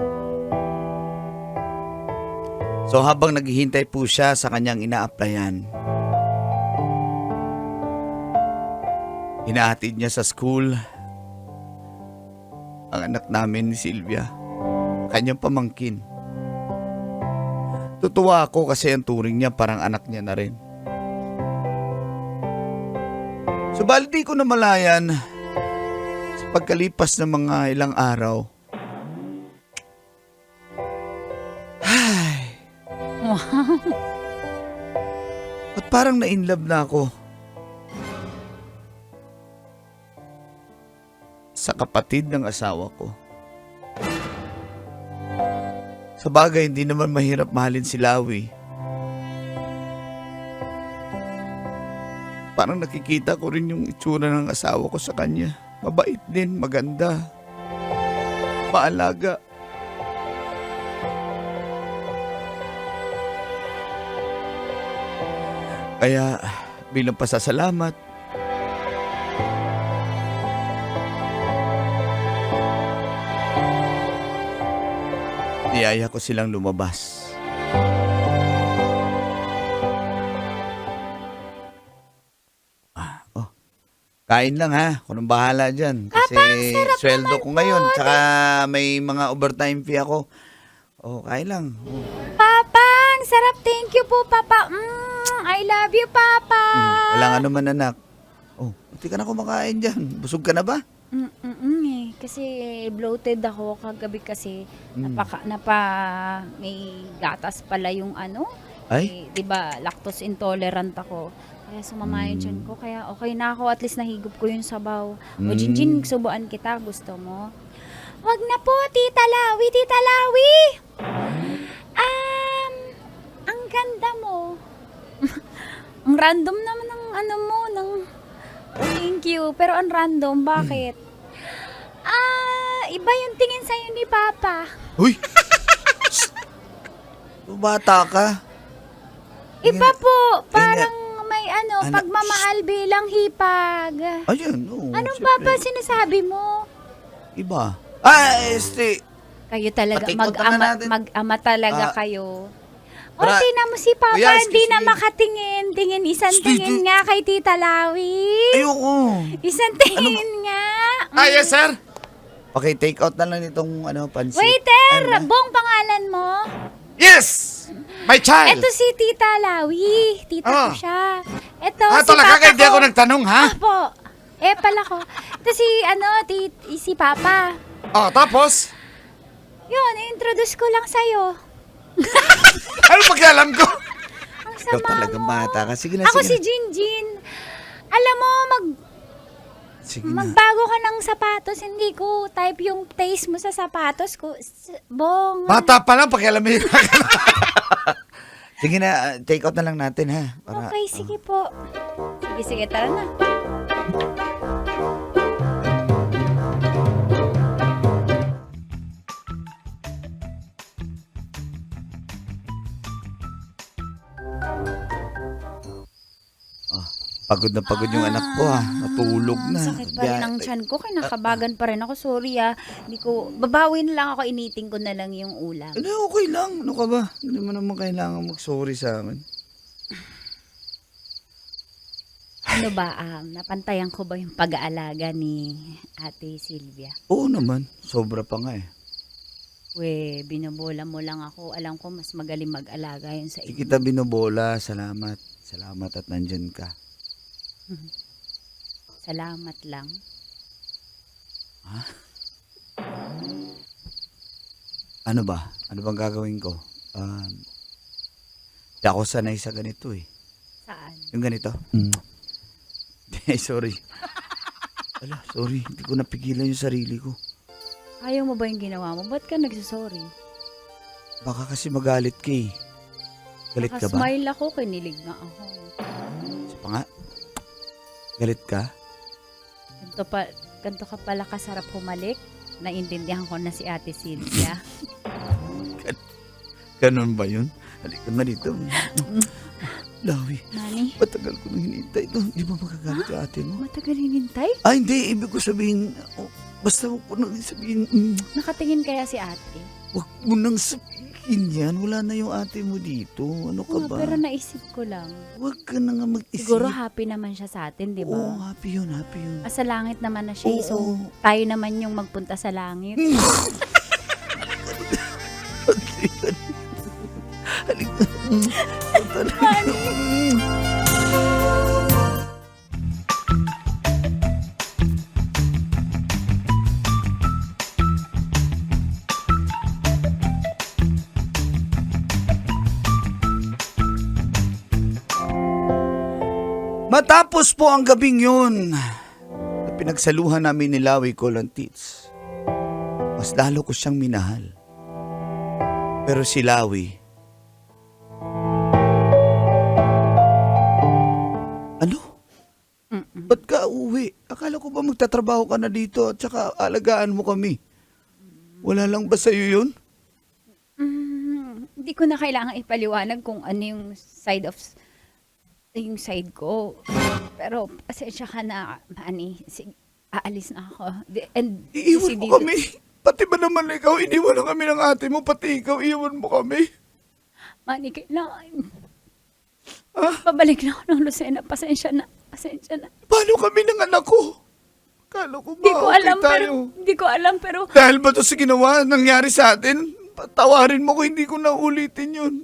[SPEAKER 1] So habang naghihintay po siya sa kanyang ina-applyan, hinahatid niya sa school ang anak namin ni Sylvia, kanyang pamangkin. Tutuwa ako kasi ang turing niya parang anak niya na rin. Subalit di ko namalayan sa pagkalipas ng mga ilang araw. Ay. At parang na-inlove na ako sa kapatid ng asawa ko. Sa bagay, hindi naman mahirap mahalin si Lawi. Parang nakikita ko rin yung itsura ng asawa ko sa kanya. Mabait din, maganda, maalaga. Kaya bilang pasasalamat, niyaya ko silang lumabas. Kain lang ha. Kung anong bahala dyan. Kasi sweldo ko ngayon. Tsaka may mga overtime fee ako. Oh, kain lang. Oh.
[SPEAKER 6] Papa, ang sarap. Thank you po, Papa. I love you, Papa.
[SPEAKER 1] Wala nga naman, anak. Oh, hindi ka na kumakain dyan. Busog ka na ba?
[SPEAKER 2] Kasi bloated ako kagabi kasi may gatas pala yung ano.
[SPEAKER 1] Ay?
[SPEAKER 2] 'Di ba, lactose intolerant ako. Kaya sumama yung tiyan ko. Kaya okay na ako. At least nahigop ko yung sabaw. O Jinjin, subuan kita. Gusto mo?
[SPEAKER 6] Wag na po, Tita Lawi, Tita Lawi. Ang ganda mo.
[SPEAKER 2] Ang random naman ng ano mo. Thank you. Pero ang random. Bakit?
[SPEAKER 6] Iba yung tingin sa'yo ni Papa.
[SPEAKER 1] Uy! Bata ka.
[SPEAKER 6] Iba po,
[SPEAKER 1] Tingnan-
[SPEAKER 6] parang may
[SPEAKER 1] Anak,
[SPEAKER 6] pagmamahal bilang hipag.
[SPEAKER 1] Ayun, oo.
[SPEAKER 6] Anong
[SPEAKER 1] syempre.
[SPEAKER 6] Papa sinasabi mo?
[SPEAKER 1] Iba.
[SPEAKER 2] Kayo talaga,
[SPEAKER 1] Patikot na natin.
[SPEAKER 2] mag-ama talaga
[SPEAKER 1] Ah,
[SPEAKER 2] kayo.
[SPEAKER 6] O, tingnan mo si Papa,
[SPEAKER 1] Kuya,
[SPEAKER 6] hindi
[SPEAKER 1] excuse
[SPEAKER 6] na
[SPEAKER 1] me.
[SPEAKER 6] makatingin. Isang
[SPEAKER 1] Excuse
[SPEAKER 6] tingin
[SPEAKER 1] me.
[SPEAKER 6] nga kay Tita Lawi.
[SPEAKER 1] Ayoko.
[SPEAKER 6] Isang tingin nga.
[SPEAKER 4] Yes, sir.
[SPEAKER 1] Okay, take out na lang itong pansit.
[SPEAKER 6] Waiter,
[SPEAKER 1] Ano na?
[SPEAKER 6] Bong pangalan mo?
[SPEAKER 4] Yes! My child!
[SPEAKER 6] Ito si Tita Lawi. Tita ko
[SPEAKER 4] Ah.
[SPEAKER 6] siya. Ito si
[SPEAKER 4] talaga
[SPEAKER 6] Papa
[SPEAKER 4] kaya di
[SPEAKER 6] ko.
[SPEAKER 4] ako nagtanong, ha?
[SPEAKER 6] Apo. Pala ko. Ito si Papa.
[SPEAKER 4] Oh, tapos?
[SPEAKER 6] Yun, introduce ko lang sa'yo.
[SPEAKER 4] Ano pagkalam ko?
[SPEAKER 6] Ang
[SPEAKER 1] Ikaw
[SPEAKER 6] sama
[SPEAKER 1] talaga
[SPEAKER 6] mo.
[SPEAKER 1] bata ka. Sige na,
[SPEAKER 6] Ako si
[SPEAKER 1] sige na.
[SPEAKER 6] Jinjin. Alam mo,
[SPEAKER 1] Sige na.
[SPEAKER 6] magbago ka ng sapatos. Hindi ko type yung taste mo sa sapatos ko. Bong.
[SPEAKER 4] Bata pa lang, pakialamin.
[SPEAKER 1] Sige na, take out na lang natin ha.
[SPEAKER 6] Okay, sige po.
[SPEAKER 2] Sige, tara na.
[SPEAKER 1] Pagod na pagod yung anak ko ha. Natulog na.
[SPEAKER 2] Sakit pa rin ang tiyan ko. Kinakabagan pa rin ako. Sorry Hindi ko, babawin lang ako. Initing ko na lang yung ulam.
[SPEAKER 1] Ano, okay lang. Ano ka ba? Hindi mo naman kailangan mag-sorry sa akin.
[SPEAKER 2] Ano ba, napantayan ko ba yung pag-aalaga ni Ate Silvia?
[SPEAKER 1] Oo naman. Sobra pa nga eh.
[SPEAKER 2] Binobola mo lang ako. Alam ko mas magaling mag-alaga yun sa
[SPEAKER 1] Di
[SPEAKER 2] iyo.
[SPEAKER 1] kita binobola. Salamat. Salamat at nandyan ka.
[SPEAKER 2] Salamat lang.
[SPEAKER 1] Ano ba? Ano bang gagawin ko? Di ako sanay sa ganito eh.
[SPEAKER 2] Saan?
[SPEAKER 1] Yung ganito? Sorry. Ala, sorry. Hindi ko napigilan yung sarili ko.
[SPEAKER 2] Ayaw mo ba yung ginawa mo? Ba't ka nagsasorry?
[SPEAKER 1] Baka kasi magalit ka eh. Galit ka ba?
[SPEAKER 2] Nakasmile ako, kinilig nga ako.
[SPEAKER 1] Isa pa nga. Galit ka?
[SPEAKER 2] Ganto ka pala kasarap humalik. Naintindihan ko na si Ate Silvia.
[SPEAKER 1] Ganun ba yun? Halika na dito. Lawi,
[SPEAKER 2] Nani,
[SPEAKER 1] matagal ko nang hinihintay ito. Di ba magagalit yung ate mo?
[SPEAKER 2] matagal hinintay?
[SPEAKER 1] Hindi. Ibig ko sabihin, basta huwag mo nang sabihin,
[SPEAKER 2] Nakatingin kaya si ate?
[SPEAKER 1] huwag mo nang sabihin yan. Wala na yung ate mo dito. Ano ka
[SPEAKER 2] Oo,
[SPEAKER 1] ba?
[SPEAKER 2] pero naisip ko lang.
[SPEAKER 1] Huwag ka na nga mag-isip.
[SPEAKER 2] Siguro happy naman siya sa atin, di ba?
[SPEAKER 1] Oo, happy yun, happy yun.
[SPEAKER 2] Sa langit naman na siya.
[SPEAKER 1] Oo.
[SPEAKER 2] So, tayo naman yung magpunta sa langit.
[SPEAKER 1] Halika. Matapos po ang gabing yun, na pinagsaluhan namin ni Lawi Colantits, mas lalo ko siyang minahal. Pero si Lawi, ano? Ba't ka uwi? Akala ko ba magtatrabaho ka na dito at saka alagaan mo kami? Wala lang ba sa'yo yun?
[SPEAKER 2] Hindi ko na kailangan ipaliwanag kung ano yung side ko. Pero pasensya ka na, Manny. Aalis na ako.
[SPEAKER 1] Iiwan mo kami. Pati ba naman ikaw, iniwan na kami ng ate mo, pati ikaw, iiwan mo kami.
[SPEAKER 2] Manny, kailangan. Pabalik na ako ng Lucena. Pasensya na. Pasensya na.
[SPEAKER 1] Paano kami ng anak ko? Kala ko ba
[SPEAKER 2] Hindi ko
[SPEAKER 1] okay
[SPEAKER 2] alam
[SPEAKER 1] tayo?
[SPEAKER 2] pero hindi ko alam pero
[SPEAKER 1] Dahil ba to sa ginawa, nangyari sa atin? Patawarin mo ko, hindi ko na ulitin yun.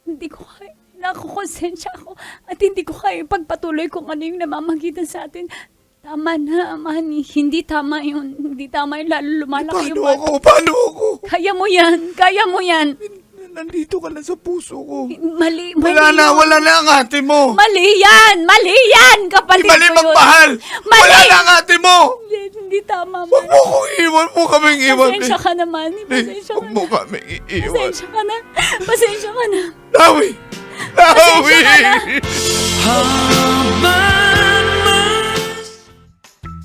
[SPEAKER 2] hindi ko kaya. Nakukonsensya ako at hindi ko kaya pagpatuloy kung ano yung namamagitan sa atin. Tama na, Manny. Hindi tama yun. Hindi tama yun. Lalo lumalaki yung bata.
[SPEAKER 1] Paano ako?
[SPEAKER 2] Kaya mo yan. Kaya mo yan.
[SPEAKER 1] Nandito ka na sa puso ko.
[SPEAKER 2] Mali
[SPEAKER 1] Wala
[SPEAKER 2] yun.
[SPEAKER 1] na ang ate mo.
[SPEAKER 2] Mali yan! Mali yan! Kapatid
[SPEAKER 1] Mali
[SPEAKER 2] ko yun.
[SPEAKER 1] magmahal.
[SPEAKER 2] Mali!
[SPEAKER 1] Wala na ang ate mo.
[SPEAKER 2] Hindi tama,
[SPEAKER 1] Huwag
[SPEAKER 2] Manny.
[SPEAKER 1] mo kong iwan. Huwag mo kaming iwan.
[SPEAKER 2] Pasensya ka na, Manny. Pasensya ka
[SPEAKER 1] Huwag
[SPEAKER 2] na.
[SPEAKER 1] mo kaming iwan.
[SPEAKER 2] Pasensya ka na. Pasensya ka na.
[SPEAKER 1] Nawi! Nawi!
[SPEAKER 2] Pasensya ka na.
[SPEAKER 8] Ah,